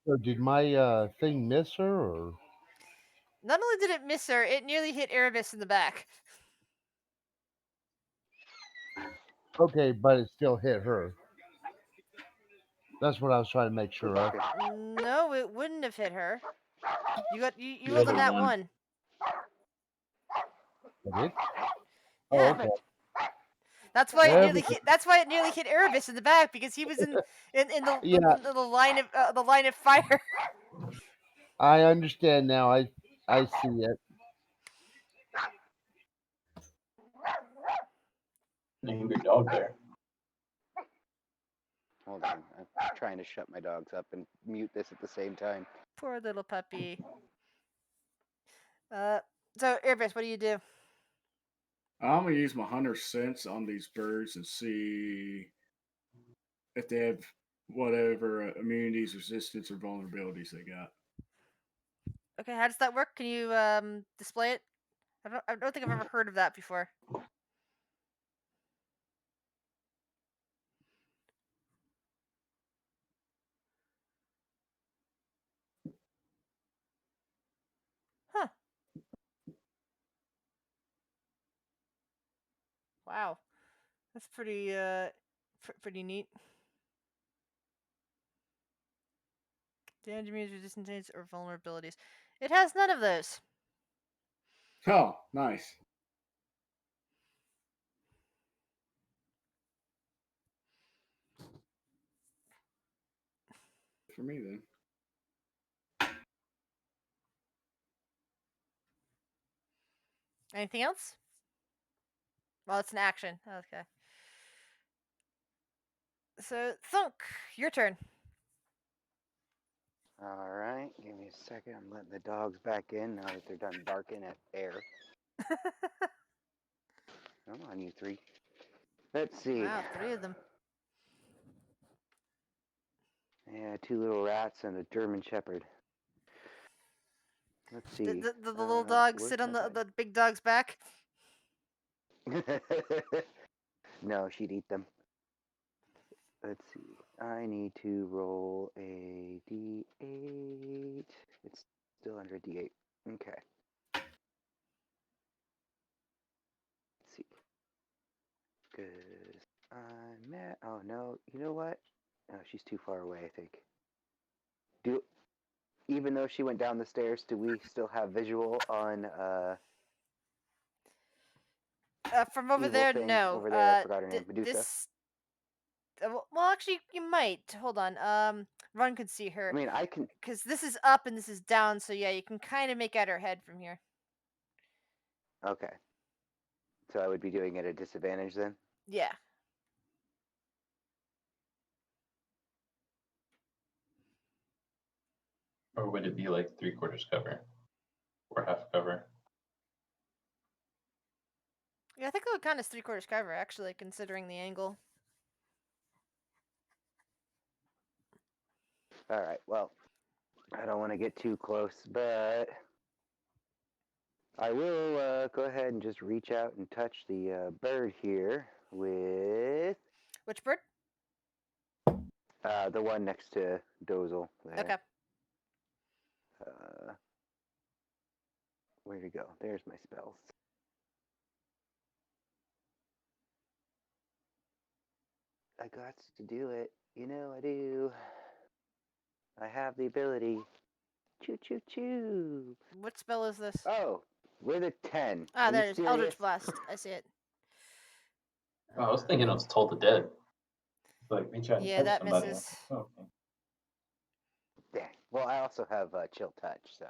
Speaker 6: So did my thing miss her, or
Speaker 1: Not only did it miss her, it nearly hit Erebus in the back.
Speaker 6: okay, but it still hit her. That's what I was trying to make sure of.
Speaker 1: No, it wouldn't have hit her. You
Speaker 4: The
Speaker 1: rolled a
Speaker 4: other
Speaker 1: nat
Speaker 4: one.
Speaker 1: one.
Speaker 6: I did? Oh,
Speaker 1: Yeah.
Speaker 6: okay.
Speaker 1: That's why it
Speaker 6: There
Speaker 1: nearly
Speaker 6: we go.
Speaker 1: hit. That's why it nearly hit Erebus in the back because he was in
Speaker 6: Yeah,
Speaker 1: the line of fire.
Speaker 6: I understand now. I see it.
Speaker 4: An angry dog there.
Speaker 3: Hold on. I'm trying to shut my dogs up and mute this at the same time.
Speaker 1: Poor little puppy. So Erebus, what do you do?
Speaker 7: I'm gonna use my hunter sense on these birds and see if they have whatever immunities, resistance, or vulnerabilities they got.
Speaker 1: Okay, how does that work? Can you display it? I don't think I've ever heard of that before. Huh. Wow. That's pretty neat. Damage immunities, resistance, or vulnerabilities. It has none of those.
Speaker 7: Oh, nice. For me then.
Speaker 1: Anything else? Well, it's an action. Okay. So, Thunk, your turn.
Speaker 3: All right. Give me a second. I'm letting the dogs back in now that they're done barking at air. Come on, you three. Let's see.
Speaker 1: Wow, 3 of them.
Speaker 3: Yeah, 2 little rats and a German Shepherd. Let's
Speaker 1: The,
Speaker 3: see.
Speaker 1: the, the, the little dogs
Speaker 3: Where's
Speaker 1: sit on
Speaker 3: my
Speaker 1: the big dog's back.
Speaker 3: dice? No, she'd eat them. Let's see. I need to roll a d8. It's still under a d8. Okay. Let's see. Because I'm at. Oh, no. You know what? No, she's too far away, I think. Even though she went down the stairs, do we still have visual on
Speaker 1: From over
Speaker 3: evil
Speaker 1: there,
Speaker 3: thing
Speaker 1: no.
Speaker 3: over there? I forgot her name. Medusa.
Speaker 1: This. Well, actually, you might. Hold on. Ron could see
Speaker 3: I
Speaker 1: her
Speaker 3: mean, I can.
Speaker 1: because this is up and this is down. So yeah, you can kind of make out her head from here.
Speaker 3: Okay. So I would be doing it at disadvantage then?
Speaker 1: Yeah.
Speaker 4: Or would it be like 3/4 cover or half cover?
Speaker 1: Yeah, I think it would count as 3/4 cover, actually, considering the angle.
Speaker 3: All right. Well, I don't want to get too close, but I will go ahead and just reach out and touch the bird here with
Speaker 1: Which bird?
Speaker 3: the one next to Dozel there.
Speaker 1: Okay.
Speaker 3: Where'd it go? There's my spells. I got to do it. You know I do. I have the ability. Choo choo choo.
Speaker 1: What spell is this?
Speaker 3: Oh, with a 10.
Speaker 1: Ah,
Speaker 3: Are you
Speaker 1: there's
Speaker 3: serious?
Speaker 1: Eldritch Blast. I see it.
Speaker 4: Oh, I was thinking it was Toll the Dead. Like reach out and
Speaker 1: Yeah,
Speaker 4: touch
Speaker 1: that
Speaker 4: somebody.
Speaker 1: misses.
Speaker 4: Oh,
Speaker 3: Yeah. Well, I also have chill touch, so.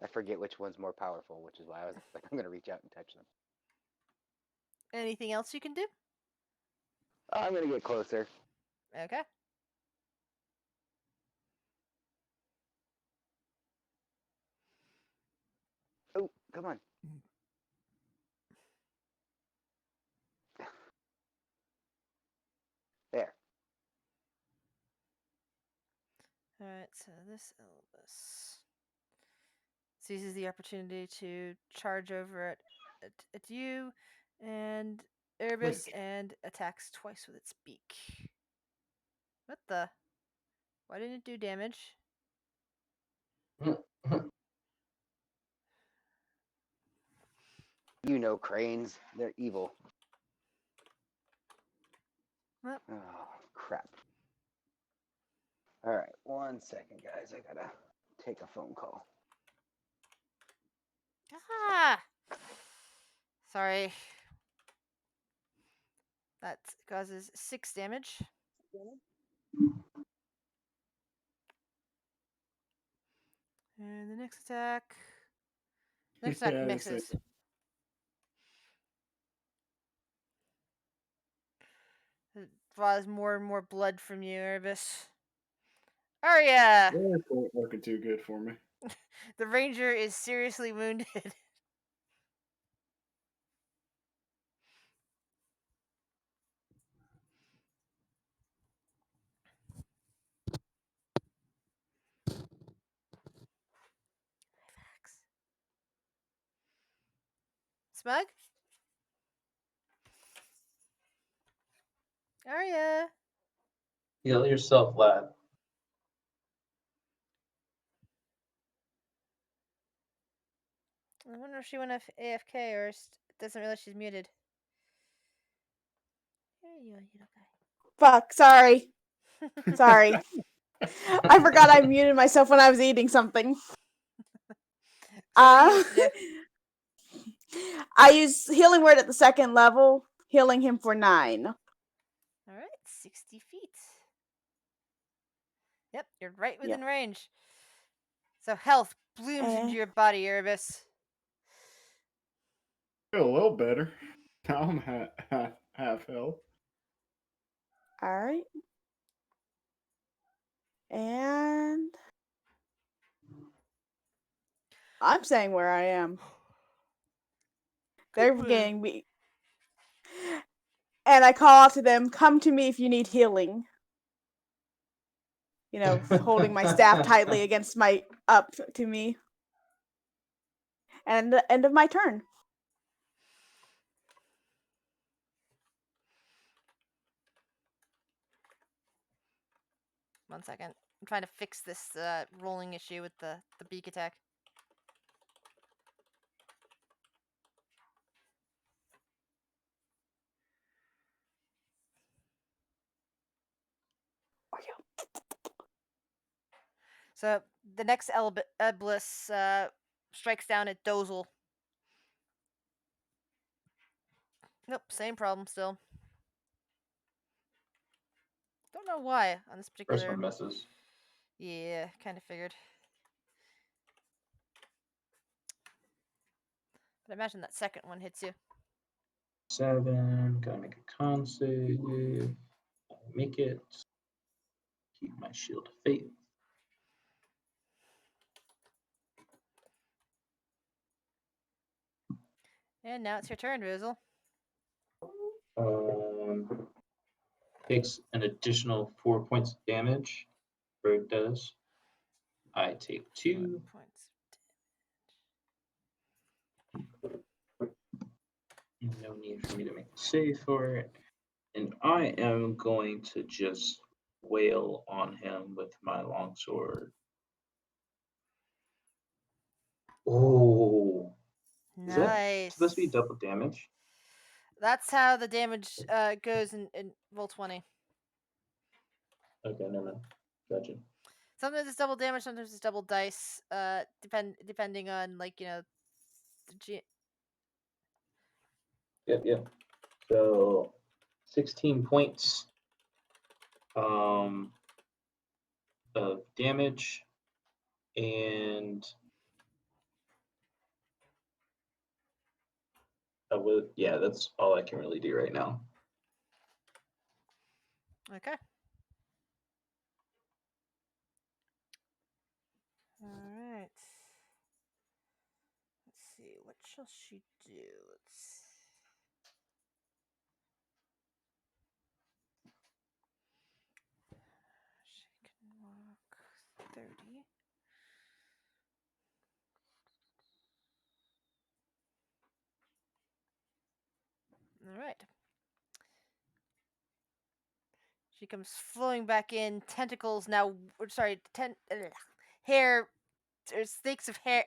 Speaker 3: I forget which one's more powerful, which is why I was like, I'm going to reach out and touch them.
Speaker 1: Anything else you can do?
Speaker 3: Oh, I'm going to get closer.
Speaker 1: Okay.
Speaker 3: Oh, come on. There.
Speaker 1: Alright, so this Elvis seizes the opportunity to charge over at you and Erebus
Speaker 7: Quick.
Speaker 1: and attacks twice with its beak. What the? Why didn't it do damage?
Speaker 3: You know cranes. They're evil.
Speaker 1: Well,
Speaker 3: Oh, crap. All right, 1 second, guys. I got to take a phone call.
Speaker 1: ah! Sorry. That causes 6 damage. And the next attack. Next attack
Speaker 7: Yeah, they say
Speaker 1: misses. It draws more and more blood from you, Erebus. Arya!
Speaker 7: they're not working too good for me.
Speaker 1: The ranger is seriously wounded. Smug? Arya!
Speaker 4: heal yourself, lad.
Speaker 1: I wonder if she went AFK or doesn't realize she's muted. Here you are, little
Speaker 5: Fuck, sorry.
Speaker 1: guy.
Speaker 5: Sorry. I forgot I muted myself when I was eating something.
Speaker 1: So what do you wish to do?
Speaker 5: I use healing word at the 2nd level, healing him for 9.
Speaker 1: Alright, 60 feet. Yep, you're right
Speaker 5: Yep.
Speaker 1: within range. So health blooms into your body, Erebus.
Speaker 7: Feel a little better. Now I'm half health.
Speaker 5: Alright. And I'm saying where I am. They're getting me. And I call out to them, come to me if you need healing. You know, holding my staff tightly against my up to me. And the end of my turn.
Speaker 1: One second. I'm trying to fix this rolling issue with the beak attack. So the next Eblis strikes down at Dozel. Nope, same problem still. Don't know why on this
Speaker 4: First
Speaker 1: particular.
Speaker 4: one misses.
Speaker 1: Yeah, kind of figured. But I imagine that second one hits you.
Speaker 4: 7. Gotta make a con save. Make it. Keep my shield of faith.
Speaker 1: And now it's your turn, Dozel.
Speaker 4: Um, takes an additional 4 points of damage. Bird does. I take 2.
Speaker 1: 4 points.
Speaker 4: No need for me to make a save for it. And I am going to just wail on him with my longsword. Oh, is that supposed to be
Speaker 1: Nice.
Speaker 4: double damage?
Speaker 1: That's how the damage goes in roll 20.
Speaker 4: Okay, never mind. Gotcha.
Speaker 1: Sometimes it's double damage, sometimes it's double dice. Depending on the
Speaker 4: Yep, yep. So 16 points um, of damage, and yeah, that's all I can really do right now.
Speaker 1: Okay. All right. Let's see. What shall she do? Let's. She can walk 30. All right. She comes flowing back in. Tentacles now. Sorry, hair. There's snakes of hair.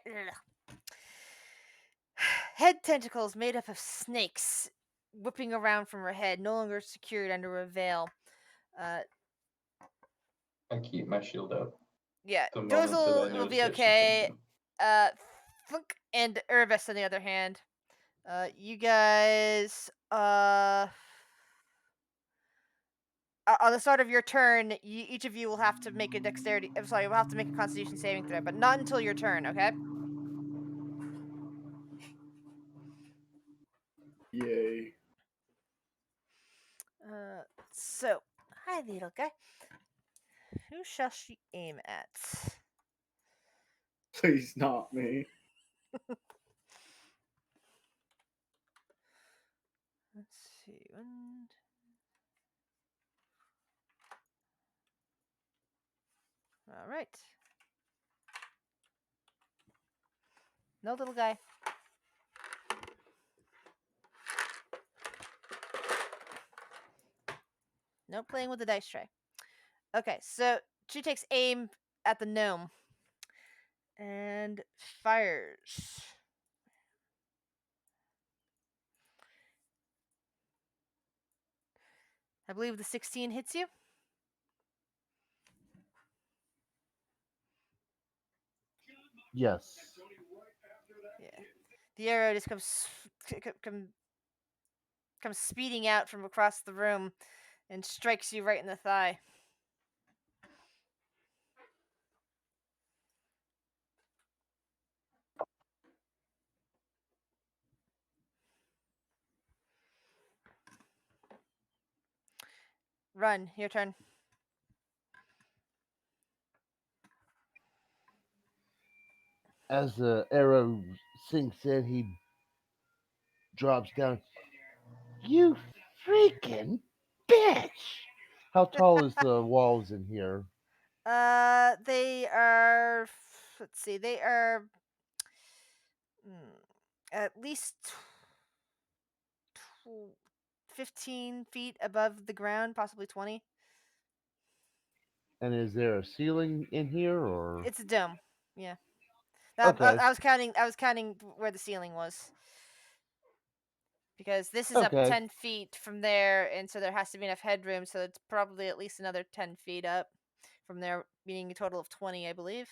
Speaker 1: Head tentacles made up of snakes whipping around from her head, no longer secured under a veil. Uh,
Speaker 4: I keep my shield up
Speaker 1: yeah,
Speaker 4: the
Speaker 1: those
Speaker 4: moment that I
Speaker 1: will
Speaker 4: notice
Speaker 1: be
Speaker 4: that she's coming
Speaker 1: okay.
Speaker 4: in.
Speaker 1: Uh, Flunk and Urbis, on the other hand, you guys, on the start of your turn, each of you will have to make a dexterity. I'm sorry, will have to make a Constitution saving throw, but not until your turn. Okay.
Speaker 7: Yay.
Speaker 1: So, hi, little guy. Who shall she aim at?
Speaker 7: Please not me.
Speaker 1: Let's see. One. All right. No, little guy. No playing with the dice tray. Okay, so she takes aim at the gnome and fires. I believe the 16 hits you.
Speaker 6: Yes.
Speaker 1: Yeah. The arrow just comes speeding out from across the room and strikes you right in the thigh. Run, your turn.
Speaker 6: As the arrow sinks in, he drops down. You freaking bitch! How tall is the walls in here?
Speaker 1: They are. Let's see. They are at least 15 feet above the ground, possibly 20.
Speaker 6: And is there a ceiling in here, or?
Speaker 1: It's a dome. Yeah.
Speaker 6: Okay,
Speaker 1: I was counting. I was counting where the ceiling was because this is up
Speaker 6: okay,
Speaker 1: 10 feet from there, and so there has to be enough headroom. So it's probably at least another 10 feet up from there, meaning a total of 20, I believe.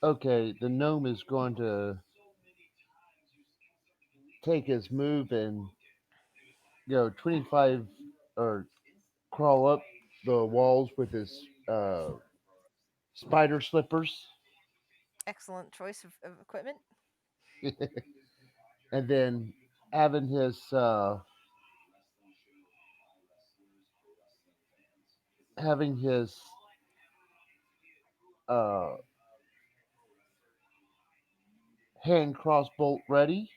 Speaker 6: okay. The gnome is going to take his move and 25 or crawl up the walls with his spider slippers,
Speaker 1: Excellent choice of equipment.
Speaker 6: and then having his having his uh, hand crossbolt ready.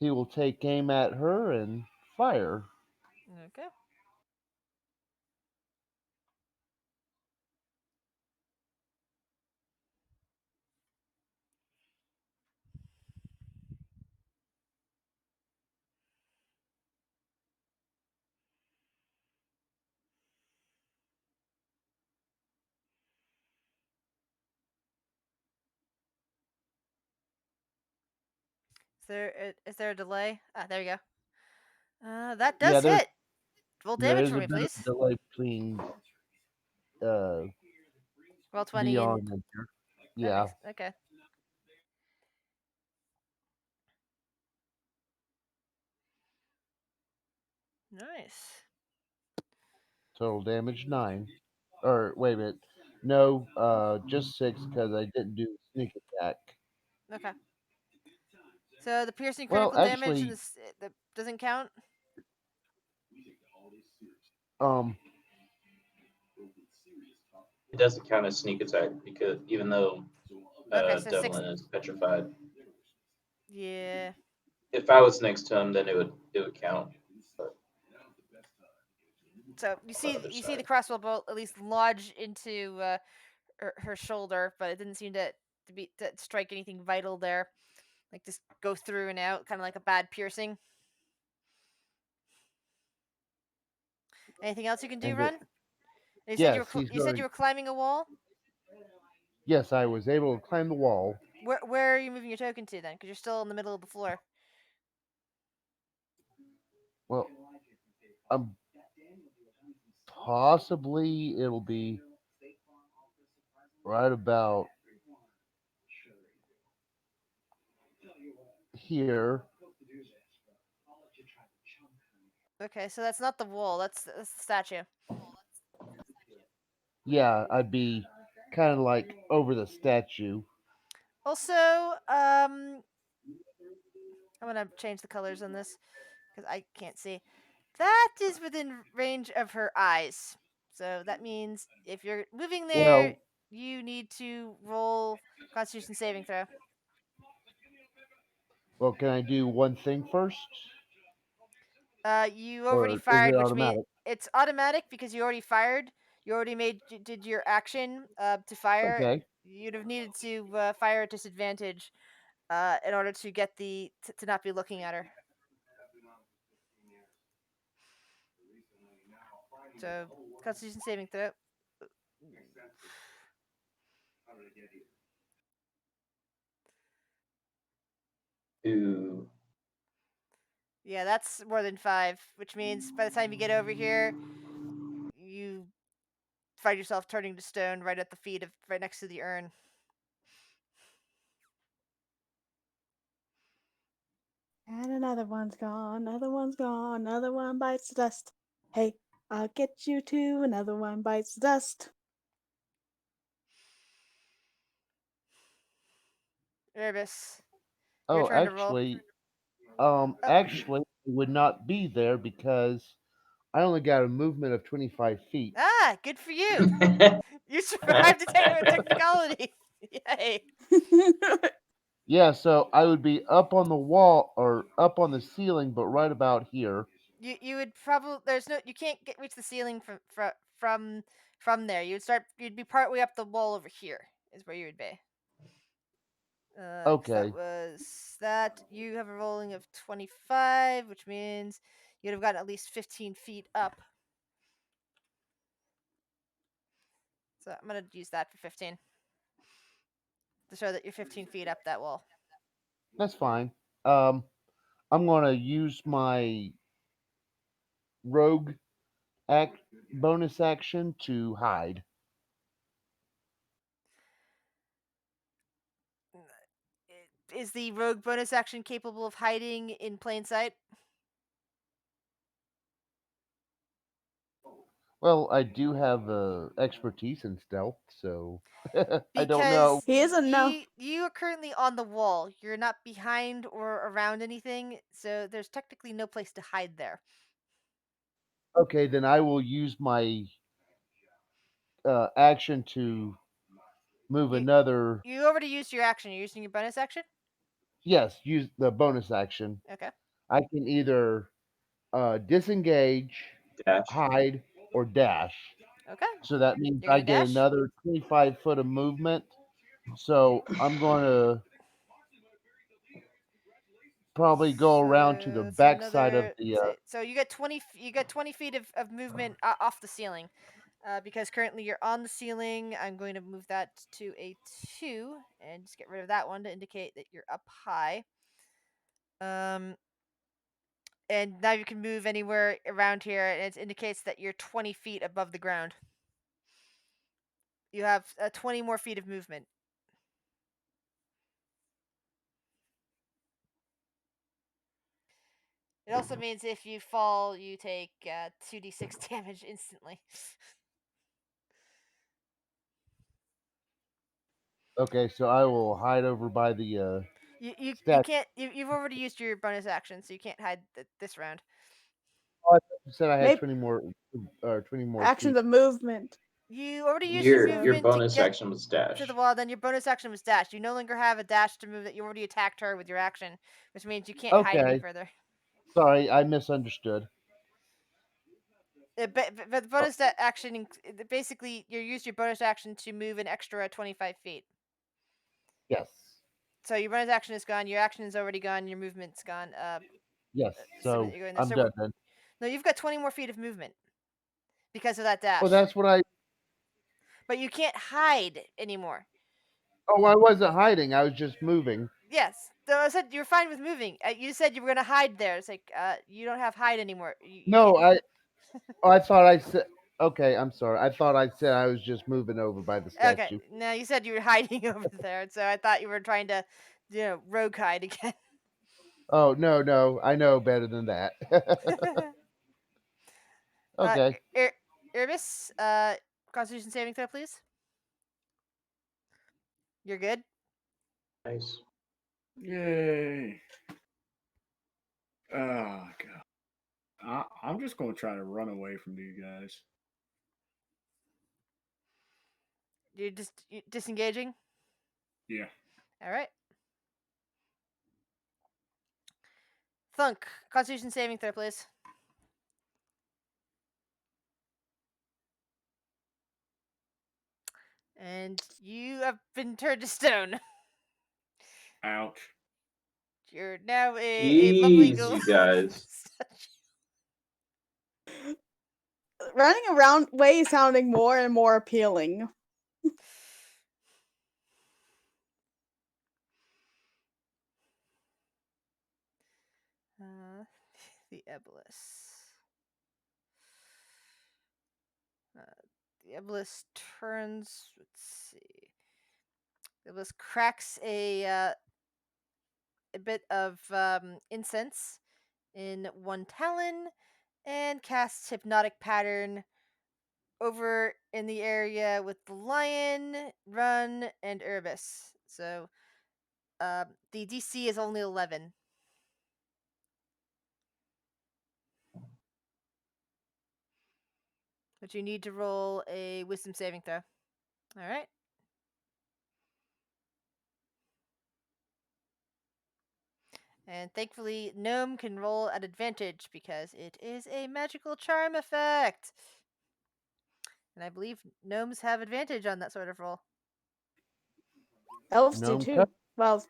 Speaker 6: He will take aim at her and fire.
Speaker 1: Okay. Is there a delay? Ah, there you go. That
Speaker 6: Yeah,
Speaker 1: does hit. Roll
Speaker 6: there
Speaker 1: damage
Speaker 6: is
Speaker 1: for
Speaker 6: a
Speaker 1: me,
Speaker 6: bit of
Speaker 1: please.
Speaker 6: delay between uh,
Speaker 1: Roll 20 and
Speaker 6: Dion and her.
Speaker 1: that
Speaker 6: Yeah,
Speaker 1: makes okay. Nice.
Speaker 6: total damage 9. Or wait a minute, no, just 6 because I didn't do sneak attack.
Speaker 1: Okay. So the piercing
Speaker 6: Well,
Speaker 1: critical damage and
Speaker 6: actually,
Speaker 1: this that doesn't count.
Speaker 6: um,
Speaker 4: It doesn't count as sneak attack because even though
Speaker 1: Okay, so six.
Speaker 4: Devlin is petrified,
Speaker 1: Yeah.
Speaker 4: if I was next to him, then it would count. But
Speaker 1: So you
Speaker 4: on
Speaker 1: see
Speaker 4: the other
Speaker 1: you see the
Speaker 4: side,
Speaker 1: crossbow bolt at least lodge into her shoulder, but it didn't seem to strike anything vital there. Like just go through and out, kind of like a bad piercing. Anything else you can do,
Speaker 6: and it,
Speaker 1: Run? And
Speaker 6: yes, he's
Speaker 1: you said
Speaker 6: going.
Speaker 1: you were climbing a wall.
Speaker 6: Yes, I was able to climb the wall.
Speaker 1: Where are you moving your token to then? Because you're still in the middle of the floor.
Speaker 6: Well, um, possibly it'll be right about here.
Speaker 1: Okay, so that's not the wall. That's the statue.
Speaker 6: Yeah, I'd be kind of like over the statue.
Speaker 1: Also, I'm gonna change the colors on this because I can't see. That is within range of her eyes. So that means if you're moving there,
Speaker 6: Well,
Speaker 1: you need to roll Constitution saving throw.
Speaker 6: well, can I do one thing first,
Speaker 1: You already
Speaker 6: or is it
Speaker 1: fired, which means
Speaker 6: automatic?
Speaker 1: it's automatic because you already fired. You already did your action to fire.
Speaker 6: Okay.
Speaker 1: You'd have needed to fire at disadvantage in order to get to not be looking at her. So Constitution saving throw.
Speaker 4: ooh,
Speaker 1: Yeah, that's more than 5, which means by the time you get over here, you find yourself turning to stone right at the feet of right next to the urn.
Speaker 5: And another one's gone, another one's gone, another one bites the dust. Hey, I'll get you too, another one bites the dust.
Speaker 1: Erebus, your
Speaker 6: Oh,
Speaker 1: turn to roll. Oh,
Speaker 6: actually, it would not be there because I only got a movement of 25 feet.
Speaker 1: good for you. You survived a technicality. Yay.
Speaker 6: Yeah, so I would be up on the wall or up on the ceiling, but right about here.
Speaker 1: You would probably you can't reach the ceiling from there. You'd be partway up the wall over here is where you would be. Because that
Speaker 6: Okay.
Speaker 1: was that. You have a rolling of 25, which means you'd have gotten at least 15 feet up. So I'm gonna use that for 15 to show that you're 15 feet up that wall.
Speaker 6: That's fine. Um, I'm going to use my rogue act bonus action to hide.
Speaker 1: Is the rogue bonus action capable of hiding in plain sight?
Speaker 6: Well, I do have expertise in stealth, so I don't know.
Speaker 1: Because
Speaker 5: He isn't no.
Speaker 1: you are currently on the wall. You're not behind or around anything, so there's technically no place to hide there.
Speaker 6: Okay, then I will use my action to move
Speaker 1: You
Speaker 6: another.
Speaker 1: you already used your action. You're using your bonus action.
Speaker 6: Yes, use the bonus action.
Speaker 1: Okay.
Speaker 6: I can either disengage,
Speaker 4: Dash.
Speaker 6: hide, or dash.
Speaker 1: Okay.
Speaker 6: So that means
Speaker 1: You're
Speaker 6: I
Speaker 1: gonna
Speaker 6: get
Speaker 1: dash.
Speaker 6: another 25 foot of movement. So I'm going to probably go around to the
Speaker 1: So it's
Speaker 6: backside of
Speaker 1: another.
Speaker 6: the.
Speaker 1: So you get 20. You get 20 feet of movement off the ceiling. Because currently you're on the ceiling, I'm going to move that to a 2 and just get rid of that one to indicate that you're up high. Um, and now you can move anywhere around here, and it indicates that you're 20 feet above the ground. You have 20 more feet of movement. It also means if you fall, you take 2d6 damage instantly.
Speaker 6: Okay, so I will hide over by the
Speaker 1: You
Speaker 6: statue.
Speaker 1: can't. You've already used your bonus action, so you can't hide this round.
Speaker 6: Oh, I thought you said I had
Speaker 5: Maybe
Speaker 6: 20 more, 20 more
Speaker 5: actions
Speaker 6: feet.
Speaker 5: of movement.
Speaker 1: You already used your
Speaker 4: Your
Speaker 5: So
Speaker 1: movement to
Speaker 4: bonus
Speaker 1: get
Speaker 4: action was
Speaker 1: to the
Speaker 4: dash.
Speaker 1: wall. Then your bonus action was dash. You no longer have a dash to move that you already attacked her with your action, which means you can't hide any
Speaker 6: Okay,
Speaker 1: further.
Speaker 6: sorry, I misunderstood.
Speaker 1: But the
Speaker 6: Oh,
Speaker 1: bonus action basically you use your bonus action to move an extra 25 feet.
Speaker 6: yes,
Speaker 1: So your bonus action is gone. Your action is already gone. Your movement's gone.
Speaker 6: yes.
Speaker 1: Assuming
Speaker 6: So
Speaker 1: that you're going there.
Speaker 6: I'm
Speaker 1: So
Speaker 6: done then.
Speaker 1: no, you've got 20 more feet of movement because of that dash.
Speaker 6: Oh, that's what I.
Speaker 1: But you can't hide anymore.
Speaker 6: Oh, I wasn't hiding. I was just moving.
Speaker 1: Yes. So I said you're fine with moving. You said you were gonna hide there. It's like you don't have hide anymore. You
Speaker 6: No,
Speaker 1: can't.
Speaker 6: I thought I said. Okay, I'm sorry. I thought I said I was just moving over by the
Speaker 1: Okay.
Speaker 6: statue.
Speaker 1: No, you said you were hiding over there, so I thought you were trying to, rogue hide again.
Speaker 6: Oh no, no, I know better than that.
Speaker 1: uh,
Speaker 6: Okay,
Speaker 1: Irbis, Constitution saving throw, please. You're good.
Speaker 4: Nice.
Speaker 7: Yay. Oh, God. I'm just going to try to run away from you guys.
Speaker 1: You're just disengaging.
Speaker 7: Yeah.
Speaker 1: All right. Thunk, Constitution saving throw, please. And you have been turned to stone.
Speaker 7: Ouch.
Speaker 1: You're now a lovely
Speaker 4: Jeez,
Speaker 1: ghoul.
Speaker 4: you guys.
Speaker 5: Running around way is sounding more and more appealing.
Speaker 1: uh, the Eblis. Uh, the Iblis turns. Let's see. The Iblis cracks a bit of incense in one talon and casts hypnotic pattern over in the area with the lion, run, and Urbis. So the DC is only 11. But you need to roll a wisdom saving throw. All right. And thankfully, Gnome can roll at advantage because it is a magical charm effect. And I believe gnomes have advantage on that sort of roll.
Speaker 5: Elves do
Speaker 6: gnome
Speaker 5: too.
Speaker 6: cut.
Speaker 5: Well,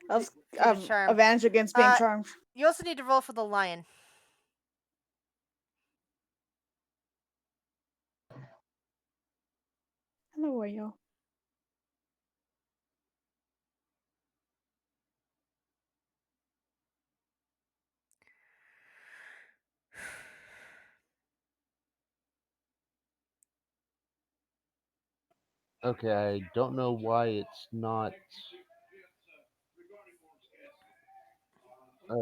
Speaker 5: elves
Speaker 1: If you have a charm.
Speaker 5: advantage against being
Speaker 1: Uh,
Speaker 5: charmed.
Speaker 1: you also need to roll for the lion.
Speaker 5: Hello, Wayo.
Speaker 6: Okay, I don't know why it's not. Uh,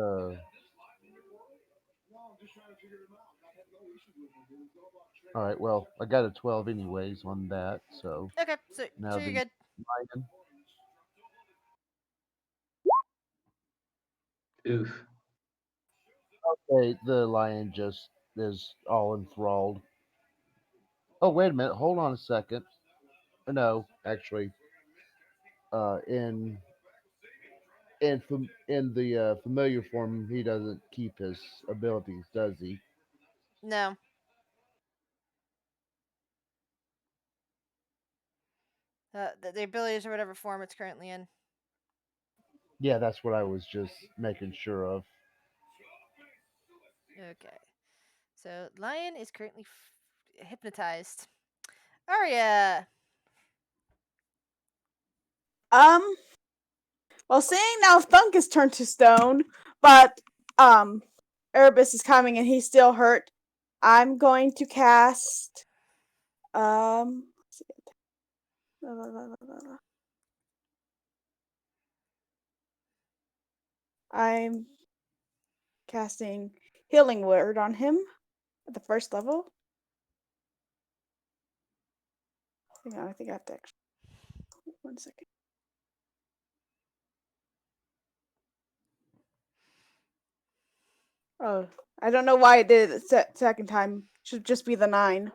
Speaker 6: all right. Well, I got a 12 anyways on that. So
Speaker 1: Okay, so
Speaker 6: now
Speaker 1: you're
Speaker 6: the
Speaker 1: good.
Speaker 6: lion.
Speaker 4: Oof.
Speaker 6: Okay, the lion just is all enthralled. Oh, wait a minute. Hold on a second. No, actually, In in the familiar form, he doesn't keep his abilities, does he?
Speaker 1: No. The abilities or whatever form it's currently in.
Speaker 6: Yeah, that's what I was just making sure of.
Speaker 1: Okay. So lion is currently hypnotized. Arya.
Speaker 5: Um. Well, seeing now Thunk is turned to stone, but Erebus is coming and he's still hurt. I'm going to cast let's see. La, la, la, la, la. I'm casting Healing Word on him at the first level. Hang on, I think I have to actually 1 second. Oh, I don't know why it did it second time. Should just be the 9.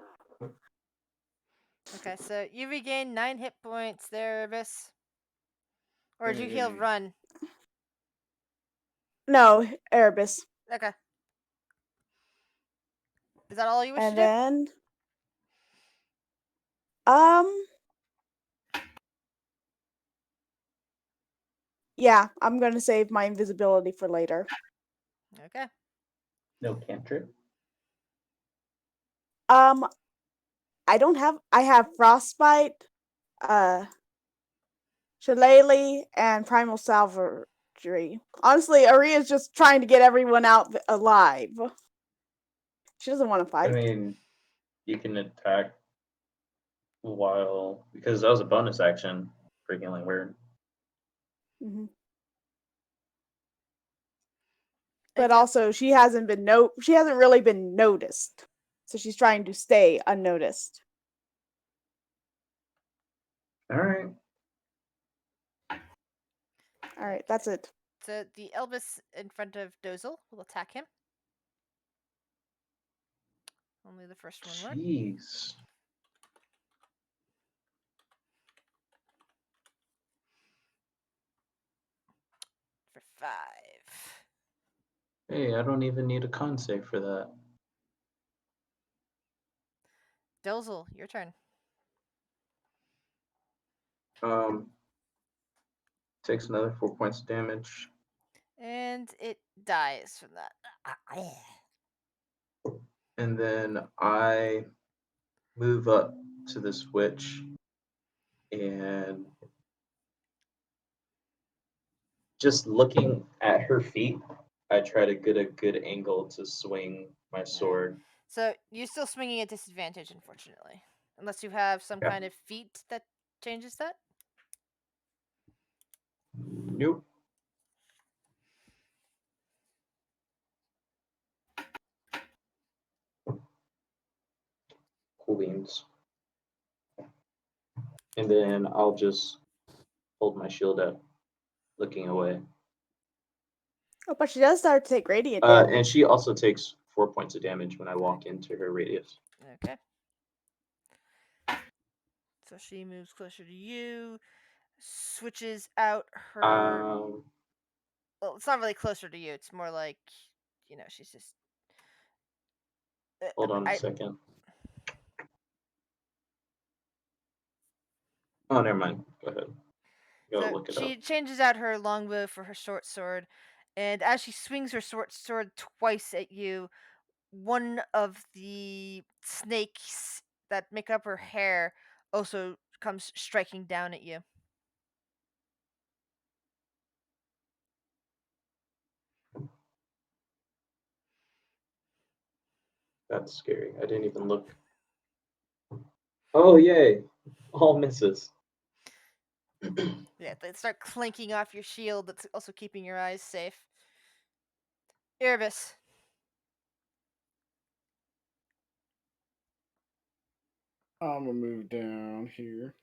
Speaker 1: Okay, so you regain 9 hit points there, Abyss. Or did you heal
Speaker 7: Hey.
Speaker 1: run?
Speaker 5: No, Erebus.
Speaker 1: Okay. Is that all you wish to
Speaker 5: And
Speaker 1: do?
Speaker 5: then um yeah, I'm going to save my invisibility for later.
Speaker 1: Okay.
Speaker 4: No cantrip.
Speaker 5: Um I have Frostbite, Shillelagh, and Primal Salvatory. Honestly, Aria's just trying to get everyone out alive. She doesn't want to
Speaker 4: I
Speaker 5: fight.
Speaker 4: mean, you can attack while because that was a bonus action for healing word.
Speaker 5: Hmm. But
Speaker 1: Anything else?
Speaker 5: also, she hasn't really been noticed, so she's trying to stay unnoticed.
Speaker 4: All right.
Speaker 5: All right, that's it.
Speaker 1: So the Elvis in front of Dozel will attack him. Only the first one would.
Speaker 4: Jeez.
Speaker 1: For 5.
Speaker 4: Hey, I don't even need a con save for that.
Speaker 1: Dozel, your turn.
Speaker 4: Um, takes another 4 points of damage,
Speaker 1: And it dies from that.
Speaker 4: and then I move up to the switch and just looking at her feet, I try to get a good angle to swing my
Speaker 1: Alright.
Speaker 4: sword.
Speaker 1: So you're still swinging at disadvantage, unfortunately. Unless you have some
Speaker 4: Yeah.
Speaker 1: kind of feat that changes that.
Speaker 4: Nope. Cool beans. And then I'll just hold my shield up, looking away.
Speaker 5: Oh, but she does start to take radiant
Speaker 4: And
Speaker 5: damage.
Speaker 4: she also takes 4 points of damage when I walk into her radius.
Speaker 1: Okay. So she moves closer to you, switches out her.
Speaker 4: Um,
Speaker 1: Well, it's not really closer to you. It's more like, she's just.
Speaker 4: hold on a
Speaker 1: I
Speaker 4: second. Oh, never mind. Go ahead. Gotta
Speaker 1: So
Speaker 4: look it
Speaker 1: she
Speaker 4: up.
Speaker 1: changes out her longbow for her short sword, and as she swings her short sword twice at you, one of the snakes that make up her hair also comes striking down at you.
Speaker 4: That's scary. I didn't even look. Oh, yay. All misses.
Speaker 1: Yeah, they start clanking off your shield that's also keeping your eyes safe. Erebus.
Speaker 7: I'm gonna move down here.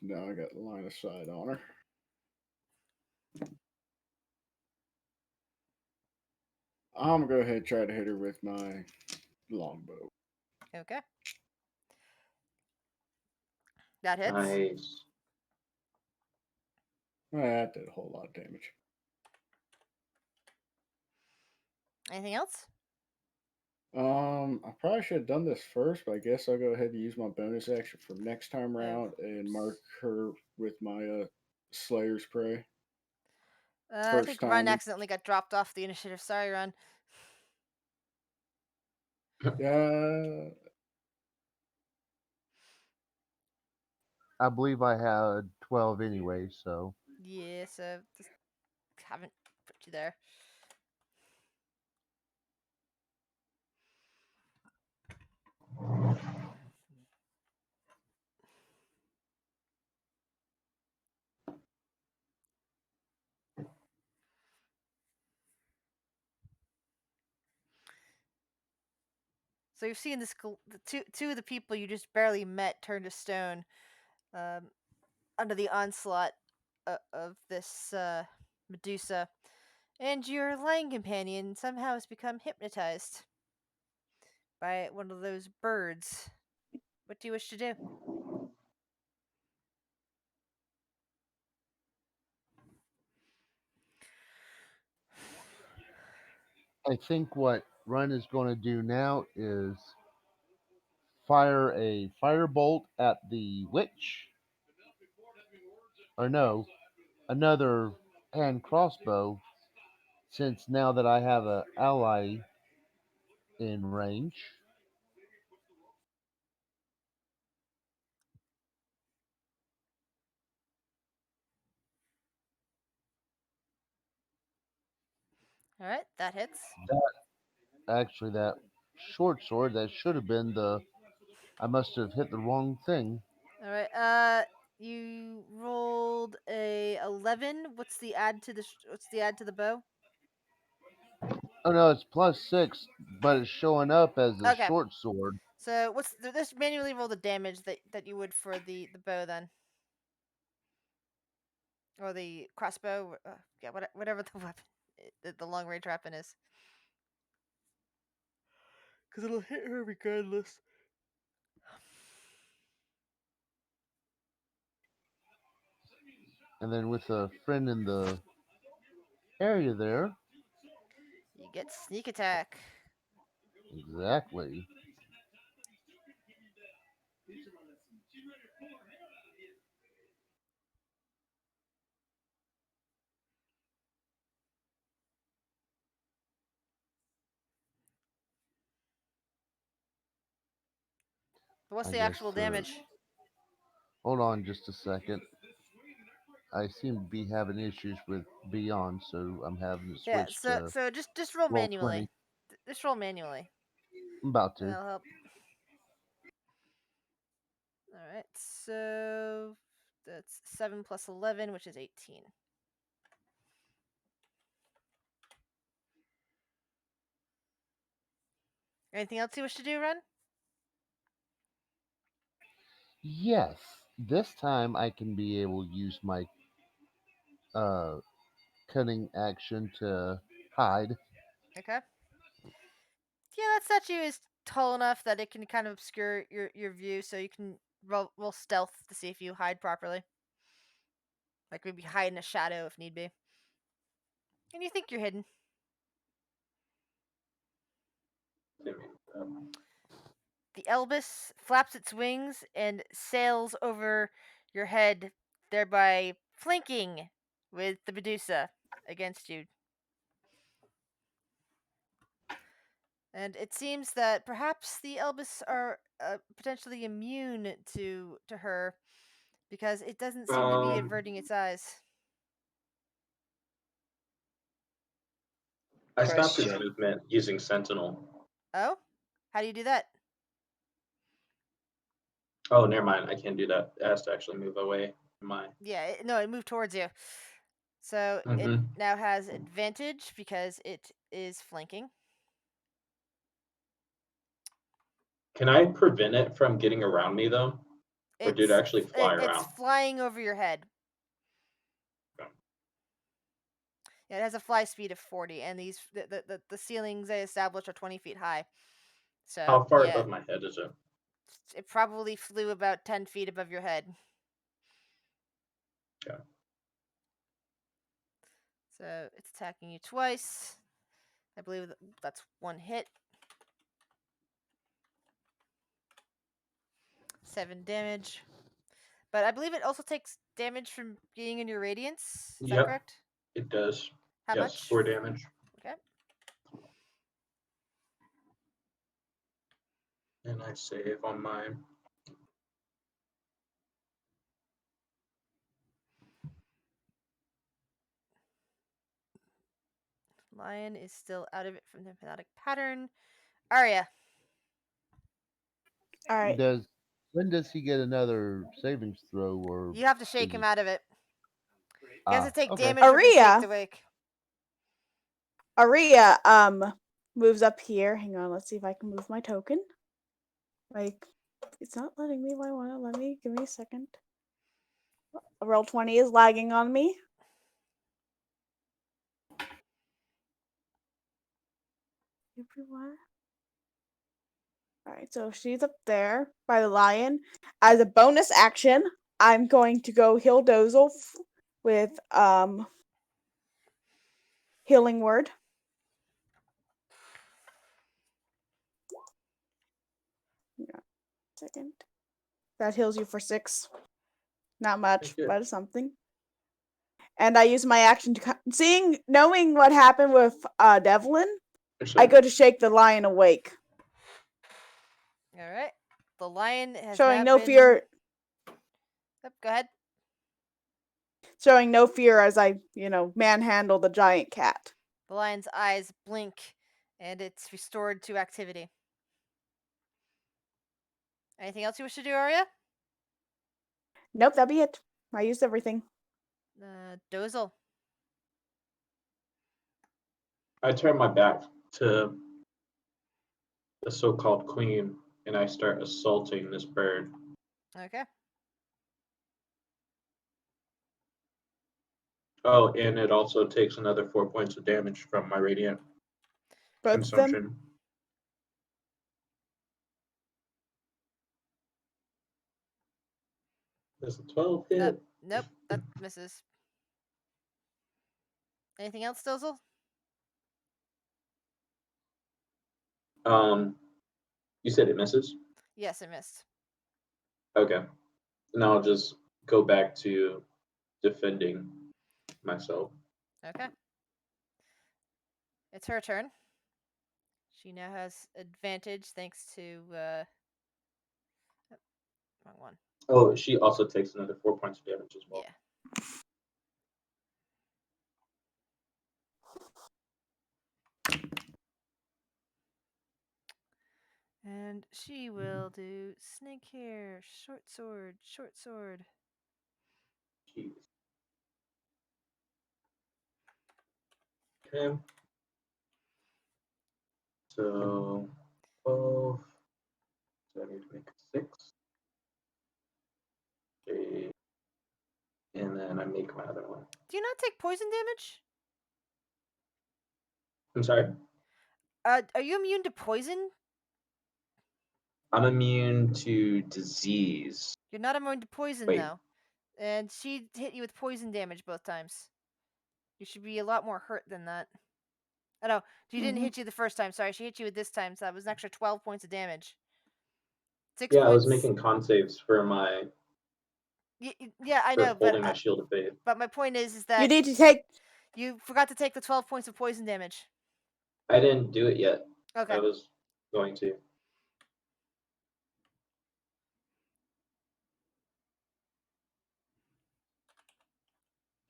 Speaker 7: Now I got line of sight on her. I'm gonna go ahead and try to hit her with my longbow.
Speaker 1: Okay. That hits.
Speaker 4: Nice.
Speaker 7: That did a whole lot of damage.
Speaker 1: Anything else?
Speaker 7: I probably should have done this first, but I guess I'll go ahead and use my bonus action for next time
Speaker 1: Oh.
Speaker 7: around and mark her with my Slayer's Prey.
Speaker 1: I
Speaker 7: First
Speaker 1: think Run
Speaker 7: time.
Speaker 1: accidentally got dropped off the initiative. Sorry, Run.
Speaker 7: Yeah.
Speaker 6: I believe I had 12 anyway, so
Speaker 1: Yeah, so just haven't put you there. So you've seen this the two of the people you just barely met turn to stone um, under the onslaught of this Medusa, and your lion companion somehow has become hypnotized by one of those birds. What do you wish to do?
Speaker 6: I think what Run is going to do now is fire a firebolt at the witch. Or no, another hand crossbow, since now that I have an ally in range.
Speaker 1: All right, that hits.
Speaker 6: Actually, that short sword, that should have been the. I must have hit the wrong thing.
Speaker 1: All right. You rolled a 11. What's the add to the What's the add to the bow?
Speaker 6: Oh no, it's +6, but it's showing up as a
Speaker 1: Okay.
Speaker 6: short sword.
Speaker 1: So what's just manually roll the damage that you would for the bow then, or the crossbow? Yeah, whatever the weapon, the long range weapon is, because it'll hit her regardless.
Speaker 6: And then with a friend in the area there,
Speaker 1: You get sneak attack.
Speaker 6: exactly.
Speaker 1: But what's
Speaker 6: I
Speaker 1: the
Speaker 6: guess.
Speaker 1: actual damage?
Speaker 6: Hold on just a second. I seem to be having issues with Beyond, so I'm having to
Speaker 1: Yeah.
Speaker 6: switch
Speaker 1: So
Speaker 6: to
Speaker 1: just roll
Speaker 6: roll 20.
Speaker 1: manually. Just roll manually.
Speaker 6: I'm about to.
Speaker 1: That'll help. All right. So that's 7 plus 11, which is 18. Anything else you wish to do, Ren?
Speaker 6: Yes, this time I can be able to use my uh, cunning action to hide.
Speaker 1: Okay. Yeah, that statue is tall enough that it can kind of obscure your view, so you can roll stealth to see if you hide properly. Like maybe hide in a shadow if need be. And you think you're hidden. The Elvis flaps its wings and sails over your head, thereby flanking with the Medusa against you. And it seems that perhaps the Elvis are potentially immune to her because it doesn't seem to be
Speaker 4: Um,
Speaker 1: averting its eyes.
Speaker 4: I stopped its
Speaker 3: Question.
Speaker 4: movement using Sentinel.
Speaker 1: Oh? How do you do that?
Speaker 4: Oh, never mind. I can't do that. It has to actually move away from my.
Speaker 1: Yeah, no, it moved towards you. So it
Speaker 4: Hmm.
Speaker 1: now has advantage because it is flanking.
Speaker 4: Can I prevent it from getting around me though, or did it actually fly
Speaker 1: It's
Speaker 4: around?
Speaker 1: flying over your head.
Speaker 4: Okay.
Speaker 1: Yeah, it has a fly speed of 40, and the ceilings they established are 20 feet high. So
Speaker 4: How far
Speaker 1: yeah,
Speaker 4: above my head is it?
Speaker 1: it probably flew about 10 feet above your head.
Speaker 4: Okay.
Speaker 1: So it's attacking you twice. I believe that's one hit. 7 damage. But I believe it also takes damage from being in your radiance. Is that
Speaker 4: Yep,
Speaker 1: correct?
Speaker 4: it does.
Speaker 1: How
Speaker 4: Yes,
Speaker 1: much?
Speaker 4: 4 damage.
Speaker 1: Okay.
Speaker 4: And I save on mine.
Speaker 1: Lion is still out of it from the hypnotic pattern. Arya.
Speaker 5: All right.
Speaker 6: When does he get another savings throw, or
Speaker 1: You have to shake
Speaker 6: is
Speaker 1: him
Speaker 6: it?
Speaker 1: out of it. He has to take
Speaker 6: Okay.
Speaker 1: damage or be shaked
Speaker 5: Arya.
Speaker 1: awake.
Speaker 5: Arya moves up here. Hang on, let's see if I can move my token. Like, it's not letting me. Why won't it let me? Give me a second. Roll 20 is lagging on me. Everywhere. Alright, so she's up there by the lion. As a bonus action, I'm going to go heal Dozel with healing word. Yeah, second. That heals you for 6. Not much,
Speaker 4: Okay.
Speaker 5: but something. And I use my action to knowing what happened with Devlin, I go to shake the lion awake.
Speaker 1: All right. The lion has
Speaker 5: Showing
Speaker 1: now
Speaker 5: no
Speaker 1: been...
Speaker 5: fear.
Speaker 1: Yep, go ahead.
Speaker 5: Showing no fear as I, manhandle the giant cat.
Speaker 1: The lion's eyes blink, and it's restored to activity. Anything else you wish to do, Arya?
Speaker 5: Nope, that'll be it. I used everything.
Speaker 1: Dozel.
Speaker 4: I turn my back to the so-called queen, and I start assaulting this bird.
Speaker 1: Okay.
Speaker 4: Oh, and it also takes another 4 points of damage from my radiant
Speaker 5: Both of them.
Speaker 4: consumption. Does a 12 hit?
Speaker 1: Nope, that misses. Anything else, Dozel?
Speaker 4: You said it misses?
Speaker 1: Yes, it missed.
Speaker 4: Okay. And I'll just go back to defending myself.
Speaker 1: Okay. It's her turn. She now has advantage thanks to wrong one.
Speaker 4: Oh, she also takes another 4 points of damage as well.
Speaker 1: Yeah. And she will do snake hair, short sword, short sword.
Speaker 4: Jeez. Okay. So 12. So I need to make a 6. Okay. And then I make my other one.
Speaker 1: Do you not take poison damage?
Speaker 4: I'm sorry.
Speaker 1: Are you immune to poison?
Speaker 4: I'm immune to disease.
Speaker 1: You're not immune to poison,
Speaker 4: Wait.
Speaker 1: though. And she hit you with poison damage both times. You should be a lot more hurt than that. Oh, no. She didn't hit you the first time. Sorry, she hit you with this time, so that was an extra 12 points of damage. 6
Speaker 4: Yeah, I was
Speaker 1: points.
Speaker 4: making con saves for my
Speaker 1: Yeah, I
Speaker 4: for
Speaker 1: know,
Speaker 4: holding my shield of faith.
Speaker 1: but my point is
Speaker 5: You
Speaker 1: that
Speaker 5: need to take.
Speaker 1: you forgot to take the 12 points of poison damage.
Speaker 4: I didn't do it yet.
Speaker 1: Okay.
Speaker 4: I was going to.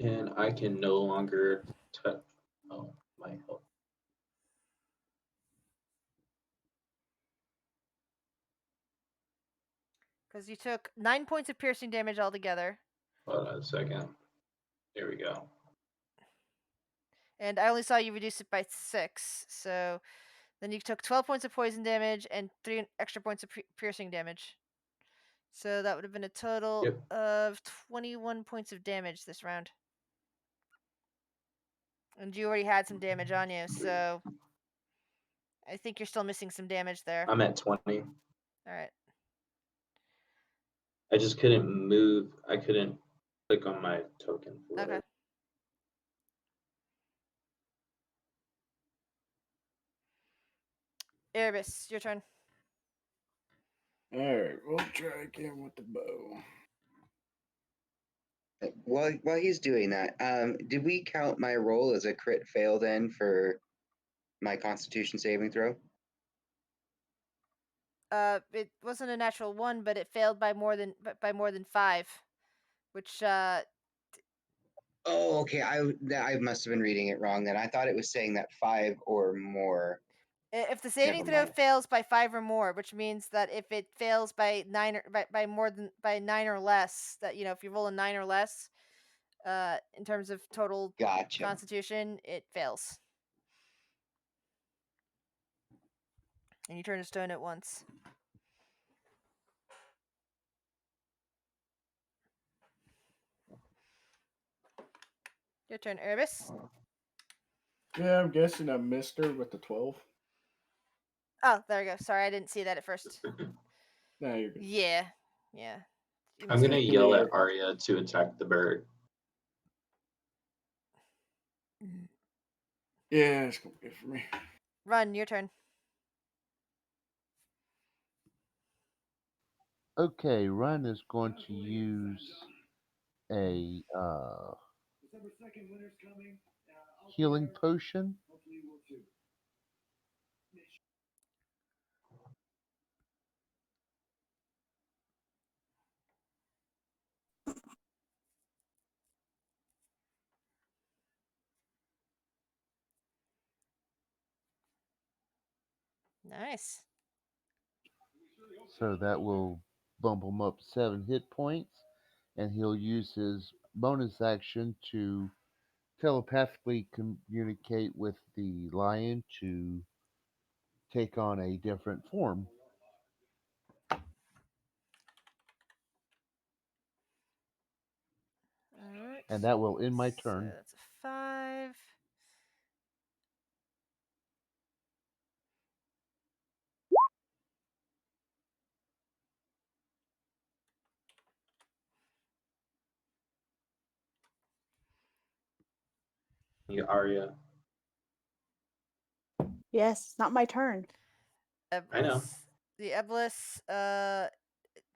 Speaker 4: And I can no longer touch. Oh, my health.
Speaker 1: Because you took 9 points of piercing damage altogether.
Speaker 4: Hold on a second. There we go.
Speaker 1: And I only saw you reduce it by 6. So then you took 12 points of poison damage and 3 extra points of piercing damage. So that would have been a total of 21 points of damage this round. And you already had some damage on you, so I think you're still missing some damage there.
Speaker 4: I'm at 20.
Speaker 1: Alright.
Speaker 4: I just couldn't move. I couldn't click on my token for
Speaker 1: Okay.
Speaker 4: whatever.
Speaker 1: Erebus, your turn.
Speaker 7: All right, we'll try again with the bow.
Speaker 3: While he's doing that, did we count my roll as a crit fail then for my Constitution saving throw?
Speaker 1: It wasn't a natural 1, but it failed by more than 5, which
Speaker 3: Oh, okay. I must have been reading it wrong then. I thought it was saying that 5 or more.
Speaker 1: if the saving
Speaker 3: Never
Speaker 1: throw
Speaker 3: mind.
Speaker 1: fails by 5 or more, which means that if it fails by 9 or by 9 or less, that if you roll a 9 or less, in terms of total
Speaker 3: Gotcha.
Speaker 1: Constitution, it fails. And you turn to stone at once. Your turn, Erebus.
Speaker 7: Yeah, I'm guessing I missed her with the 12.
Speaker 1: Oh, there we go. Sorry, I didn't see that at first.
Speaker 7: No, you're good.
Speaker 1: Yeah. You
Speaker 4: I'm
Speaker 1: missed
Speaker 4: gonna
Speaker 1: it.
Speaker 4: yell
Speaker 7: Yeah.
Speaker 4: at Arya to attack the bird.
Speaker 7: Yeah, it's gonna be good for me.
Speaker 1: Run, your turn.
Speaker 6: Okay, Run is going to use a healing potion.
Speaker 1: Nice.
Speaker 6: So that will bump him up 7 hit points, and he'll use his bonus action to telepathically communicate with the lion to take on a different form.
Speaker 1: Alright.
Speaker 6: And that will end my
Speaker 1: So
Speaker 6: turn.
Speaker 1: that's a 5.
Speaker 4: You Arya.
Speaker 5: Yes, it's not my turn.
Speaker 4: I know.
Speaker 1: The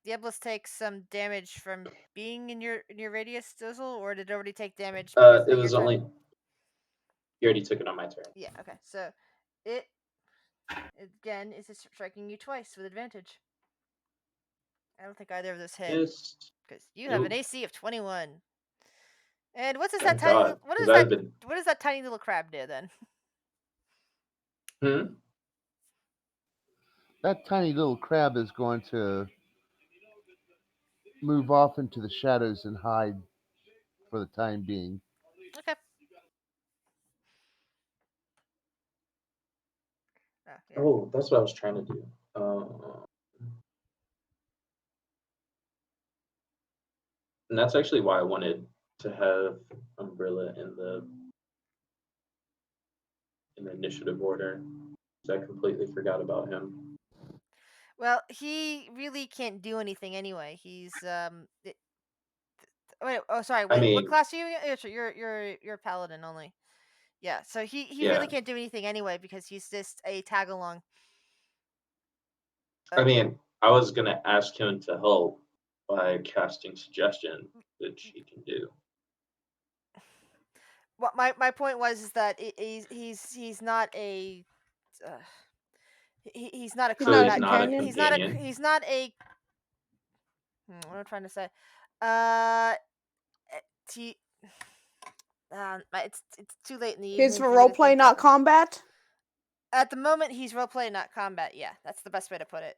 Speaker 1: Eblis takes some damage from being in your radius, Dizzle, or did it already take damage because
Speaker 4: It
Speaker 1: your
Speaker 4: was
Speaker 1: turn?
Speaker 4: only you already took it on my turn.
Speaker 1: Yeah. Okay. So it again is striking you twice with advantage. I don't think either of those hit
Speaker 4: Just
Speaker 1: because you have an
Speaker 4: nope.
Speaker 1: AC of 21. And what does that
Speaker 4: Thank
Speaker 1: tiny
Speaker 4: God,
Speaker 1: what
Speaker 4: because
Speaker 1: does
Speaker 4: I've
Speaker 1: that
Speaker 4: been.
Speaker 1: what does that tiny little crab do then?
Speaker 4: Hmm?
Speaker 6: That tiny little crab is going to move off into the shadows and hide for the time being.
Speaker 1: Okay. Oh, yeah.
Speaker 4: Oh, that's what I was trying to do. And that's actually why I wanted to have Umbrella in the initiative order. 'Cause I completely forgot about him.
Speaker 1: Well, he really can't do anything anyway. He's wait. Oh, sorry.
Speaker 4: I
Speaker 1: Wait. What
Speaker 4: mean,
Speaker 1: class are you? You're paladin only. Yeah. So he really
Speaker 4: yeah.
Speaker 1: can't do anything anyway because he's just a tag along.
Speaker 4: I mean, I was gonna ask him to help by casting suggestion, which he can do.
Speaker 1: What my point was is that he's not a uh, he's not a
Speaker 5: He's
Speaker 4: So
Speaker 5: not a
Speaker 4: he's
Speaker 1: combat.
Speaker 4: not a
Speaker 5: companion.
Speaker 4: companion.
Speaker 1: He's not a. What am I trying to say? Uh, he. It's too late in the
Speaker 5: He's
Speaker 1: evening
Speaker 5: for
Speaker 1: for me
Speaker 5: role
Speaker 1: to
Speaker 5: play,
Speaker 1: think.
Speaker 5: not combat.
Speaker 1: At the moment, he's roleplay, not combat. Yeah, that's the best way to put it.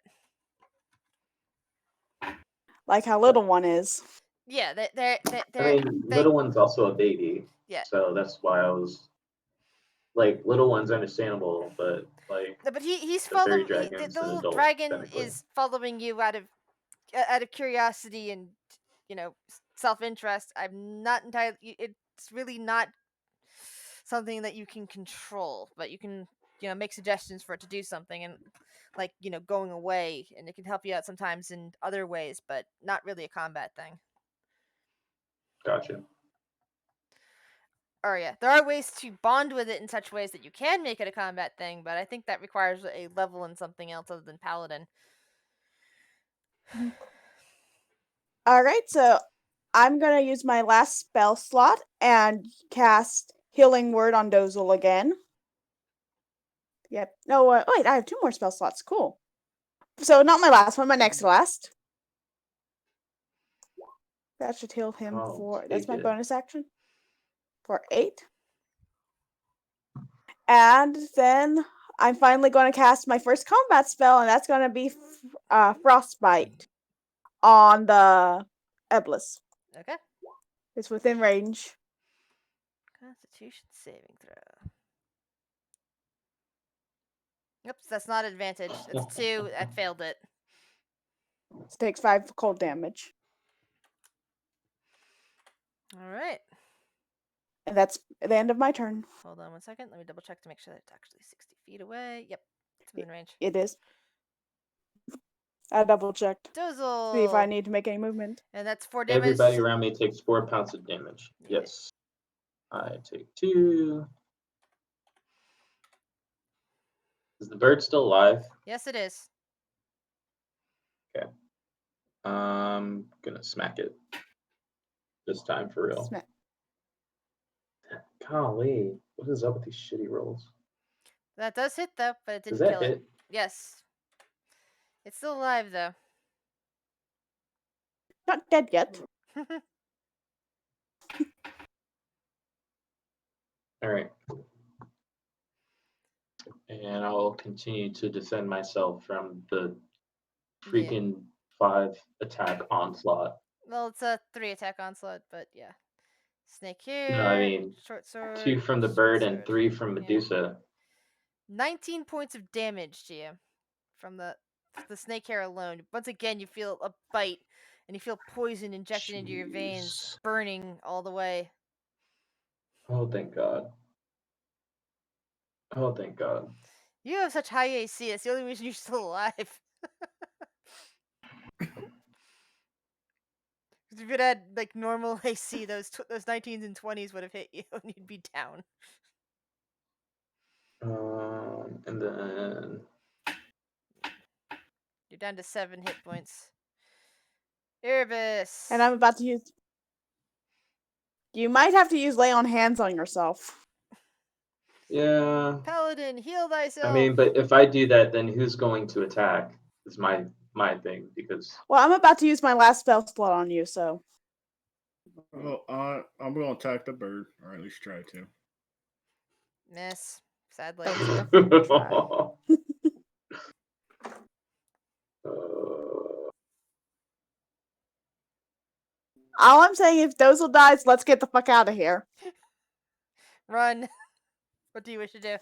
Speaker 5: Like how little one is.
Speaker 1: Yeah,
Speaker 4: I mean, little one's also a baby,
Speaker 1: yeah.
Speaker 4: so that's why I was like, little one's understandable, but like
Speaker 1: No, but he's
Speaker 4: the fairy
Speaker 1: following
Speaker 4: dragon's
Speaker 1: the
Speaker 4: an
Speaker 1: little
Speaker 4: adult
Speaker 1: dragon
Speaker 4: technically.
Speaker 1: is following you out of curiosity and self interest. I'm not entirely. It's really not something that you can control, but you can make suggestions for it to do something and like going away, and it can help you out sometimes in other ways, but not really a combat thing.
Speaker 4: Gotcha.
Speaker 1: there are ways to bond with it in such ways that you can make it a combat thing, but I think that requires a level in something else other than paladin.
Speaker 5: All right, so I'm gonna use my last spell slot and cast Healing Word on Dozel again. Yep. No, wait, I have 2 more spell slots. Cool. So not my last one, my next to last. That should heal him
Speaker 4: I'll
Speaker 5: for. That's
Speaker 4: take
Speaker 5: my
Speaker 4: it.
Speaker 5: bonus action. For 8. And then I'm finally going to cast my first combat spell, and that's going to be Frostbite on the Eblis.
Speaker 1: Okay.
Speaker 5: It's within range.
Speaker 1: Constitution saving throw. Oops, that's not advantage. That's 2. I failed it.
Speaker 5: It takes 5 cold damage.
Speaker 1: All right.
Speaker 5: And that's the end of my turn.
Speaker 1: Hold on one second. Let me double check to make sure that it's actually 60 feet away. Yep. It's within range.
Speaker 5: It is. I double checked.
Speaker 1: Dozel.
Speaker 5: See if I need to make any movement.
Speaker 1: And that's 4 damage.
Speaker 4: Everybody around me takes 4 pounds of damage.
Speaker 1: Yeah.
Speaker 4: Yes. I take 2. Is the bird still alive?
Speaker 1: Yes, it is.
Speaker 4: I'm gonna smack it. This time for real.
Speaker 5: Smack.
Speaker 4: Golly, what is up with these shitty rolls?
Speaker 1: That does hit though, but it
Speaker 4: Does
Speaker 1: didn't
Speaker 4: that
Speaker 1: kill
Speaker 4: hit?
Speaker 1: it. Yes. It's still alive though.
Speaker 5: Not dead yet.
Speaker 4: All right. And I'll continue to defend myself from the freaking 5 attack onslaught.
Speaker 1: Well, it's a 3 attack onslaught, but yeah. Snake here.
Speaker 4: No, I mean
Speaker 1: short sword.
Speaker 4: 2 from the
Speaker 1: short
Speaker 4: bird and
Speaker 1: sword.
Speaker 4: 3 from
Speaker 1: Yeah.
Speaker 4: Medusa.
Speaker 1: 19 points of damage to you from the snake hair alone. Once again, you feel a bite, and you feel poison injected into your veins,
Speaker 4: Jeez.
Speaker 1: burning all the way.
Speaker 4: Oh, thank God. Oh, thank God.
Speaker 1: You have such high AC. That's the only reason you're still alive. If you'd had like normal AC, those 19s and 20s would have hit you, and you'd be down.
Speaker 4: And then
Speaker 1: You're down to 7 hit points. Erebus.
Speaker 5: And I'm about to use. You might have to use lay on hands on yourself.
Speaker 4: yeah.
Speaker 1: Paladin, heal thyself.
Speaker 4: I mean, but if I do that, then who's going to attack? Is my thing because
Speaker 5: Well, I'm about to use my last spell slot on you, so.
Speaker 7: Well, I'm going to attack the bird, or at least try to.
Speaker 1: Miss. Sadly.
Speaker 5: That was definitely a try. All I'm saying, if Dozel dies, let's get the fuck out of here.
Speaker 1: Run. What do you wish to do?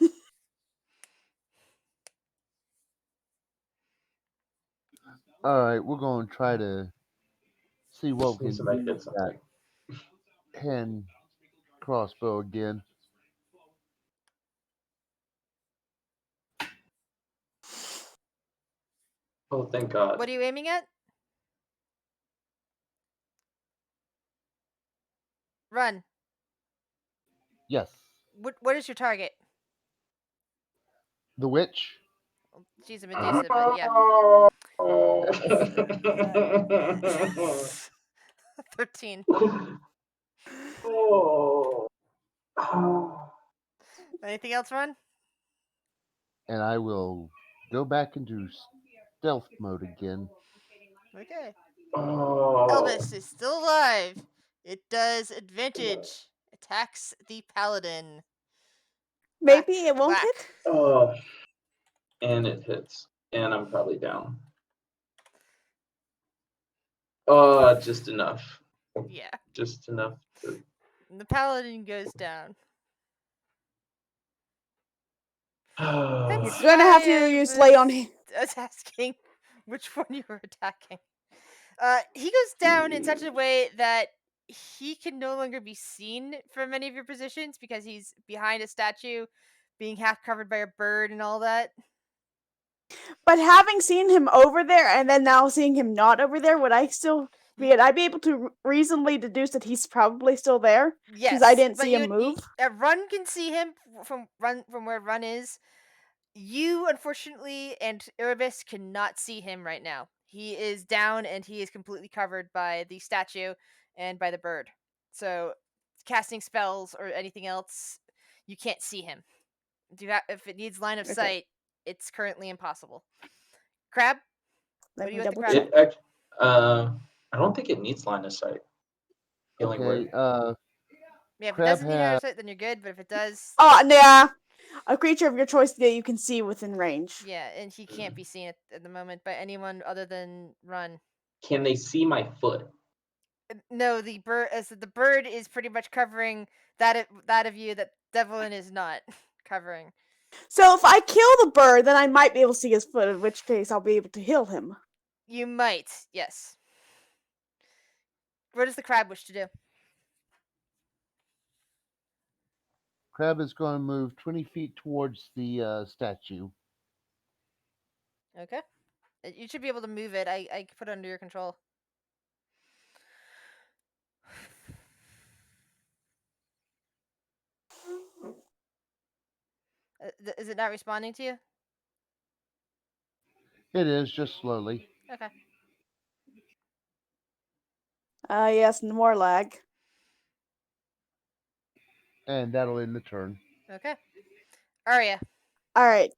Speaker 6: All right, we're going to try to see what we can
Speaker 4: somebody
Speaker 6: do
Speaker 4: hit
Speaker 6: with that
Speaker 4: something.
Speaker 6: hand crossbow again.
Speaker 4: Oh, thank God.
Speaker 1: What are you aiming at? Run.
Speaker 6: Yes.
Speaker 1: What is your target?
Speaker 6: The witch.
Speaker 1: Well, she's a Medusa, but yeah.
Speaker 4: Oh.
Speaker 1: 13.
Speaker 4: Oh.
Speaker 1: Anything else, Run?
Speaker 6: And I will go back into stealth mode again.
Speaker 1: Okay.
Speaker 4: Oh.
Speaker 1: Elvis is still alive. It does advantage. Attacks the paladin.
Speaker 5: Maybe it won't
Speaker 1: Whack.
Speaker 5: hit?
Speaker 4: Oh. And it hits. And I'm probably down. Just enough.
Speaker 1: Yeah.
Speaker 4: Just enough to...
Speaker 1: And the paladin goes down.
Speaker 5: You're gonna have to use lay on hands.
Speaker 1: I was asking which one you were attacking. He goes down in such a way that he can no longer be seen from any of your positions because he's behind a statue, being half covered by a bird and all that.
Speaker 5: But having seen him over there and then now seeing him not over there, would I still Would I be able to reasonably deduce that he's probably still there since I
Speaker 1: Yes,
Speaker 5: didn't
Speaker 1: but
Speaker 5: see him move?
Speaker 1: Run can see him from where Run is. You, unfortunately, and Erebus cannot see him right now. He is down and he is completely covered by the statue and by the bird. So, casting spells or anything else, you can't see him. If it needs line of
Speaker 5: Okay,
Speaker 1: sight, it's currently impossible. Crab, what
Speaker 5: let
Speaker 1: do you
Speaker 5: me
Speaker 1: want the
Speaker 5: double
Speaker 1: crab?
Speaker 5: check.
Speaker 4: It act- uh, I don't think it needs line of sight. Healing
Speaker 6: Okay,
Speaker 4: word.
Speaker 1: Yeah, if it
Speaker 6: Crab
Speaker 1: doesn't need line
Speaker 6: has
Speaker 1: of sight, then you're good. But if it does,
Speaker 5: Oh, yeah. A creature of your choice that you can see within range.
Speaker 1: yeah, and he can't be seen at the moment by anyone other than Run.
Speaker 4: Can they see my foot?
Speaker 1: No, the bird, as the bird is pretty much covering that of you that Devlin is not covering.
Speaker 5: So if I kill the bird, then I might be able to see his foot, in which case I'll be able to heal him.
Speaker 1: You might, yes. What does the crab wish to do?
Speaker 6: Crab is going to move 20 feet towards the statue.
Speaker 1: Okay, you should be able to move it. I put it under your control. Is it not responding to you?
Speaker 6: It is just slowly,
Speaker 1: Okay.
Speaker 5: Yes, more lag.
Speaker 6: and that'll end the turn.
Speaker 1: Okay. Arya.
Speaker 5: Alright.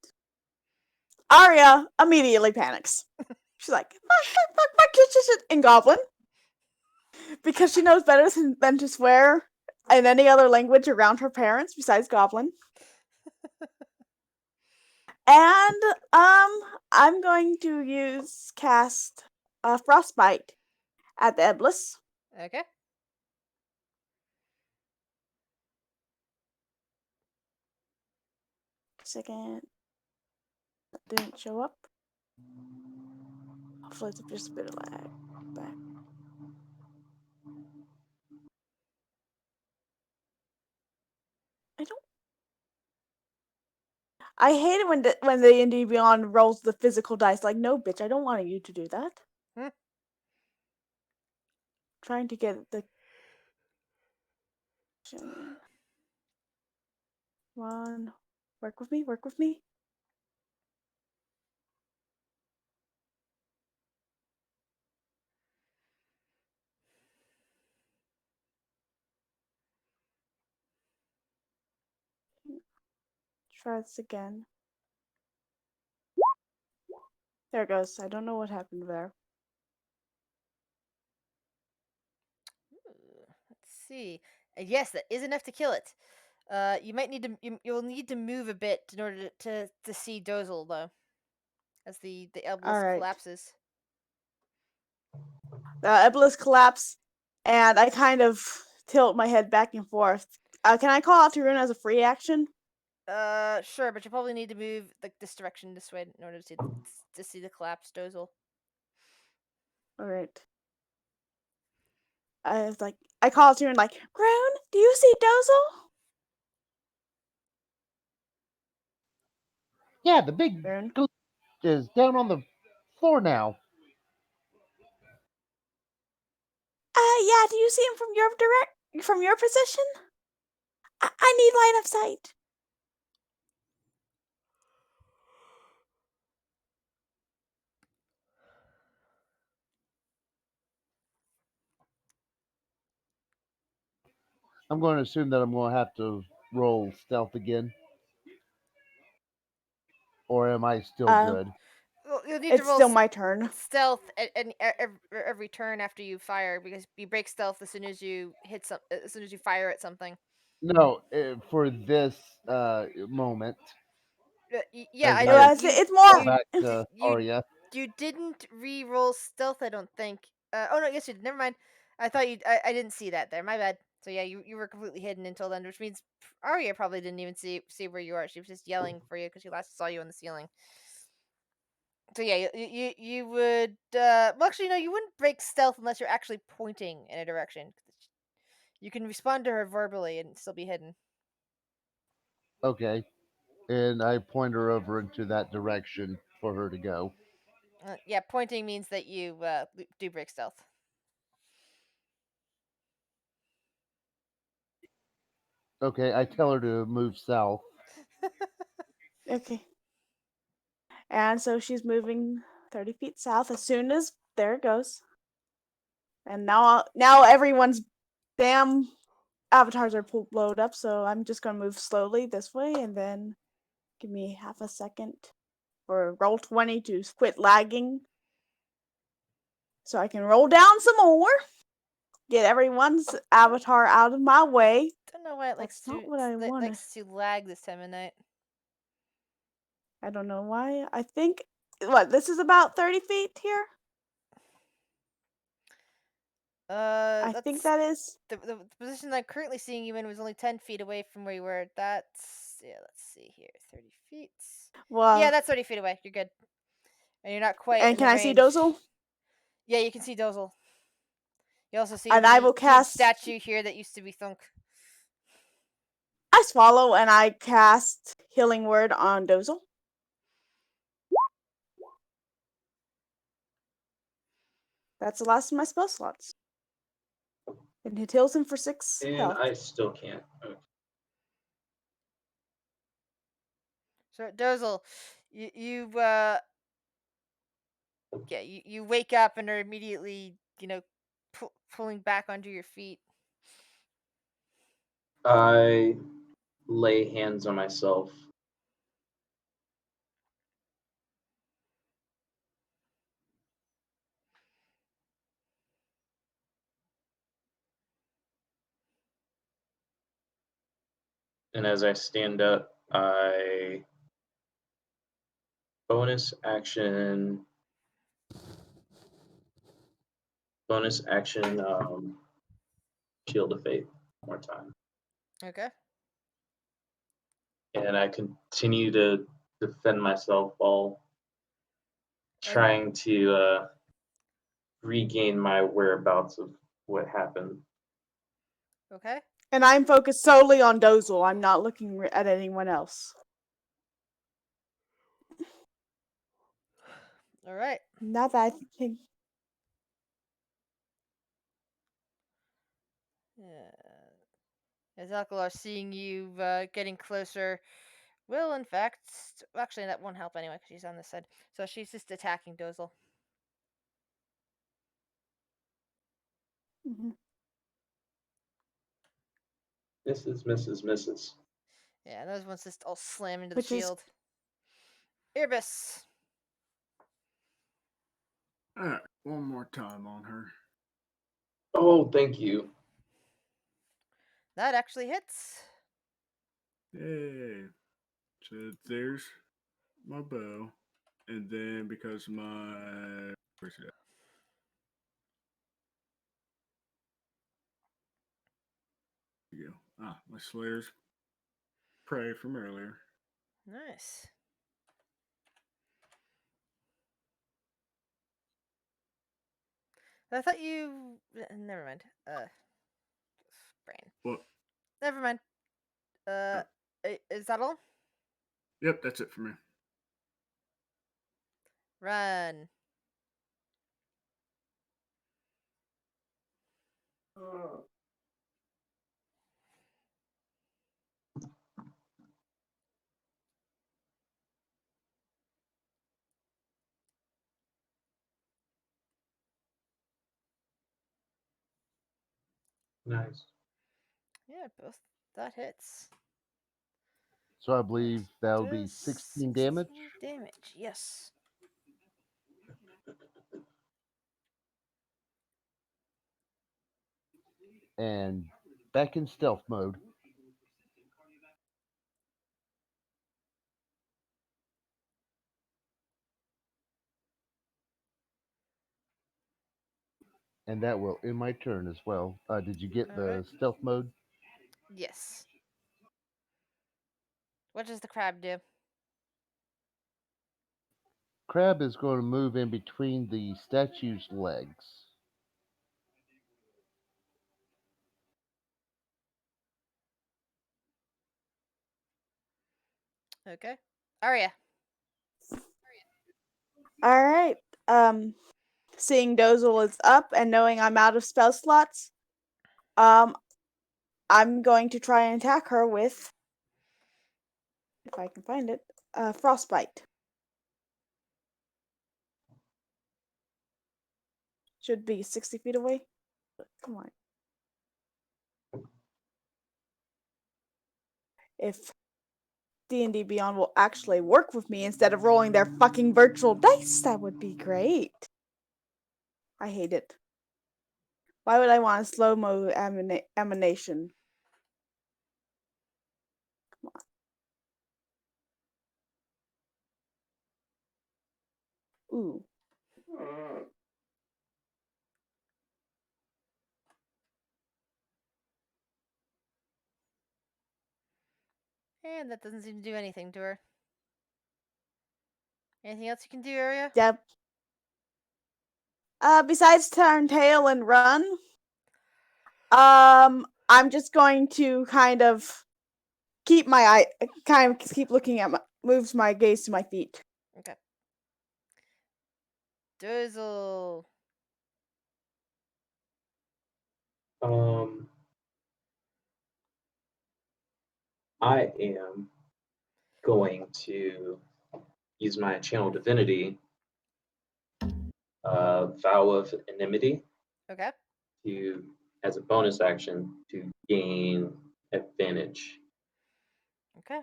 Speaker 5: Arya immediately panics. She's like, fuck, in Goblin. Because she knows better than to swear in any other language around her parents besides Goblin. And, I'm going to cast Frostbite at the Eblis.
Speaker 1: Okay.
Speaker 5: Second. That didn't show up. Hopefully it's just a bit of lag. Back. I don't. I hate it when the D&D Beyond rolls the physical dice. Like, no, bitch, I don't want you to do that.
Speaker 1: Hmm.
Speaker 5: Trying to get the. One. Work with me. Work with me. Try this again. There it goes. I don't know what happened there.
Speaker 1: Let's see. Yes, that is enough to kill it. You might need to. You'll need to move a bit in order to see Dozel though, as the Elbless
Speaker 5: Alright.
Speaker 1: collapses.
Speaker 5: The Eblis collapse, and I kind of tilt my head back and forth. Can I call out to Rune as a free action?
Speaker 1: Sure, but you probably need to move like this direction, this way, in order to see the collapse Dozel.
Speaker 5: Alright. I was like, I call out to Rune like, Rune, do you see Dozel?
Speaker 6: Yeah, the big
Speaker 5: Rune.
Speaker 6: ghost is down on the floor now.
Speaker 5: Yeah, do you see him from your position? I need line of sight.
Speaker 6: I'm going to assume that I'm going to have to roll stealth again. Or am I still
Speaker 5: Uh,
Speaker 6: good?
Speaker 1: Well, you'll need to
Speaker 5: it's
Speaker 1: roll
Speaker 5: still my turn.
Speaker 1: stealth every turn after you fire because you break stealth as soon as you as soon as you fire at something.
Speaker 6: No, for this moment,
Speaker 1: Yeah,
Speaker 6: as
Speaker 1: I know
Speaker 6: I
Speaker 5: It's
Speaker 6: go
Speaker 5: more.
Speaker 1: you
Speaker 6: back
Speaker 1: you
Speaker 6: to
Speaker 1: you
Speaker 6: Arya.
Speaker 1: you didn't re-roll stealth. I don't think. Oh no, yes you did. Never mind. I thought you. I didn't see that there. My bad. So yeah, you were completely hidden until then, which means Arya probably didn't even see where you are. She was just yelling for you because she last saw you on the ceiling. So yeah, you would. Well, actually, no, you wouldn't break stealth unless you're actually pointing in a direction. You can respond to her verbally and still be hidden.
Speaker 6: Okay. And I point her over into that direction for her to go.
Speaker 1: Yeah, pointing means that you do break stealth.
Speaker 6: Okay, I tell her to move south.
Speaker 5: Okay. And so she's moving 30 feet south as soon as there it goes. And now everyone's damn avatars are blowed up, so I'm just gonna move slowly this way and then give me half a second for roll 20 to quit lagging. So I can roll down some more. Get everyone's avatar out of my way.
Speaker 1: Don't know why it
Speaker 5: That's not what I wanted.
Speaker 1: likes to lag this time of night.
Speaker 5: I don't know why. I think this is about 30 feet here. I think
Speaker 1: That's
Speaker 5: that is.
Speaker 1: the position I'm currently seeing you in was only 10 feet away from where you were. That's Let's see here, 30 feet. Yeah,
Speaker 5: Well,
Speaker 1: that's 30 feet away. You're good, and you're not quite
Speaker 5: and
Speaker 1: in the
Speaker 5: can I see
Speaker 1: range.
Speaker 5: Dozel?
Speaker 1: Yeah, you can see Dozel. You also see
Speaker 5: And I
Speaker 1: the
Speaker 5: will
Speaker 1: huge
Speaker 5: cast.
Speaker 1: statue here that used to be Thunk.
Speaker 5: I swallow and I cast Healing Word on Dozel. That's the last of my spell slots. And it heals him for 6
Speaker 4: And
Speaker 5: health.
Speaker 4: I still can't. Okay.
Speaker 1: So Dozel, you wake up and are immediately pulling back onto your feet.
Speaker 4: I lay hands on myself. And as I stand up, I bonus action Shield of Faith one more time.
Speaker 1: Okay.
Speaker 4: And I continue to defend myself while
Speaker 1: And
Speaker 4: trying to regain my whereabouts of what happened.
Speaker 1: okay.
Speaker 5: And I'm focused solely on Dozel. I'm not looking at anyone else.
Speaker 1: All right.
Speaker 5: Not that I think.
Speaker 1: As Alkalar seeing you getting closer, will in fact actually that won't help anyway because she's on this side. So she's just attacking Dozel.
Speaker 5: Mm-hmm.
Speaker 4: Misses.
Speaker 1: Yeah, those ones just all slam into the
Speaker 5: Which is
Speaker 1: shield. Irbis.
Speaker 7: Alright, one more time on her.
Speaker 4: Oh, thank you.
Speaker 1: That actually hits.
Speaker 7: Yay. So there's my bow. And then because my. Where's it at? There you go. My Slayer's prey from earlier.
Speaker 1: Nice. I thought you. Never mind. Brain.
Speaker 7: What?
Speaker 1: Never mind. Uh, is that all?
Speaker 7: Yep, that's it for me.
Speaker 1: Run.
Speaker 4: Nice.
Speaker 1: Yeah, both that hits.
Speaker 6: So I believe that would be
Speaker 1: Does
Speaker 6: 16 damage.
Speaker 1: damage. Yes.
Speaker 6: And back in stealth mode. And that will end my turn as well. Did you get
Speaker 1: All
Speaker 6: the
Speaker 1: right.
Speaker 6: stealth mode?
Speaker 1: Yes. What does the crab do?
Speaker 6: Crab is going to move in between the statue's legs.
Speaker 1: Okay. Arya.
Speaker 5: all right. Seeing Dozel is up and knowing I'm out of spell slots, um, I'm going to try and attack her with, if I can find it, frostbite. Should be 60 feet away. Come on. If D&D Beyond will actually work with me instead of rolling their fucking virtual dice, that would be great. I hate it. Why would I want a slow-mo emanation? Come on. Ooh.
Speaker 1: And that doesn't seem to do anything to her. Anything else you can do, Arya?
Speaker 5: Yep. Besides turn tail and run, I'm just going to kind of keep looking at moves my gaze to my feet.
Speaker 1: Okay. Dozel.
Speaker 4: Um, I am going to use my channel divinity, vow of enmity,
Speaker 1: Okay.
Speaker 4: to as a bonus action to gain advantage
Speaker 1: Okay.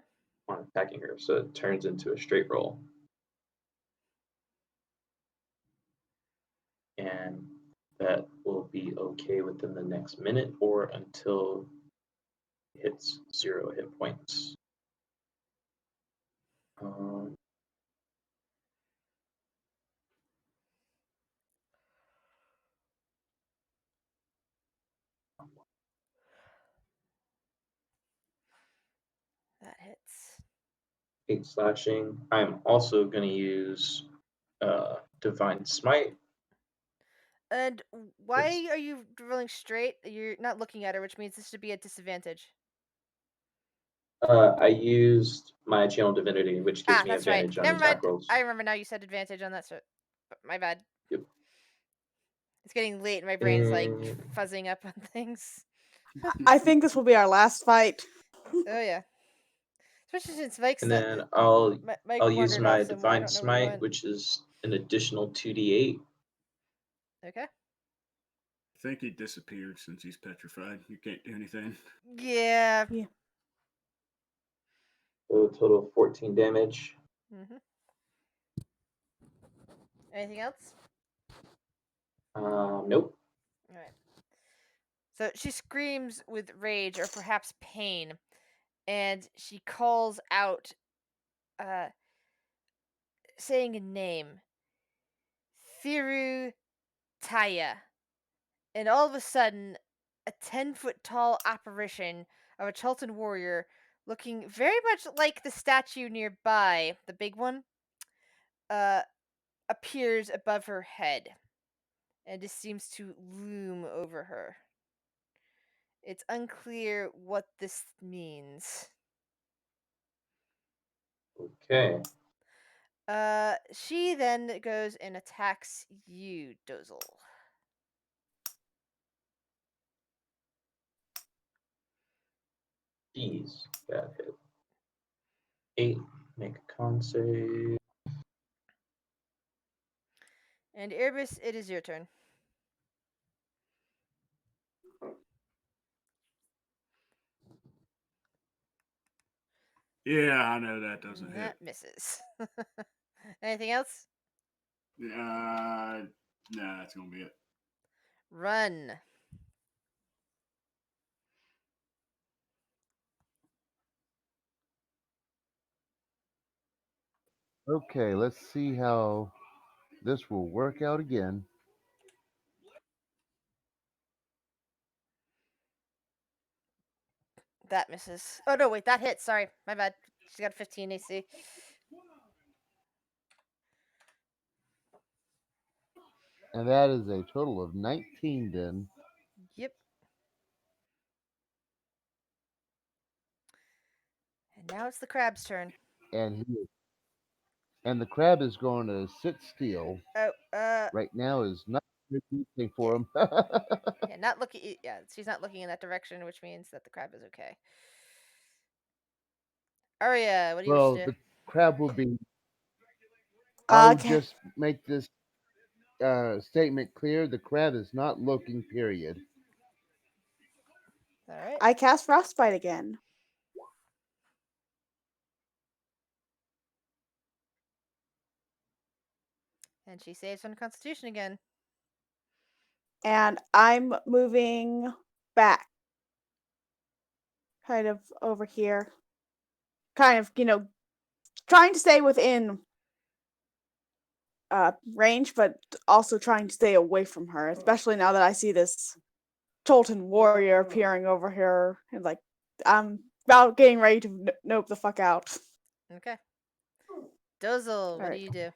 Speaker 4: on attacking her. So it turns into a straight roll, and that will be okay within the next minute or until it hits 0 hit points. Um,
Speaker 1: That hits.
Speaker 4: 8 slashing. I'm also going to use divine smite.
Speaker 1: And
Speaker 4: It's,
Speaker 1: why are you rolling straight? You're not looking at her, which means this should be a disadvantage.
Speaker 4: I used my channel divinity, which gives
Speaker 1: Ah,
Speaker 4: me
Speaker 1: that's right.
Speaker 4: advantage on
Speaker 1: Never mind.
Speaker 4: attack rolls.
Speaker 1: I remember now you said advantage on that. My bad.
Speaker 4: Yep.
Speaker 1: It's getting late and my brain's like
Speaker 4: And
Speaker 1: fuzzing up on things.
Speaker 5: I think this will be our last fight.
Speaker 1: Oh, yeah. Especially since Mike's
Speaker 4: and
Speaker 1: not.
Speaker 4: then I'll
Speaker 1: Mike
Speaker 4: use
Speaker 1: wandered off
Speaker 4: my
Speaker 1: somewhere. I
Speaker 4: divine
Speaker 1: don't know where he
Speaker 4: smite,
Speaker 1: went.
Speaker 4: which is an additional 2d8.
Speaker 1: Okay.
Speaker 7: I think he disappeared since he's petrified. You can't do anything.
Speaker 1: Yeah.
Speaker 5: Yeah.
Speaker 4: So a total of 14 damage.
Speaker 1: Mm-hmm. Anything else?
Speaker 4: Nope.
Speaker 1: All right. So she screams with rage or perhaps pain, and she calls out, uh, saying a name, Thiru Taya. And all of a sudden, a 10-foot tall apparition of a Chalton warrior looking very much like the statue nearby, the big one, uh, appears above her head and just seems to loom over her. It's unclear what this means.
Speaker 4: Okay.
Speaker 1: She then goes and attacks you, Dozel.
Speaker 4: Jeez. That hit. 8. Make a con save.
Speaker 1: And Irbis, it is your turn.
Speaker 7: Yeah, I know that doesn't hit.
Speaker 1: That misses. Anything else?
Speaker 7: Nah, that's gonna be it.
Speaker 1: Run.
Speaker 6: Okay, let's see how this will work out again.
Speaker 1: That misses. Oh no, wait, that hits. Sorry, my bad. She's got 15 AC.
Speaker 6: And that is a total of 19 then.
Speaker 1: Yep. And now it's the crab's turn.
Speaker 6: And he and the crab is going to sit still.
Speaker 1: Oh,
Speaker 6: Right now is not a good thing
Speaker 1: yeah,
Speaker 6: for him.
Speaker 1: yeah. not looking. Yeah, she's not looking in that direction, which means that the crab is okay. Arya, what do you wish
Speaker 6: Well,
Speaker 1: to do?
Speaker 6: the crab will be. I will
Speaker 5: Okay.
Speaker 6: just make this statement clear: the crab is not looking. Period.
Speaker 1: All right.
Speaker 5: I cast Frostbite again.
Speaker 1: And she saves on Constitution again.
Speaker 5: And I'm moving back. Kind of over here. Kind of, trying to stay within range, but also trying to stay away from her, especially now that I see this Tolton warrior appearing over here. And, like, I'm about getting ready to nope the fuck out.
Speaker 1: Okay. Dozel, what do
Speaker 5: Alright.
Speaker 1: you do?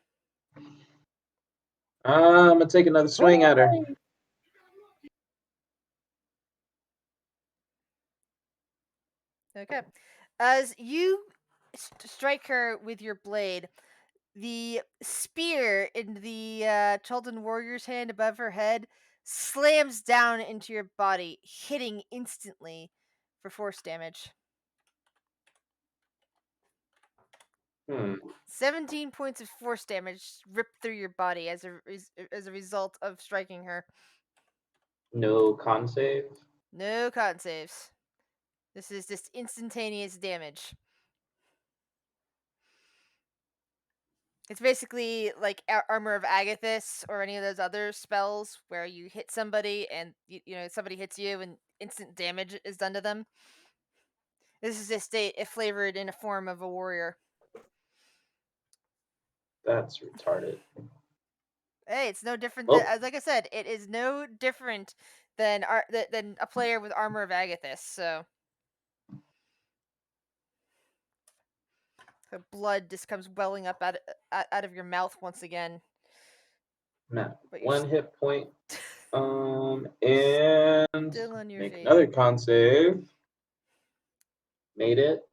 Speaker 4: I'm gonna take another swing at her.
Speaker 1: Okay. As you strike her with your blade, the spear in the Chalden warrior's hand above her head slams down into your body, hitting instantly for force damage. 17 points of force damage ripped through your body as a result of striking her.
Speaker 4: No con save.
Speaker 1: No con saves. This is just instantaneous damage. It's basically like Armor of Agathis or any of those other spells where you hit somebody and somebody hits you and instant damage is done to them. This is just flavored in a form of a warrior.
Speaker 4: That's retarded.
Speaker 1: Hey, it's no different than,
Speaker 4: Well,
Speaker 1: as like I said, it is no different than than a player with Armor of Agathis. So the blood just comes welling up out of your mouth once again.
Speaker 4: Matt,
Speaker 1: But you're
Speaker 4: 1 hit point. And
Speaker 1: still on your
Speaker 4: make
Speaker 1: feet.
Speaker 4: another con save. Made it.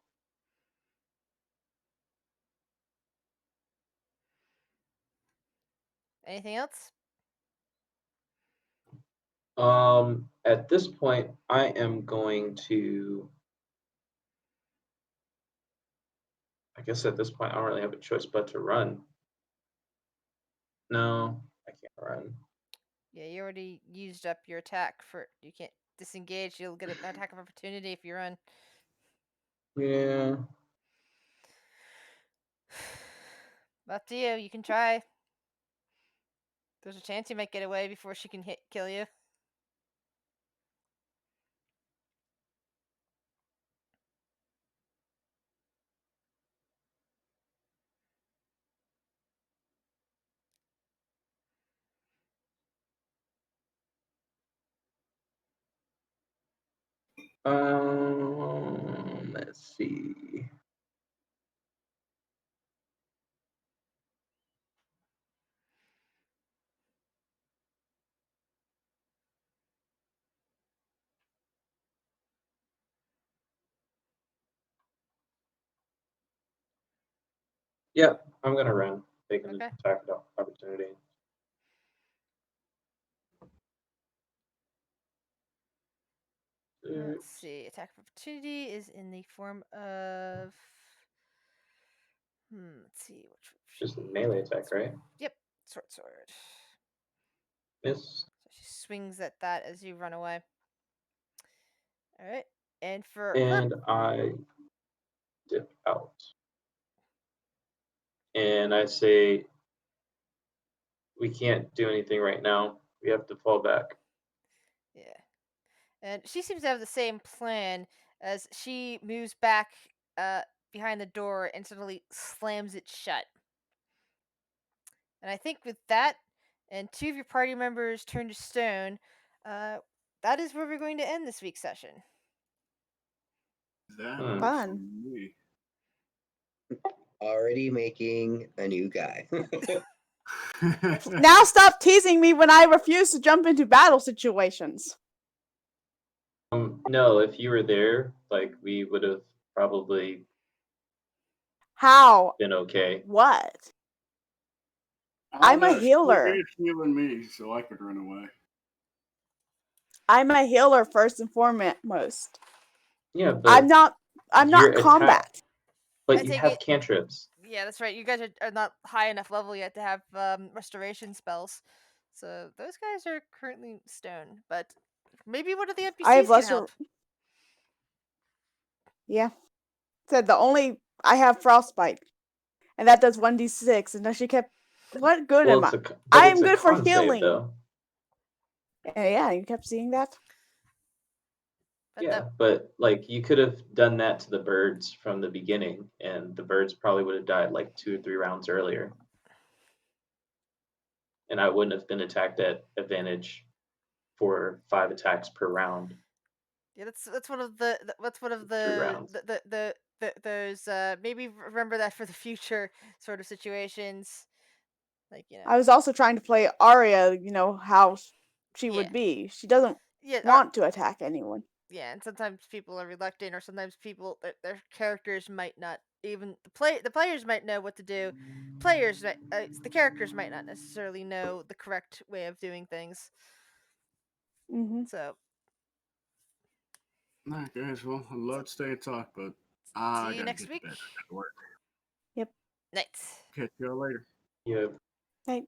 Speaker 1: Anything else?
Speaker 4: At this point, I am going to. I guess at this point, I don't really have a choice but to run. No, I can't run.
Speaker 1: Yeah, you already used up your attack for. You can't disengage. You'll get an attack of opportunity if you run.
Speaker 4: Yeah.
Speaker 1: Up to you. You can try. There's a chance you might get away before she can kill you.
Speaker 4: Let's see. Yeah, I'm gonna run. Take an
Speaker 1: Okay.
Speaker 4: attack of opportunity.
Speaker 1: Let's see. Attack of opportunity is in the form of. Let's see.
Speaker 4: Just a melee attack, right?
Speaker 1: Yep. Sword.
Speaker 4: Miss.
Speaker 1: So she swings at that as you run away. All right. And for her.
Speaker 4: And I dip out. And I say, we can't do anything right now. We have to fall back.
Speaker 1: Yeah. And she seems to have the same plan as she moves back behind the door and suddenly slams it shut. And I think with that, and 2 of your party members turn to stone, that is where we're going to end this week's session.
Speaker 7: That
Speaker 4: Hmm.
Speaker 7: works
Speaker 5: Fun.
Speaker 7: for me.
Speaker 3: Already making a new guy.
Speaker 5: Now stop teasing me when I refuse to jump into battle situations.
Speaker 4: No, if you were there, like we would have probably
Speaker 5: How?
Speaker 4: been okay.
Speaker 5: What?
Speaker 7: I
Speaker 5: I'm
Speaker 7: don't
Speaker 5: a
Speaker 7: know,
Speaker 5: healer.
Speaker 7: She was healing me, so I could run away.
Speaker 5: I'm a healer first and foremost.
Speaker 4: Yeah,
Speaker 5: I'm
Speaker 4: but
Speaker 5: not. I'm
Speaker 4: your
Speaker 5: not
Speaker 4: attack,
Speaker 5: combat.
Speaker 4: but
Speaker 1: I
Speaker 4: you
Speaker 1: take
Speaker 4: have
Speaker 1: it.
Speaker 4: cantrips.
Speaker 1: Yeah, that's right. You guys are not high enough level yet to have restoration spells. So those guys are currently stone, but maybe one of the
Speaker 5: I have
Speaker 1: NPCs can
Speaker 5: lesser.
Speaker 1: help.
Speaker 5: Yeah. Said the only I have frostbite, and that does 1d6. And then she kept, "What good
Speaker 4: Well,
Speaker 5: am I?
Speaker 4: but
Speaker 5: I
Speaker 4: it's
Speaker 5: am
Speaker 4: a
Speaker 5: good for
Speaker 4: con save
Speaker 5: healing."
Speaker 4: though.
Speaker 5: Yeah, you kept seeing that.
Speaker 1: But
Speaker 4: Yeah, but like you could have done that to the birds from the beginning, and the birds probably would have died like 2 or 3 rounds earlier, and I wouldn't have been attacked at advantage for 5 attacks per round,
Speaker 1: yeah, that's one of that's one of
Speaker 4: 3 rounds.
Speaker 1: those maybe remember that for the future sort of situations. Like
Speaker 5: I was also trying to play Arya. You know how she
Speaker 1: yeah,
Speaker 5: would be. She doesn't
Speaker 1: yeah,
Speaker 5: want to attack anyone.
Speaker 1: yeah, and sometimes people are reluctant, or sometimes people their characters might not even the players might know what to do. The characters might not necessarily know the correct way of doing things.
Speaker 5: Hmm.
Speaker 1: So
Speaker 7: Alright, guys. Well, I'd love to stay and talk, but I
Speaker 1: see you
Speaker 7: gotta
Speaker 1: next
Speaker 7: get to
Speaker 1: week.
Speaker 7: bed. I gotta work.
Speaker 5: Yep.
Speaker 1: Night.
Speaker 7: Catch y'all later.
Speaker 4: You have
Speaker 5: Right.